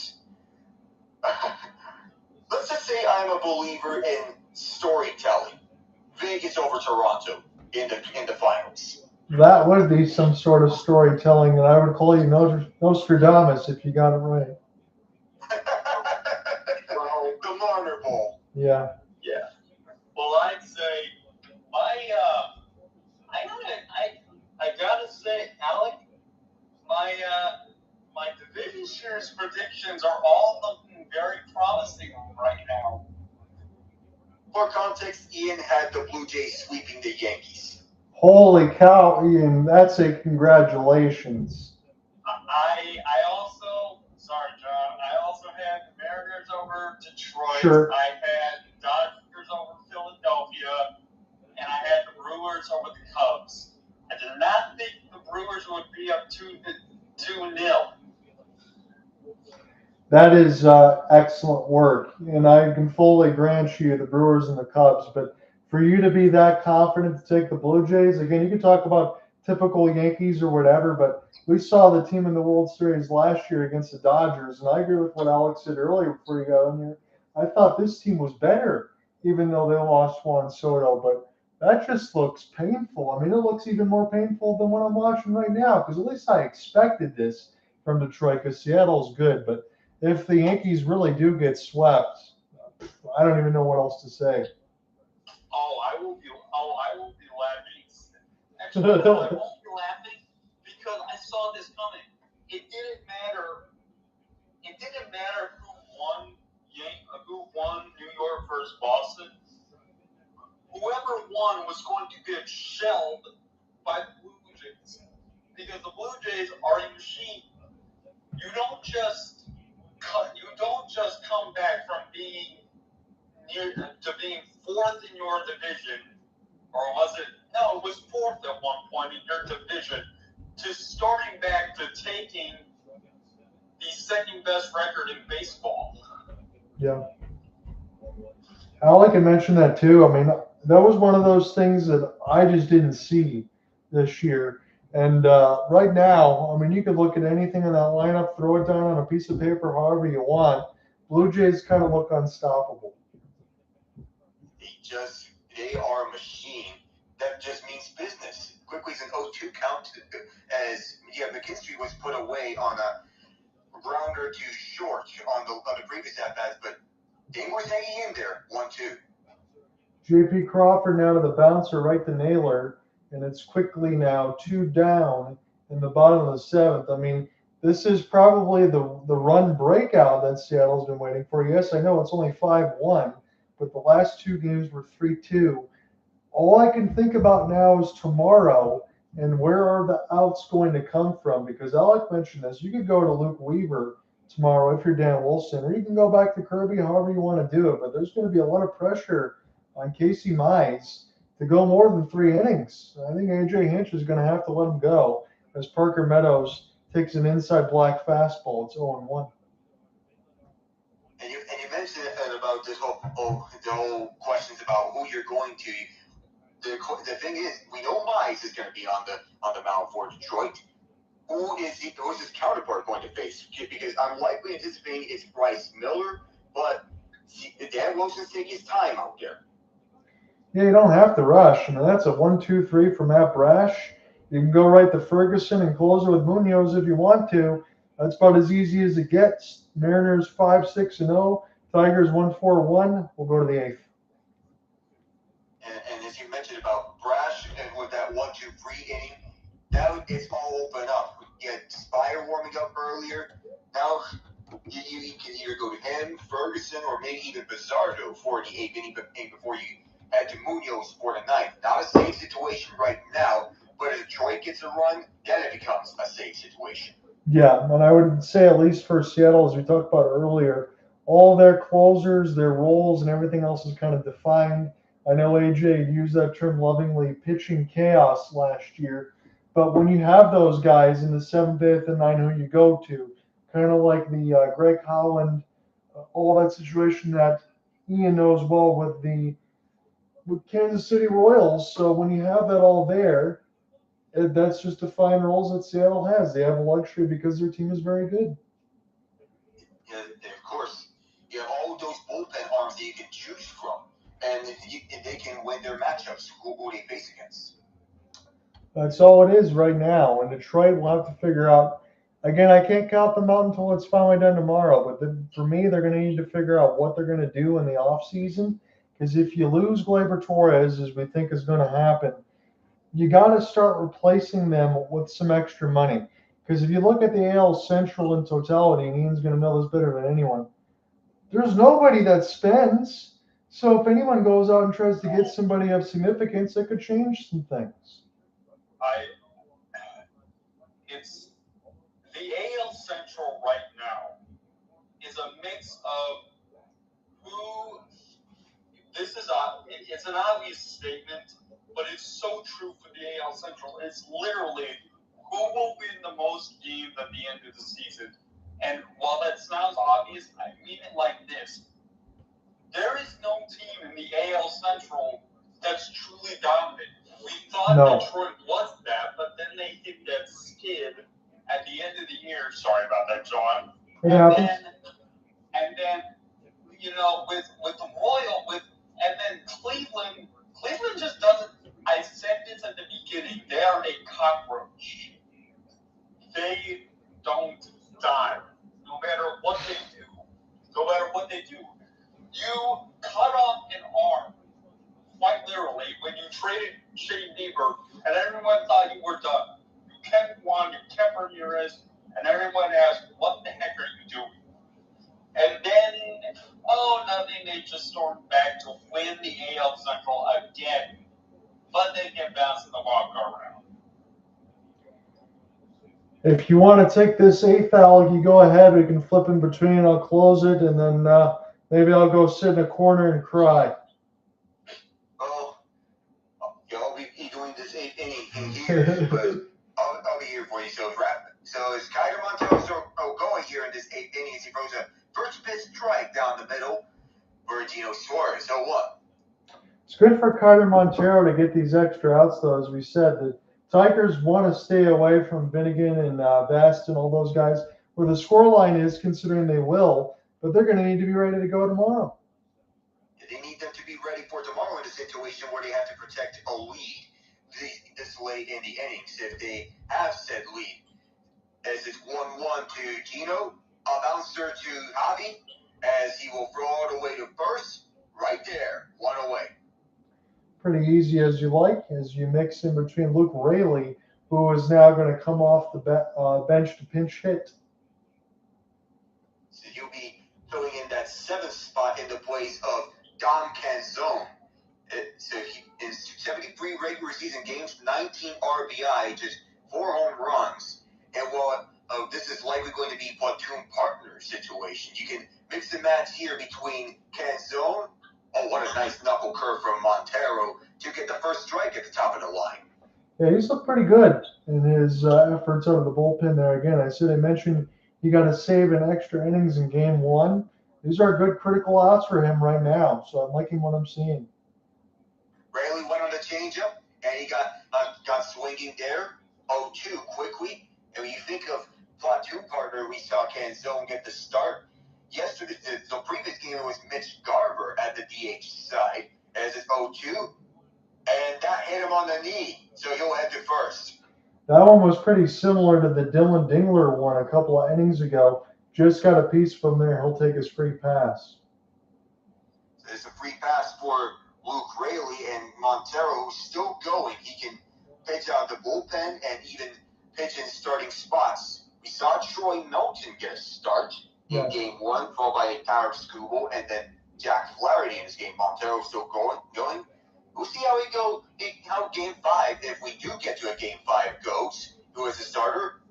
let's just say I'm a believer in storytelling. Vegas over Toronto in the finals. That would be some sort of storytelling, and I would call you Nostradamus if you got it right. The Marner Bowl. Yeah. Yeah. Well, I'd say I gotta say, Alec, my division series predictions are all looking very promising right now. For context, Ian had the Blue Jays sweeping the Yankees. Holy cow, Ian! That's a congratulations. I also, sorry, John. I also had the Mariners over Detroit. Sure. I had Dodgers over Philadelphia, and I had the Brewers over the Cubs. I did not think the Brewers would be up 2-0. That is excellent work, and I can fully grant you the Brewers and the Cubs. But for you to be that confident to take the Blue Jays, again, you can talk about typical Yankees or whatever, but we saw the team in the World Series last year against the Dodgers, and I agree with what Alex said earlier before you got on here. I thought this team was better, even though they lost Juan Soto, but that just looks painful. I mean, it looks even more painful than what I'm watching right now, because at least I expected this from Detroit, because Seattle's good, but if the Yankees really do get swept, I don't even know what else to say. I will be laughing. Actually, I won't be laughing because I saw this coming. It didn't matter who won New York versus Boston. Whoever won was going to get shelled by the Blue Jays because the Blue Jays are a machine. You don't just come back from being being fourth in your division, or was it? No, it was fourth at one point in your division, to starting back to taking the second best record in baseball. Yeah. Alec had mentioned that too. I mean, that was one of those things that I just didn't see this year. And right now, I mean, you could look at anything in that lineup, throw it down on a piece of paper, however you want. Blue Jays kind of look unstoppable. They are a machine. That just means business. Quickly is an 0-2 count as McKinstry was put away on a grounder to short on the previous at-bats, but Ding was hanging in there, 1-2. J.P. Crawford now to the bouncer right to Naylor, and it's quickly now 2 down in the bottom of the 7th. I mean, this is probably the run breakout that Seattle's been waiting for. Yes, I know it's only 5-1, but the last 2 games were 3-2. All I can think about now is tomorrow and where are the outs going to come from? Because Alec mentioned this. You could go to Luke Weaver tomorrow if you're Dan Wilson, or you can go back to Kirby, however you want to do it. But there's going to be a lot of pressure on Casey Mize to go more than 3 innings. I think A.J. Hinch is going to have to let him go as Parker Meadows takes an inside black fastball. It's 0-1. And you mentioned about this whole questions about who you're going to. The thing is, we know Mize is going to be on the mound for Detroit. who's his counterpart going to face? Because I'm likely anticipating it's Bryce Miller, but Dan Wilson's taking his time out there. Yeah, you don't have to rush. I mean, that's a 1-2-3 for Matt Brash. You can go right to Ferguson and close it with Munoz if you want to. That's about as easy as it gets. Mariners 5-6-0. Tigers 1-4-1. We'll go to the 8th. And as you mentioned about Brash and with that 1-2-3 inning, now it's all open up. You had Spire warming up earlier. Now you can either go to him, Ferguson, or maybe even Bizardo for the 8th inning before you head to Munoz for the 9th. Not a safe situation right now, but if Detroit gets a run, then it becomes a safe situation. Yeah, and I would say at least for Seattle, as we talked about earlier, all their closers, their roles, and everything else is kind of defined. I know AJ used that term lovingly, pitching chaos last year. But when you have those guys in the 7th, 8th, and 9th who you go to, kind of like the Greg Holland, all that situation that Ian knows well with Kansas City Royals. So when you have that all there, that's just defined roles that Seattle has. They have a luxury because their team is very good. Yeah, and of course, you have all those bullpen arms that you can choose from, and they can win their matchups who they face against. That's all it is right now. And Detroit will have to figure out. Again, I can't count them out until it's finally done tomorrow. But for me, they're going to need to figure out what they're going to do in the offseason. Because if you lose Gleyber Torres, as we think is going to happen, you got to start replacing them with some extra money. Because if you look at the AL Central in totality, and Ian's going to know this better than anyone, there's nobody that spends. So if anyone goes out and tries to get somebody of significance, it could change some things. It's the AL Central right now is a mix of who. It's an obvious statement, but it's so true for the AL Central. It's literally who will win the most games at the end of the season. And while that sounds obvious, I mean it like this. There is no team in the AL Central that's truly dominant. We thought Detroit was that, but then they hit that skid at the end of the year. Sorry about that, John. It happens. And then, you know, with the Royal, and then Cleveland just doesn't. I said this at the beginning. They are a cockroach. They don't die, no matter what they do. No matter what they do, you cut off an arm, quite literally, when you traded Shane Bieber, and everyone thought you were done. You kept Juan, you kept Ramirez, and everyone asked, "What the heck are you doing?" And then, nothing. They just stormed back to win the AL Central again. But they get bounced in the wild card round. If you want to take this 8th, Alec, you go ahead. We can flip in between. I'll close it, and then maybe I'll go sit in a corner and cry. I'll be doing this 8th inning in here, but I'll be here for you. So is Kyler Montero going here in this 8th inning as he throws a first pitch strike down the middle for Suarez? So what? It's good for Kyler Montero to get these extra outs, though. As we said, the Tigers want to stay away from Finnegan and Bast and all those guys where the scoreline is, considering they will, but they're going to need to be ready to go tomorrow. They need them to be ready for tomorrow in a situation where they have to protect a lead this late in the innings. If they have said lead, as it's 1-1 to Gino, a bouncer to Javi, as he will throw all the way to first, right there, 1 away. Pretty easy as you like, as you mix in between Luke Raleigh, who is now going to come off the bench to pinch hit. So you'll be filling in that 7th spot in the place of Dom Canzone. So he, in 73 regular season games, 19 RBI, just 4 home runs. And while this is likely going to be platoon partner situation, you can mix and match here between Canzone. Oh, what a nice knuckle curve from Montero to get the first strike at the top of the line. Yeah, he's looked pretty good in his efforts out of the bullpen there. Again, I mentioned he got to save an extra innings in game 1. These are good critical outs for him right now, so I'm liking what I'm seeing. Rayleigh went on the changeup, and he got swinging there. 0-2 quickly. And when you backhand zone get the start. Yesterday, the previous game it was Mitch Garver at the DH side as his 0-2, and that hit him on the knee, so he'll head to first. That one was pretty similar to the Dylan Dingler one a couple of innings ago. Just got a piece from there. He'll take his free pass. There's a free pass for Luke Raley, and Montero, who's still going. He can pitch out the bullpen and even pitch in starting spots. We saw Troy Melton get a start in game one, followed by Tyler Skubal, and then Jack Flaherty in his game. Montero still going. We'll see how game 5, if we do get to a game 5, goes. Who is the starter?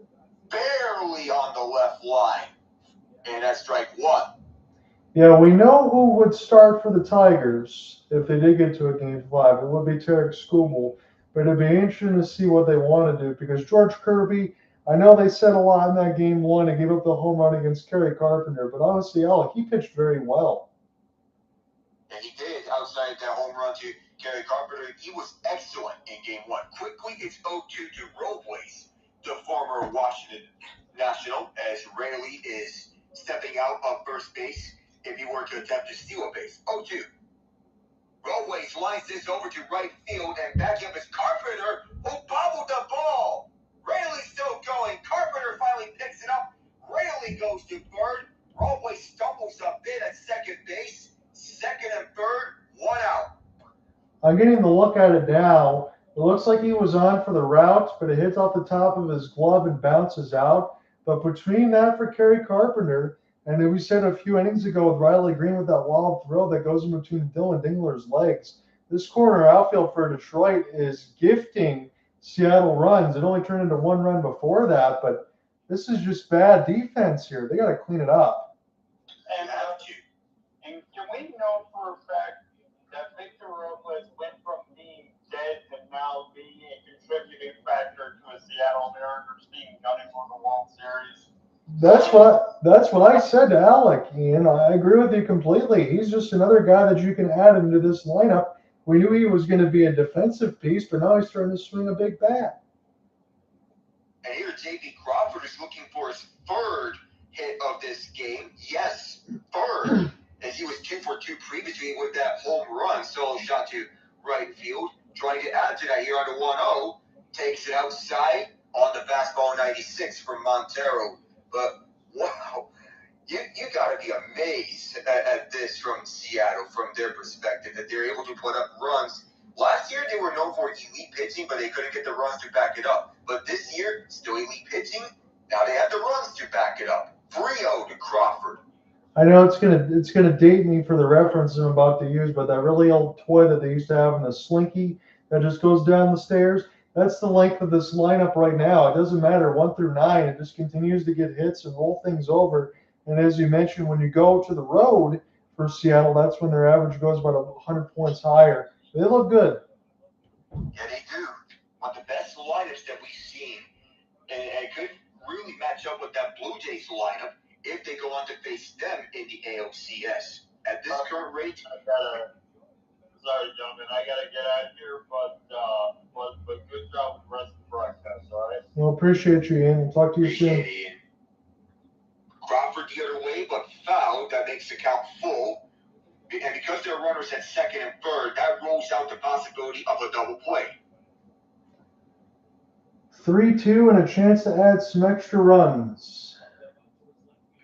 Barely on the left line. And that's strike 1. Yeah, we know who would start for the Tigers if they did get to a game 5. It would be Tarek Skubal. But it'd be interesting to see what they want to do because George Kirby, I know they said a lot in that game 1 and gave up the home run against Kerry Carpenter, but honestly, Alec, he pitched very well. And he did outside that home run to Kerry Carpenter. He was excellent in game 1. Quickly, it's 0-2 to Robles, the former Washington National, as Raley is stepping out of first base if he were to attempt to steal a base. 0-2. Robles lines this over to right field, and back up is Carpenter, who bobbled the ball. Raley still going. Carpenter finally picks it up. Raley goes to third. Robles stumbles a bit at second base. Second and third, 1 out. I'm getting the look at it now. It looks like he was on for the route, but it hits off the top of his glove and bounces out. But between that for Kerry Carpenter, and then we said a few innings ago with Riley Green with that wild throw that goes in between Dylan Dingler's legs, this corner outfield for Detroit is gifting Seattle runs. It only turned into 1 run before that, but this is just bad defense here. They got to clean it up. And can we know for a fact that Victor Robles went from being dead to now being a contributing factor to a Seattle Mariners team gunning for the World Series? That's what I said to Alec, Ian. I agree with you completely. He's just another guy that you can add into this lineup. We knew he was going to be a defensive piece, but now he's starting to swing a big bat. And here J.P. Crawford is looking for his 3rd hit of this game. Yes, 3rd. As he was 2 for 2 previously with that home run. Solo shot to right field. Trying to add to that here on the 1-0. Takes it outside on the fastball 96 from Montero. But, wow, you got to be amazed at this from Seattle, from their perspective, that they're able to put up runs. Last year, they were known for elite pitching, but they couldn't get the runs to back it up. But this year, still elite pitching. Now they have the runs to back it up. 3-0 to Crawford. I know it's gonna date me for the reference I'm about to use, but that really old toy that they used to have in the Slinky that just goes down the stairs, that's the length of this lineup right now. It doesn't matter 1 through 9. It just continues to get hits and roll things over. And as you mentioned, when you go to the road for Seattle, that's when their average goes about 100 points higher. They look good. Yeah, they do. One of the best lineups that we've seen. And it could really match up with that Blue Jays lineup if they go on to face them in the ALCS. At this current rate, Sorry, gentlemen, I gotta get out of here, but good job with the rest of the broadcast, all right? Well, appreciate you, Ian. We'll talk to you appreciate soon. it. Crawford the other way, but fouled. That makes the count full. And because there are runners at second and third, that rolls out the possibility of a double play. 3-2 and a chance to add some extra runs.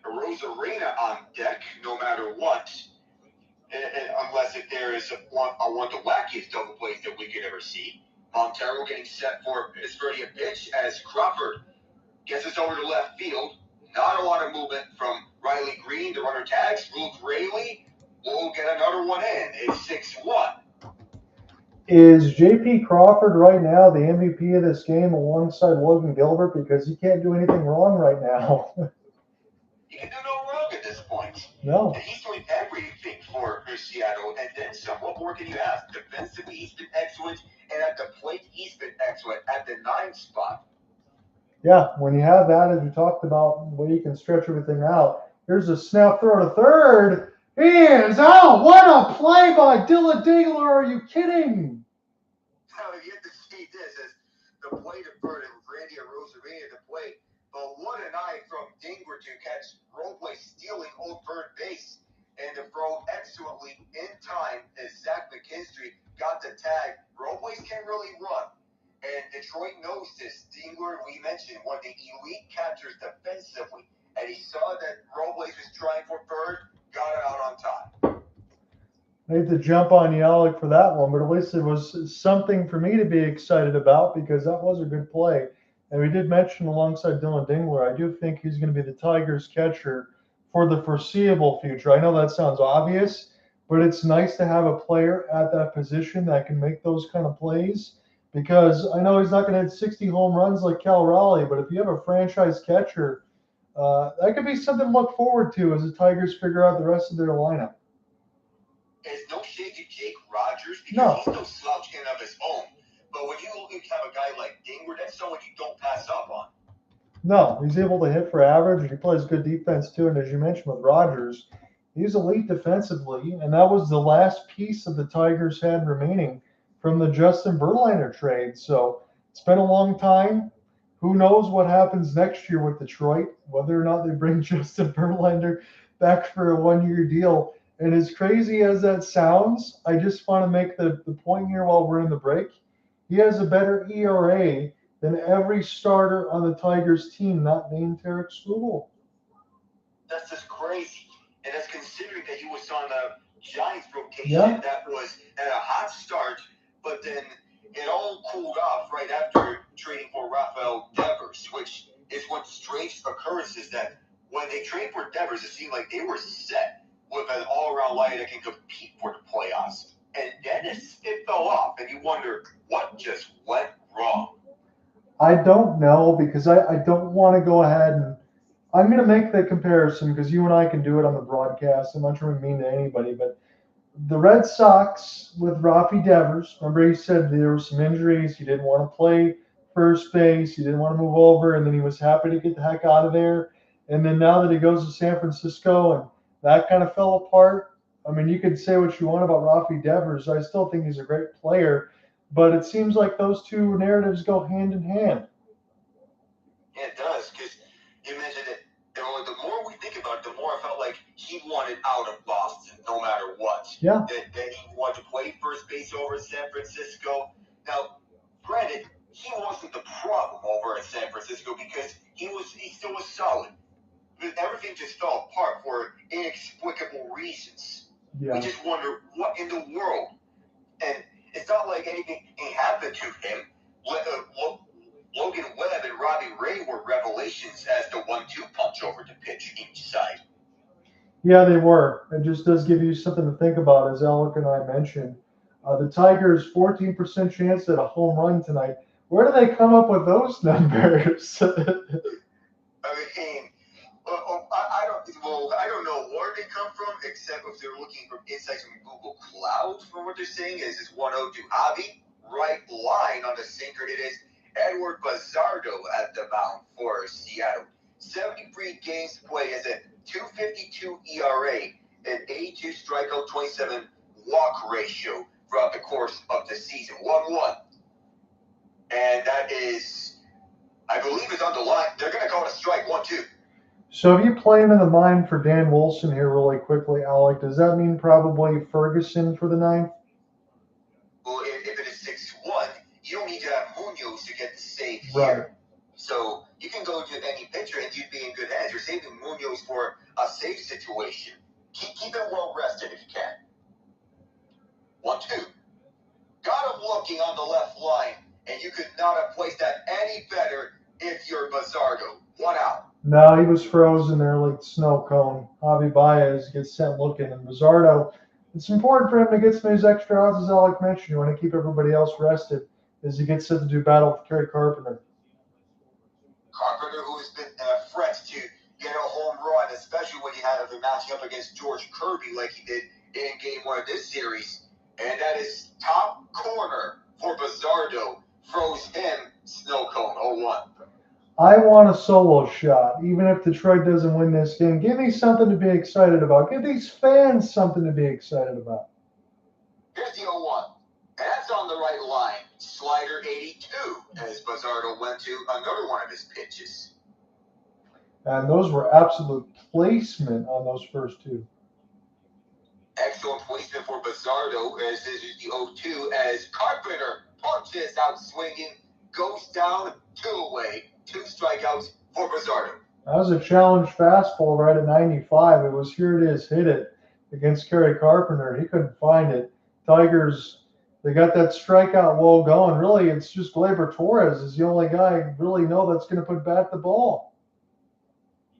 Arozarena on deck, no matter what. Unless if there is one of the wackiest double plays that we could ever see. Montero getting set for his 30th pitch as Crawford gets us over to left field. Not a lot of movement from Riley Green. The runner tags. Luke Raley will get another one in. It's 6-1. Is J.P. Crawford right now the MVP of this game alongside Logan Gilbert because he can't do anything wrong right now? He can do no wrong at this point. No. And he's doing everything for Seattle, and then some. What more can you ask? Defensively, he's been excellent, and at the plate, he's been excellent at the 9 spot. Yeah, when you have that, as we talked about, the way you can stretch everything out. Here's a snap throw to third. He is out. What a play by Dylan Dingler. Are you kidding? Now, you have to see this as the play to third and Randy Arozarena to play. But what an eye from Dingler to catch catchers defensively, and he saw that Robles was trying for third, got it out on time. I hate to jump on you, Alec, for that one, but at least it was something for me to be excited about because that was a good play. And we did mention alongside Dylan Dingler, I do think he's going to be the Tigers catcher for the foreseeable future. I know that sounds obvious, but it's nice to have a player at that position that can make those kind of plays because I know he's not going to hit 60 home runs like Cal Raleigh, but if you have a franchise catcher, that could be something to look forward to as the Tigers figure out the rest of their lineup. There's no shade to Jake Rogers because No. he's no slouch in of his own. But when you have a guy like Dingler, that's someone you don't pass up on. No, he's able to hit for average, and he plays good defense too. And as you mentioned with Rogers, he's elite defensively, and that was the last piece of the Tigers had remaining from the Justin Verlander trade. So it's been a long time. Who knows what happens next year with Detroit, whether or not they bring Justin Verlander back for a one-year deal. And as crazy as that sounds, I just want to make the point here while we're in the break. He has a better ERA than every starter on the Tigers team not named Tarek Skubal. That's just crazy. And that's considering that he was on the Giants rotation that was at a hot start, but then it all cooled off right after trading for Rafael Devers, which is one strange occurrence is that when they traded for Devers, it seemed like they were set with an all-around lineup that can compete for the playoffs. And then it fell off, and you wonder what just went wrong. I don't know because I don't want to go ahead and I'm going to make the comparison because you and I can do it on the broadcast. I'm not trying to mean to anybody, but the Red Sox with Rafi Devers, remember he said there were some injuries. He didn't want to play first base. He didn't want to move over, and then he was happy to get the heck out of there. And then now that he goes to San Francisco and that kind of fell apart. I mean, you could say what you want about Rafi Devers. I still think he's a great player, but it seems like those two narratives go hand in hand. Yeah, it does, because you mentioned it. The more we think about it, the more I felt like he wanted out of Boston, no matter what. Yeah. Then he wanted to play first base over San Francisco. Now, granted, he wasn't the problem over at San Francisco because he still was solid. But everything just fell apart for inexplicable reasons. Yeah. We just wonder what in the world. And it's not like anything happened to him. Logan Webb and Robbie Ray were revelations as the 1-2 punch over to pitch each side. Yeah, they were. It just does give you something to think about, as Alec and I mentioned. The Tigers' 14% chance at a home run tonight. Where do they come up with those numbers? I don't know where they come from, except if they're looking for insights from Google Cloud. From what they're saying is it's 1-0 to Javi. Right line on the sinker. It is Edward Bazardo at the mound for Seattle. 73 games played as a 2.52 ERA, an 82 strikeout, 27 walk ratio throughout the course of the season. 1-1. And that is, I believe, is on the line. They're going to call it a strike. 1-2. So if you play him in the mind for Dan Wilson here really quickly, Alec, does that mean probably Ferguson for the ninth? Well, if it is 6-1, you don't need to have Munoz to get the save Right. here. So you can go to any pitcher and you'd be in good hands. You're saving Munoz for a safe situation. Keep him well rested if you can. 1-2. Got him looking on the left line, and you could not have placed that any better if you're Bazardo. 1 out. No, he was frozen there like the snow cone. Javi Baez gets sent looking, and Bazardo, it's important for him to get some of these extra outs, as Alec mentioned. You want to keep everybody else rested as he gets set to do battle with Kerry Carpenter. Carpenter, who has been a threat to get a home run, especially when you have him matching up against George Kirby like he did in Game 1 of this series. And that is top corner for Bazardo. Froze him, snow cone, 0-1. I want a solo shot, even if Detroit doesn't win this game. Give me something to be excited about. Give these fans something to be excited about. Here's the 0-1. And that's on the right line. Slider 82, as Bazardo went to another one of his pitches. And those were absolute placement on those first two. Excellent placement for Bazardo, as this is the 0-2, as Carpenter punches out swinging, goes down 2 away, 2 strikeouts, for Bizarro. That was a challenge fastball right at 95. It was here it is, hit it against Kerry Carpenter. He couldn't find it. Tigers, they got that strikeout wall going. Really, it's just Gleyber Torres is the only guy I really know that's going to put bat the ball.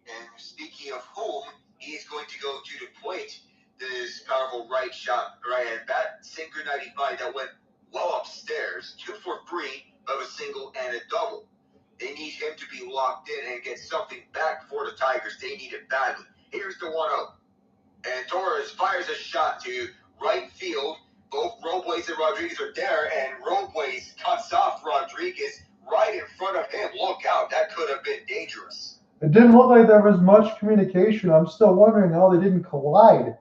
And speaking of whom, he's going to go to the plate. This powerful right-hand bat, sinker 95 that went well upstairs, 2 for 3 of a single and a double. They need him to be locked in and get something back for the Tigers. They need it badly. Here's the 1-0. And Torres fires a shot to right field. Both Robles and Rodriguez are there, and Robles cuts off Rodriguez right in front of him. Look out, that could have been dangerous. It didn't look like there was much communication. I'm still wondering how they didn't collide.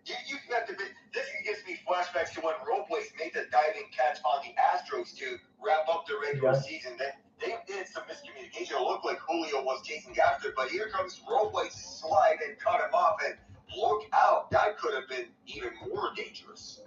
You have to be, this gives me flashbacks to when Robles made the diving catch on the Astros to wrap up the regular season. They did some miscommunication. It looked like Julio was chasing after, but here comes Robles' slide and cut him off. And look out, that could have been even more dangerous.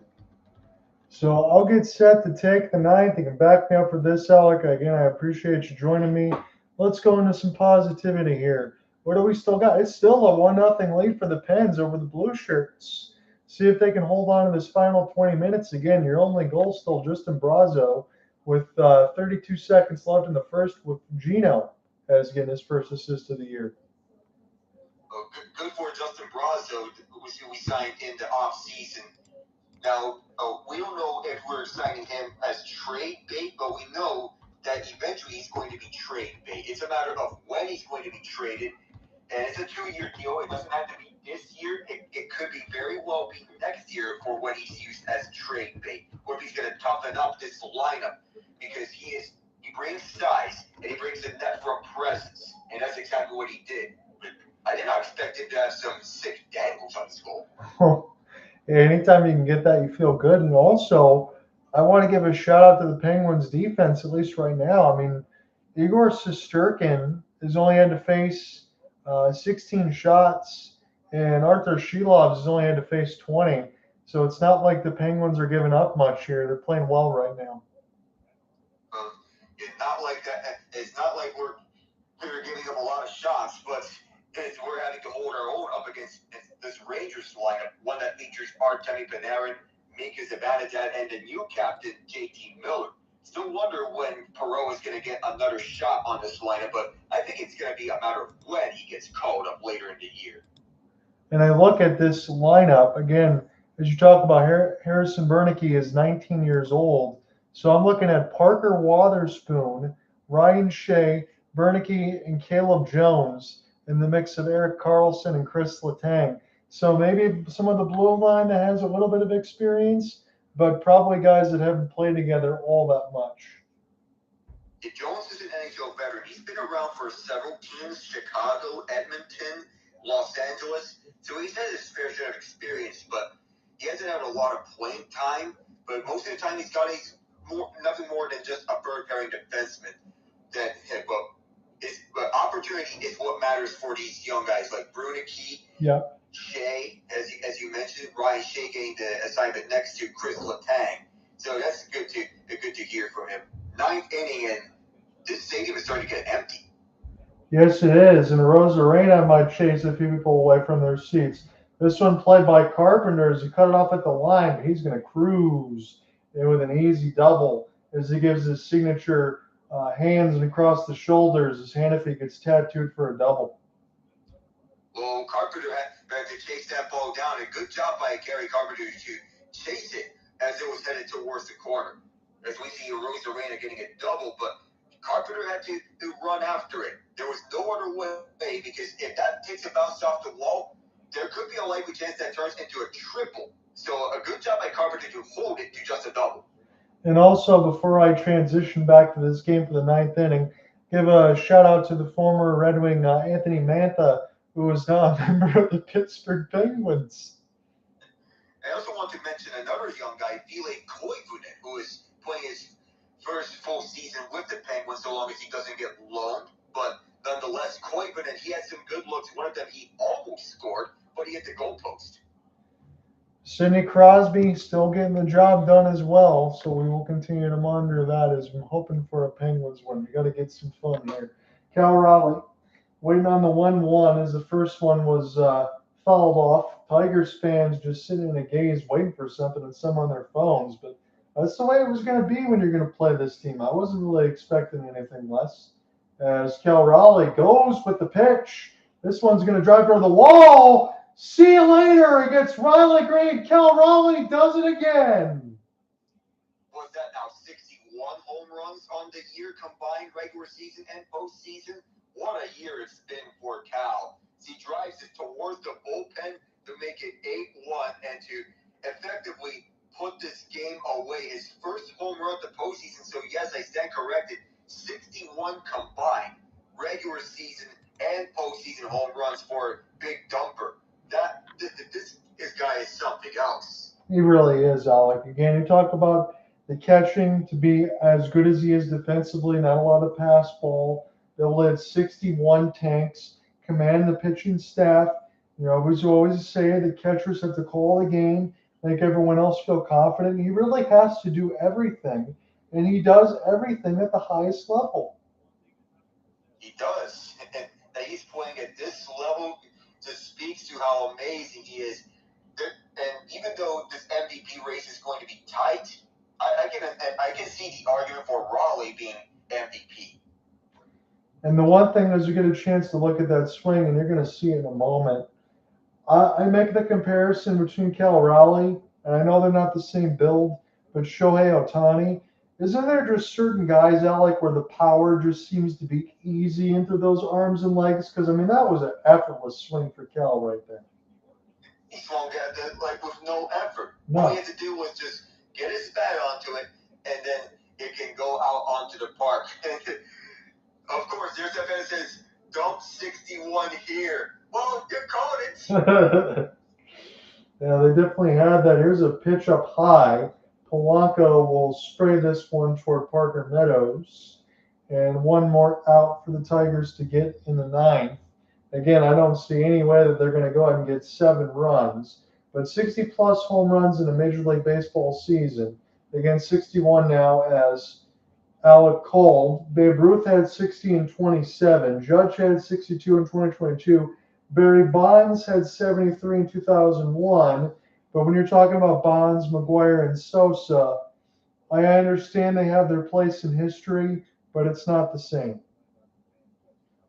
So I'll get set to take the ninth. You can back me up for this, Alec. Again, I appreciate you joining me. Let's go into some positivity here. What do we still got? It's still a 1-0 lead for the Pens over the Blue Shirts. See if they can hold on to this final 20 minutes. Again, your only goal still Justin Brazo with 32 seconds left in the first, with Eugenio as getting his first assist of the year. Oh, good for Justin Brazo, who we signed in the offseason. Now, we don't know if we're signing him as trade bait, but we know that eventually he's going to be trade bait. It's a matter of when he's going to be traded, and it's a 2-year deal. It doesn't have to be this year. It could be very well be next year for when he's used as trade bait, or if he's going to toughen up this lineup, because he brings size and he brings the net from presence, and that's exactly what he did. But I did not expect him to have some sick dangles on his goal. Anytime you can get that, you feel good. And also, I want to give a shout out to the Penguins defense, at least right now. I mean, Igor Shesterkin has only had to face 16 shots, and Arthur Sheilov has only had to face 20. So it's not like the Penguins are giving up much here. They're playing well right now. It's not like that. It's not like we're giving them a lot of shots, but we're having to hold our own up against this Rangers lineup, one that features Artemi Panarin, Mika Zibanejad, and the new captain, JT Miller. Still wonder when Perreault is going to get another shot on this lineup, but I think it's going to be a matter of when he gets called up later in the year. And I look at this lineup, again, as you talk about, Harrison Berneke is 19 years old. So I'm looking at Parker Wotherspoon, Ryan Shea, Berneke, and Caleb Jones in the mix of Erik Karlsson and Chris Letang. So maybe some of the blue line that has a little bit of experience, but probably guys that haven't played together all that much. Jones is an NHL veteran. He's been around for several teams: Chicago, Edmonton, Los Angeles. So he's had his fair share of experience, but he hasn't had a lot of playing time. But most of the time, he's got nothing more than just a third-pairing defenseman. But opportunity is what matters for these young guys like Berneke, Shea, as you mentioned, Ryan Shea getting the assignment next to Chris Letang. So that's good to hear from him. 9th inning, and this stadium is starting to get empty. Yes, it is. And Arozarena might chase a few people away from their seats. This one played by Carpenter as he cut it off at the line, but he's going to cruise in with an easy double as he gives his signature hands and across the shoulders as Hannafy gets tattooed for a double. Well, Carpenter had to chase that ball down. A good job by Gary Carpenter to chase it as it was headed towards the corner. As we see Arozarena getting a double, but Carpenter had to run after it. There was no other way, because if that takes a bounce off the wall, there could be a likely chance that turns into a triple. So a good job by Carpenter to hold it to just a double. And also, before I transition back to this game for the 9th inning, give a shout out to the former Red Wing Anthony Mantha, who is now a member of the Pittsburgh Penguins. I also want to mention another young guy, Ville Koivunen, who is playing his first full season with the Penguins, so long as he doesn't get loaned. But nonetheless, Koivunen, he had some good looks. One of them he almost scored, but he hit the goalpost. Sidney Crosby still getting the job done as well, so we will continue to monitor that as we're hoping for a Penguins win. We got to get some fun here. Cal Raleigh waiting on the 1-1 as the first one was fouled off. Tigers fans just sitting in a gaze waiting for something and some on their phones. But that's the way it was going to be when you're going to play this team. I wasn't really expecting anything less. As Cal Raleigh goes with the pitch. This one's going to drive toward the wall. See you later. It gets Riley Green. Cal Raleigh does it again. Was that now 61 home runs on the year combined, regular season and postseason? What a year it's been for Cal. He drives it towards the bullpen to make it 8-1 and to effectively put this game away. His first home run of the postseason. So yes, I stand corrected. 61 combined regular season and postseason home runs for Big Dumper. This guy is something else. He really is, Alec. Again, you talk about the catching to be as good as he is defensively, not a lot of pass ball. They'll hit 61 tanks, command the pitching staff. You know, we always say the catchers have to call the game, make everyone else feel confident. He really has to do everything, and he does everything at the highest level. He does. And that he's playing at this level just speaks to how amazing he is. And even though this MVP race is going to be tight, I can see the argument for Raleigh being MVP. And the one thing is you get a chance to look at that swing, and you're going to see it in a moment. I make the comparison between Cal Raleigh, and I know they're not the same build, but Shohei Ohtani. Isn't there just certain guys, Alec, where the power just seems to be easy into those arms and legs? Because, I mean, that was an effortless swing for Cal right there. He swung at that like with no effort. No. All he had to do was just get his bat onto it, and then it can go out onto the park. Of course, there's that fan that says, dump 61 here. Well, you called it. Yeah, they definitely had that. Here's a pitch up high. Polanco will spray this one toward Parker Meadows. And one more out for the Tigers to get in the ninth. Again, I don't see any way that they're going to go ahead and get 7 runs. But 60-plus home runs in a Major League Baseball season. Again, 61 now as Alec called. Babe Ruth had 60 in 27. Judge had 62 in 2022. Barry Bonds had 73 in 2001. But when you're talking about Bonds, McGuire, and Sosa, I understand they have their place in history, but it's not the same.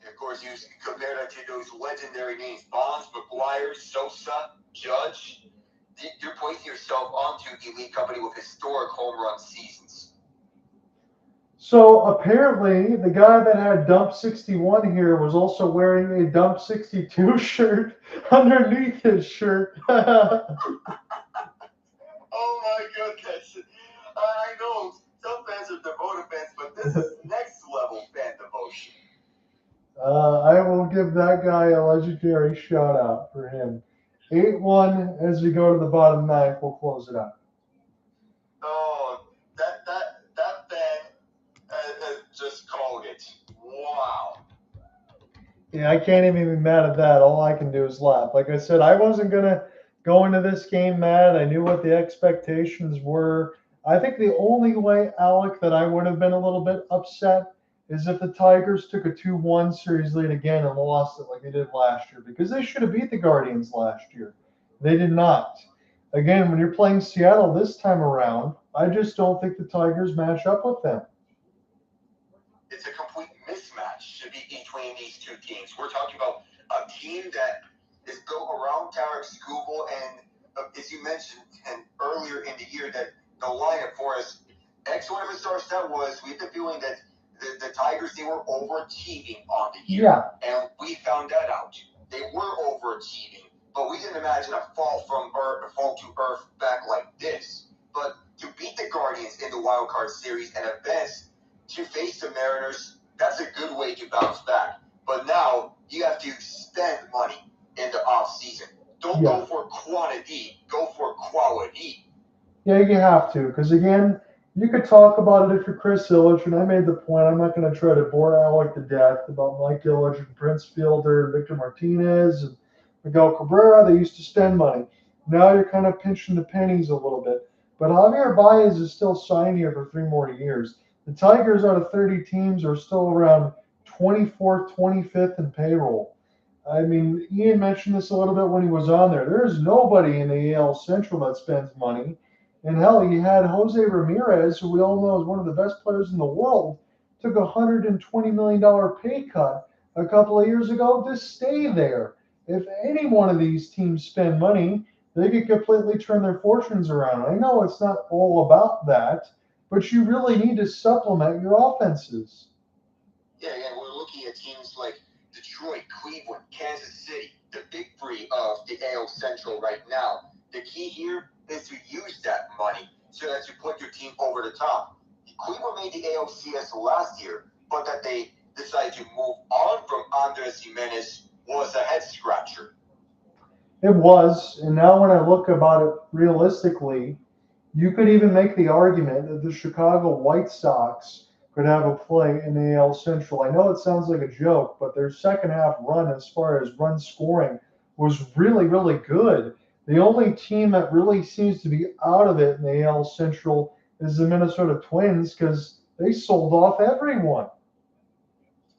Of course, you compare that to those legendary names, Bonds, McGuire, Sosa, Judge. You're placing yourself onto elite company with historic home run seasons. So apparently, the guy that had dump 61 here was also wearing a dump 62 shirt underneath his shirt. Oh my goodness. I know some fans are devoted fans, but this is next level fan devotion. I will give that guy a legendary shout out for him. 8-1 as we go to the bottom 9th. We'll close it out. Oh, that fan just called it. Wow. Yeah, I can't even be mad at that. All I can do is laugh. Like I said, I wasn't going to go into this game mad. I knew what the expectations were. I think the only way, Alec, that I would have been a little bit upset is if the Tigers took a 2-1 series lead again and lost it like they did last year, because they should have beat the Guardians last year. They did not. Again, when you're playing Seattle this time around, I just don't think the Tigers match up with them. It's a complete mismatch between these two teams. We're talking about a team that is built around Tarek Skubal, and as you mentioned and earlier in the year, that the lineup for us, one of his star stat was we had the feeling that the Tigers, they were overachieving on the year. Yeah. And we found that out. They were overachieving, but we didn't imagine a fall to earth back like this. But to beat the Guardians in the wild card series and advance to face the Mariners, that's a good way to bounce back. But now you have to spend money in the off season. Don't go for quantity, go for quality. Yeah, you have to, because again, you could talk about it if you're Chris Ilitch, and I made the point. I'm not going to try to bore Alec to death about Mike Ilitch and Prince Fielder and Victor Martinez and Miguel Cabrera. They used to spend money. Now you're kind of pinching the pennies a little bit. But Javier Baez is still signed here for 3 more years. The Tigers, out of 30 teams, are still around 24th, 25th in payroll. I mean, Ian mentioned this a little bit when he was on there. There's nobody in the AL Central that spends money. And hell, you had Jose Ramirez, who we all know is one of the best players in the world, took a $120 million pay cut a couple of years ago to stay there. If any one of these teams spend money, they could completely turn their fortunes around. I know it's not all about that, but you really need to supplement your offenses. Yeah, we're looking at teams like Detroit, Cleveland, Kansas City, the big three of the AL Central right now. The key here is to use that money so that you put your team over the top. Cleveland made the ALCS last year, but that they decided to move on from Andres Jimenez was a head scratcher. It was, and now when I look about it realistically, you could even make the argument that the Chicago White Sox could have a play in the AL Central. I know it sounds like a joke, but their second half run as far as run scoring was really, really good. The only team that really seems to be out of it in the AL Central is the Minnesota Twins because they sold off everyone.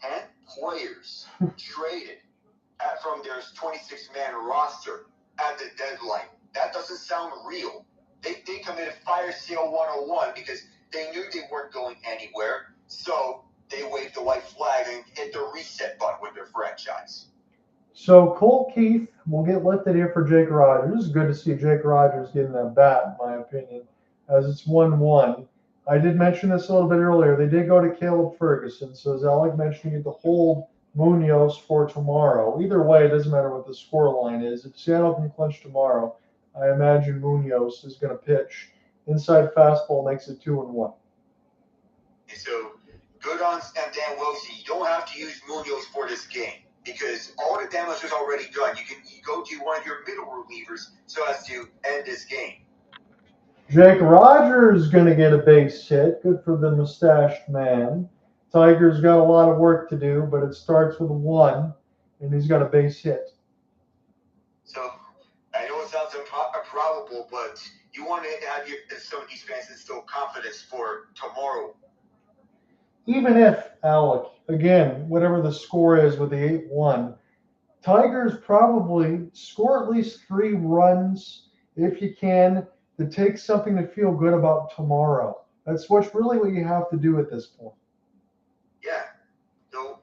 And players traded from their 26-man roster at the deadline. That doesn't sound real. They committed fire sale 101 because they knew they weren't going anywhere, so they waved the white flag and hit the reset button with their franchise. So Cole Keith will get lifted here for Jake Rogers. It's good to see Jake Rogers getting that bat, in my opinion, as it's 1-1. I did mention this a little bit earlier. They did go to Caleb Ferguson, so as Alec mentioned, you get to hold Munoz for tomorrow. Either way, it doesn't matter what the score line is. If Seattle can clinch tomorrow, I imagine Munoz is going to pitch. Inside fastball makes it 2-1. And so, good on Dan Wilson. You don't have to use Munoz for this game because all the damage was already done. You go to one of your middle relievers so as to end this game. Jake Rogers is going to get a base hit. Good for the mustached man. Tiger's got a lot of work to do, but it starts with a 1, and he's got a base hit. So, I know it sounds improbable, but you want to have some of these fans instill confidence for tomorrow. Even if, Alec, again, whatever the score is with the 8-1, Tigers probably score at least 3 runs, if you can, to take something to feel good about tomorrow. That's really what you have to do at this point. Yeah. So,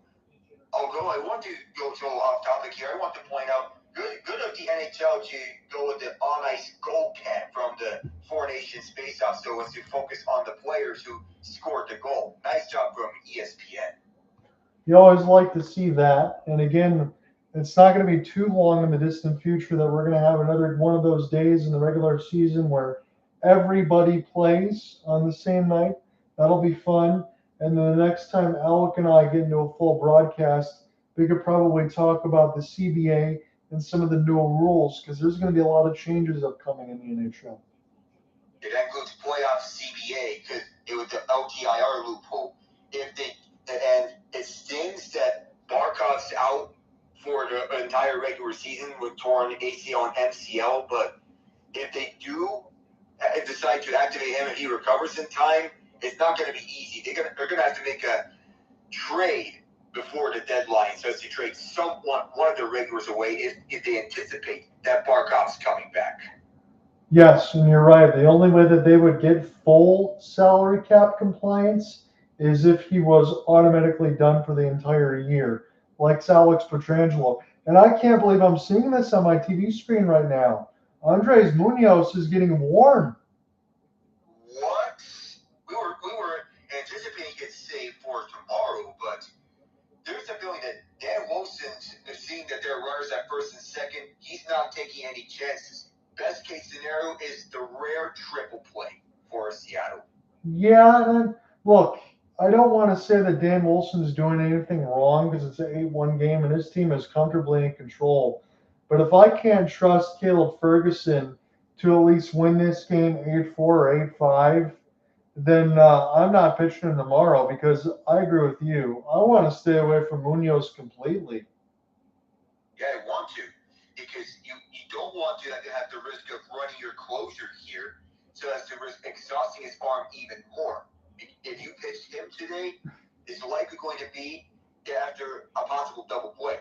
although I want to go to off topic here, I want to point out good of the NHL to go with the on-ice goal cam from the Four Nations face-off so as to focus on the players who scored the goal. Nice job from ESPN. You always like to see that. And again, it's not going to be too long in the distant future that we're going to have another one of those days in the regular season where everybody plays on the same night. That'll be fun. And then the next time Alec and I get into a full broadcast, we could probably talk about the CBA and some of the new rules because there's going to be a lot of changes upcoming in the NHL. It includes playoff CBA because it was the LTIR loophole. And it stings that Barkov's out for the entire regular season with torn ACL and MCL, but if they do decide to activate him and he recovers in time, it's not going to be easy. They're going to have to make a trade before the deadline so as to trade one of the regulars away if they anticipate that Barkov's coming back. Yes, and you're right. The only way that they would get full salary cap compliance is if he was automatically done for the entire year, like Alex Pietrangelo. And I can't believe I'm seeing this on my TV screen right now. Andres Munoz is getting warm. What? We were anticipating it saved for tomorrow, but there's a feeling that Dan Wilson's seeing that there are runners at first and second. He's not taking any chances. Best case scenario is the rare triple play for Seattle. Yeah, and look, I don't want to say that Dan Wilson's doing anything wrong because it's an 8-1 game and his team is comfortably in control. But if I can't trust Caleb Ferguson to at least win this game 8-4 or 8-5, then I'm not pitching him tomorrow because I agree with you. I want to stay away from Munoz completely. Yeah, I want to because you don't want to have the risk of running your closer here so as to risk exhausting his arm even more. If you pitch him today, it's likely going to be after a possible double play.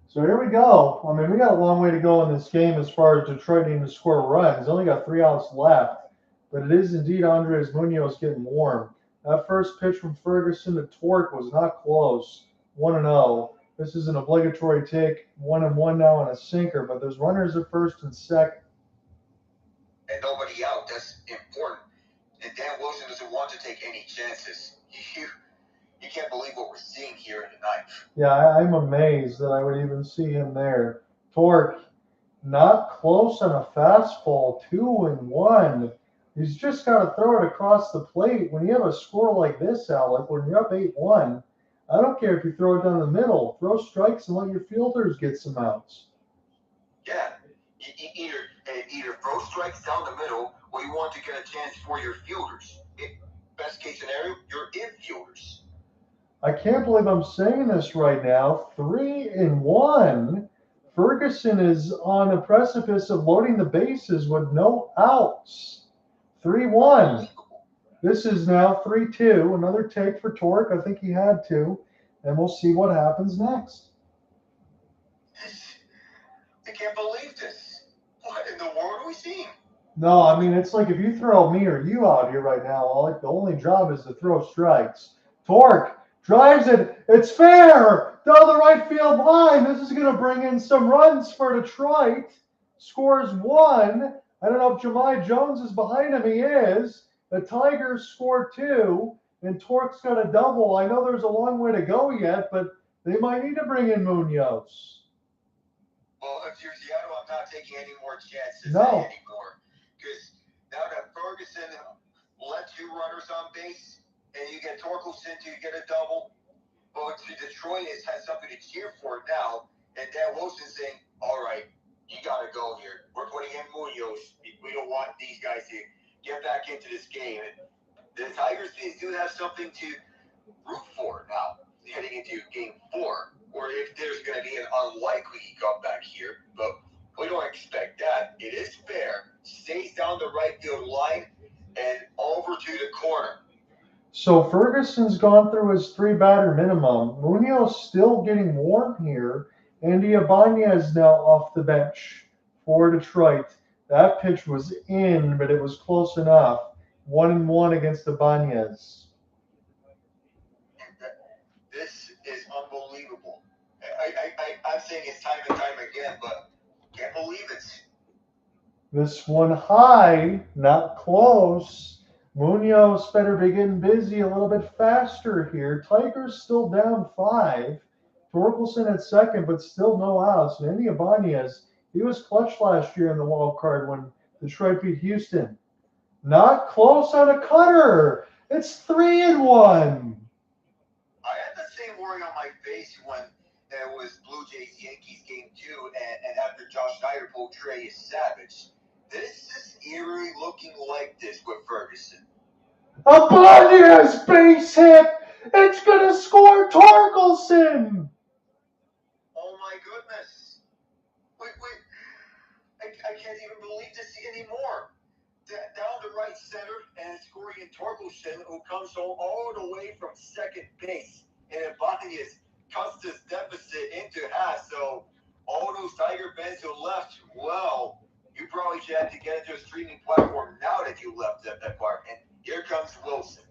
So here we go. I mean, we got a long way to go in this game as far as Detroit needing to score runs. Only got 3 outs left, but it is indeed Andres Munoz getting warm. That first pitch from Ferguson to Torque was not close. 1-0. This is an obligatory take. 1-1 now on a sinker, but there's runners at first and second. And nobody out. That's important. And Dan Wilson doesn't want to take any chances. You can't believe what we're seeing here in the ninth. Yeah, I'm amazed that I would even see him there. Torque, not close on a fastball, 2-1. He's just got to throw it across the plate. When you have a score like this, Alec, when you're up 8-1, I don't care if you throw it down the middle. Throw strikes and let your fielders get some outs. Yeah, either throw strikes down the middle, or you want to get a chance for your fielders. Best case scenario, your infielders. I can't believe I'm saying this right now. 3-1. Ferguson is on the precipice of loading the bases with no outs. 3-1. This is now 3-2. Another take for Torque. I think he had to. And we'll see what happens next. I can't believe this. What in the world are we seeing? No, I mean, it's like if you throw me or you out here right now, Alec, the only job is to throw strikes. Torque drives it. It's fair. Down the right field line. This is going to bring in some runs for Detroit. Scores 1. I don't know if Jahmai Jones is behind him. He is. The Tigers score 2. And Torque's got a double. I know there's a long way to go yet, but they might need to bring in Munoz. Well, if you're Seattle, I'm not taking any more chances anymore. Because now that Ferguson let 2 runners on base, and you get Torkelson to get a double, but Detroit has something to cheer for now. And Dan Wilson saying, all right, you got to go here. We're putting in Munoz. We don't want these guys to get back into this game. And the Tigers do have something to root for now, heading into game 4. Or if there's going to be an unlikely comeback here, but we don't expect that. It is fair. Stays down the right field line and over to the corner. So Ferguson's gone through his 3-batter minimum. Munoz still getting warm here. Andy Ibanez now off the bench for Detroit. That pitch was in, but it was close enough. 1-1 against Ibanez. This is unbelievable. I'm saying it's time and time again, but can't believe it. This one high, not close. Munoz better be getting busy a little bit faster here. Tigers still down 5. Torkelson at second, but still no outs. And Andy Ibanez, he was clutch last year in the wild card when Detroit beat Houston. Not close on a cutter. It's 3-1. I had the same worry on my face when there was Blue Jays-Yankees game 2, and after Josh Snyder pulled Trey Savage. This is eerily looking like this with Ferguson. Ibanez base hit. It's going to score Torkelson. Oh my goodness. Wait. I can't even believe this anymore. Down the right center and scoring in Torkelson, who comes all the way from second base. And Ibanez cuts this deficit into half. So all those Tiger fans who left, well, you probably should have to get into a streaming platform now that you left that part. And here comes Wilson.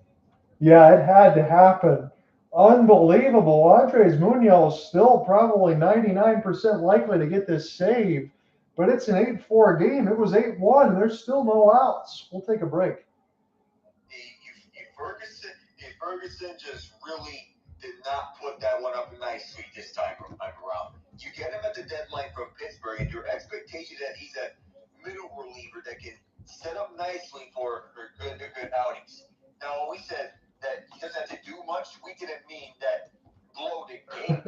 Yeah, it had to happen. Unbelievable. Andres Munoz still probably 99% likely to get this save, but it's an 8-4 game. It was 8-1. There's still no outs. We'll take a break. Ferguson just really did not put that one up nicely this time around. You get him at the deadline from Pittsburgh, and your expectation that he's a middle reliever that can set up nicely for good outings. Now, when we said that he doesn't have to do much, we didn't mean that blow the game.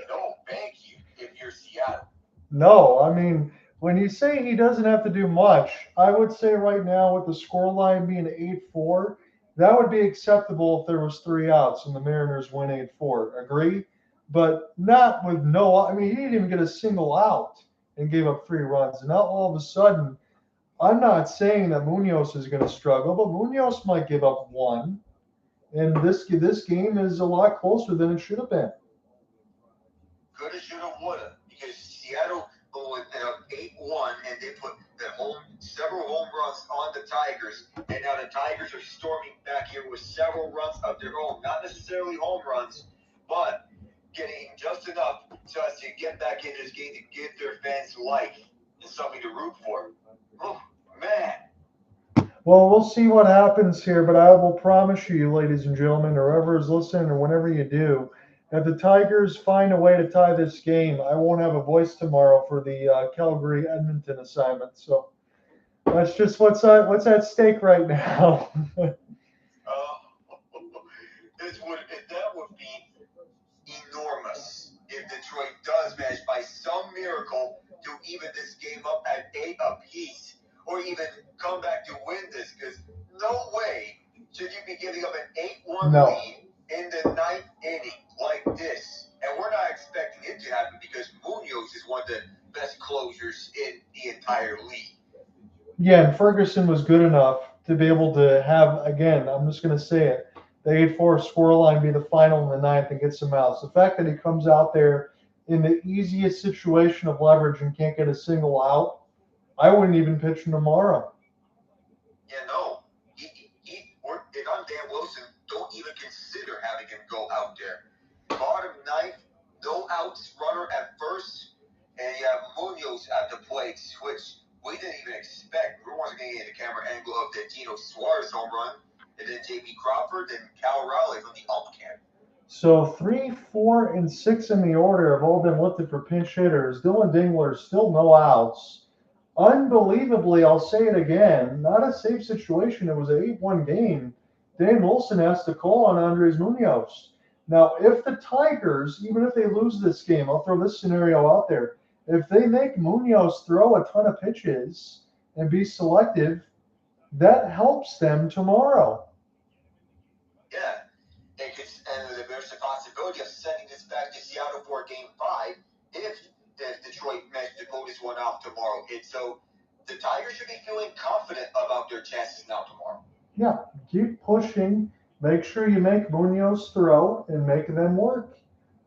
No, thank you if you're Seattle. No, I mean, when you say he doesn't have to do much, I would say right now with the scoreline being 8-4, that would be acceptable if there was 3 outs and the Mariners win 8-4. Agree? But not with no, I mean, he didn't even get a single out and gave up 3 runs. And now all of a sudden, I'm not saying that Munoz is going to struggle, but Munoz might give up 1. And this game is a lot closer than it should have been. Coulda, shoulda, woulda, because Seattle went 8-1, and they put several home runs on the Tigers, and now the Tigers are storming back here with several runs of their own, not necessarily home runs, but getting just enough so as to get back into this game to give their fans life and something to root for. Oh, man. Well, we'll see what happens here, but I will promise you, ladies and gentlemen, or whoever is listening or whenever you do, if the Tigers find a way to tie this game, I won't have a voice tomorrow for the Calgary-Edmonton assignment. So that's just what's at stake right now. That would be enormous if Detroit does manage by some miracle to even this game up at 8 apiece, or even come back to win this, because no way should you be giving up an 8-1 lead in the 9th inning like this. And we're not expecting it to happen because Munoz is one of the best closers in the entire league. Yeah, and Ferguson was good enough to be able to have, again, I'm just going to say it, the 8-4 scoreline be the final in the 9th and get some outs. The fact that he comes out there in the easiest situation of leverage and can't get a single out, I wouldn't even pitch him tomorrow. Yeah, no. If I'm Dan Wilson, don't even consider having him go out there. Bottom 9th, no outs, runner at first, and you have Munoz at the plate, which we didn't even expect. We weren't going to get the camera angle of the Suarez home run, and then J.B. Crawford and Cal Raleigh from the ump camp. So 3, 4, and 6 in the order have all been lifted for pinch hitters. Dylan Dingler, still no outs. Unbelievably, I'll say it again, not a safe situation. It was an 8-1 game. Dan Wilson has to call on Andres Munoz. Now, if the Tigers, even if they lose this game, I'll throw this scenario out there. If they make Munoz throw a ton of pitches and be selective, that helps them tomorrow. Yeah, and there's a possibility of sending this back to Seattle for Game 5 if Detroit manages to pull this one off tomorrow. And so the Tigers should be feeling confident about their chances now tomorrow. Yeah, keep pushing. Make sure you make Munoz throw and make them work.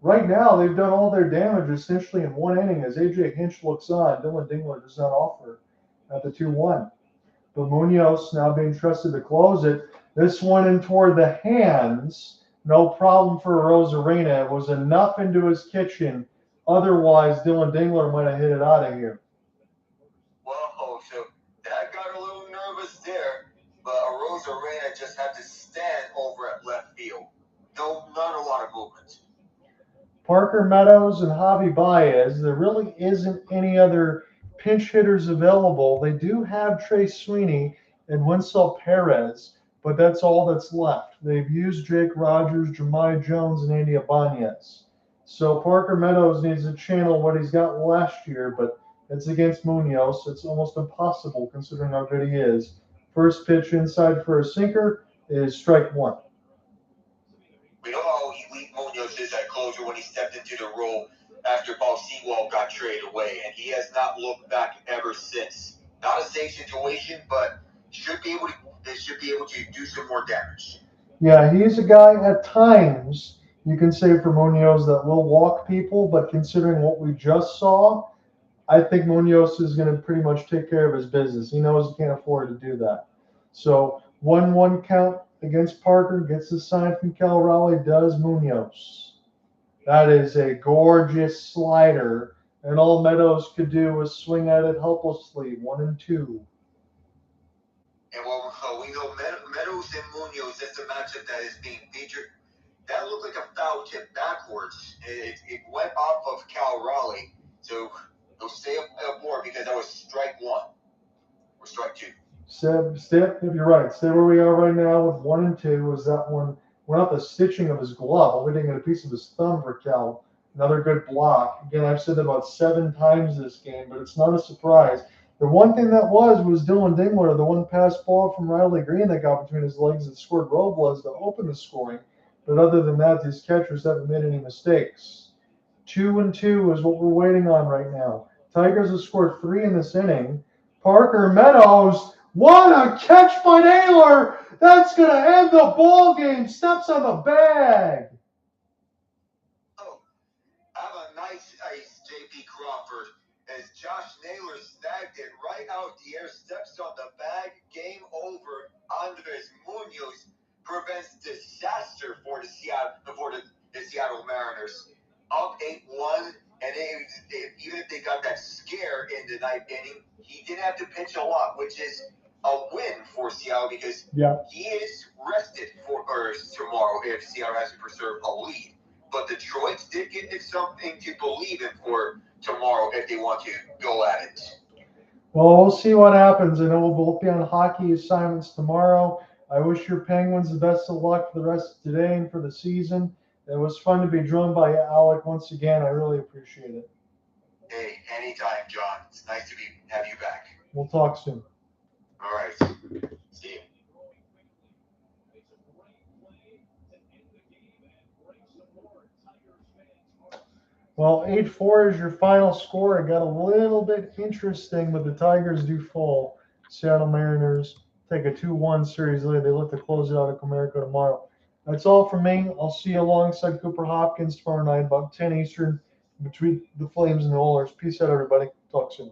Right now, they've done all their damage essentially in one inning as A.J. Hinch looks on. Dylan Dingler does not offer at the 2-1. But Munoz now being trusted to close it. This one in toward the hands, no problem for Arozarena. It was enough into his kitchen. Otherwise, Dylan Dingler might have hit it out of here. Whoa, so that got a little nervous there. But Arozarena just had to stand over at left field. Not a lot of movement. Parker Meadows and Javi Baez. There really isn't any other pinch hitters available. They do have Trey Sweeney and Winsell Perez, but that's all that's left. They've used Jake Rogers, Jahmai Jones, and Andy Ibanez. So Parker Meadows needs to channel what he's got last year, but it's against Munoz. It's almost impossible considering how good he is. First pitch inside for a sinker is strike 1. We know how elite Munoz is at closer when he stepped into the role after Paul Sewald got traded away, and he has not looked back ever since. Not a safe situation, but should be able to do some more damage. Yeah, he's a guy at times you can say for Munoz that will walk people, but considering what we just saw, I think Munoz is going to pretty much take care of his business. He knows he can't afford to do that. So 1-1 count against Parker, gets the sign from Cal Raleigh, does Munoz. That is a gorgeous slider, and all Meadows could do was swing at it helplessly, 1-2. And we know Meadows and Munoz, that's the matchup that is being featured. That looked like a foul tip backwards. It went off of Cal Raleigh. So they'll stay up more because that was strike 1 or strike 2. You're right. Stay where we are right now with 1-2. Was that one went off the stitching of his glove? Only didn't get a piece of his thumb for Cal. Another good block. Again, I've said that about 7 times this game, but it's not a surprise. The one thing that was Dylan Dingler, the one pass ball from Riley Green that got between his legs that scored Robles to open the scoring. But other than that, these catchers haven't made any mistakes. 2-2 is what we're waiting on right now. Tigers have scored 3 in this inning. Parker Meadows What a catch by Naylor! That's going to end the ball game. Steps on the bag. Oh, have a nice ice, J.P. Crawford. As Josh Naylor snagged it right out the air, steps on the bag, game over. Andres Munoz prevents disaster for the Seattle Mariners. Up 8-1, and even if they got that scare in the ninth inning, he didn't have to pitch a lot, which is a win for Seattle because he is rested for tomorrow if Seattle has to preserve a lead. But Detroit did get something to believe in for tomorrow if they want to go at it. Well, we'll see what happens. I know we'll both be on hockey assignments tomorrow. I wish your Penguins the best of luck for the rest of today and for the season. It was fun to be joined by Alec once again. I really appreciate it. Hey, anytime, John. It's nice to have you back. We'll talk soon. All right. See you. Well, 8-4 is your final score. It got a little bit interesting, but the Tigers do fall. Seattle Mariners take a 2-1 series lead. They look to close it out at Comerica tomorrow. That's all from me. I'll see you alongside Cooper Hopkins tomorrow night about 10 Eastern between the Flames and the Oilers. Peace out, everybody. Talk soon.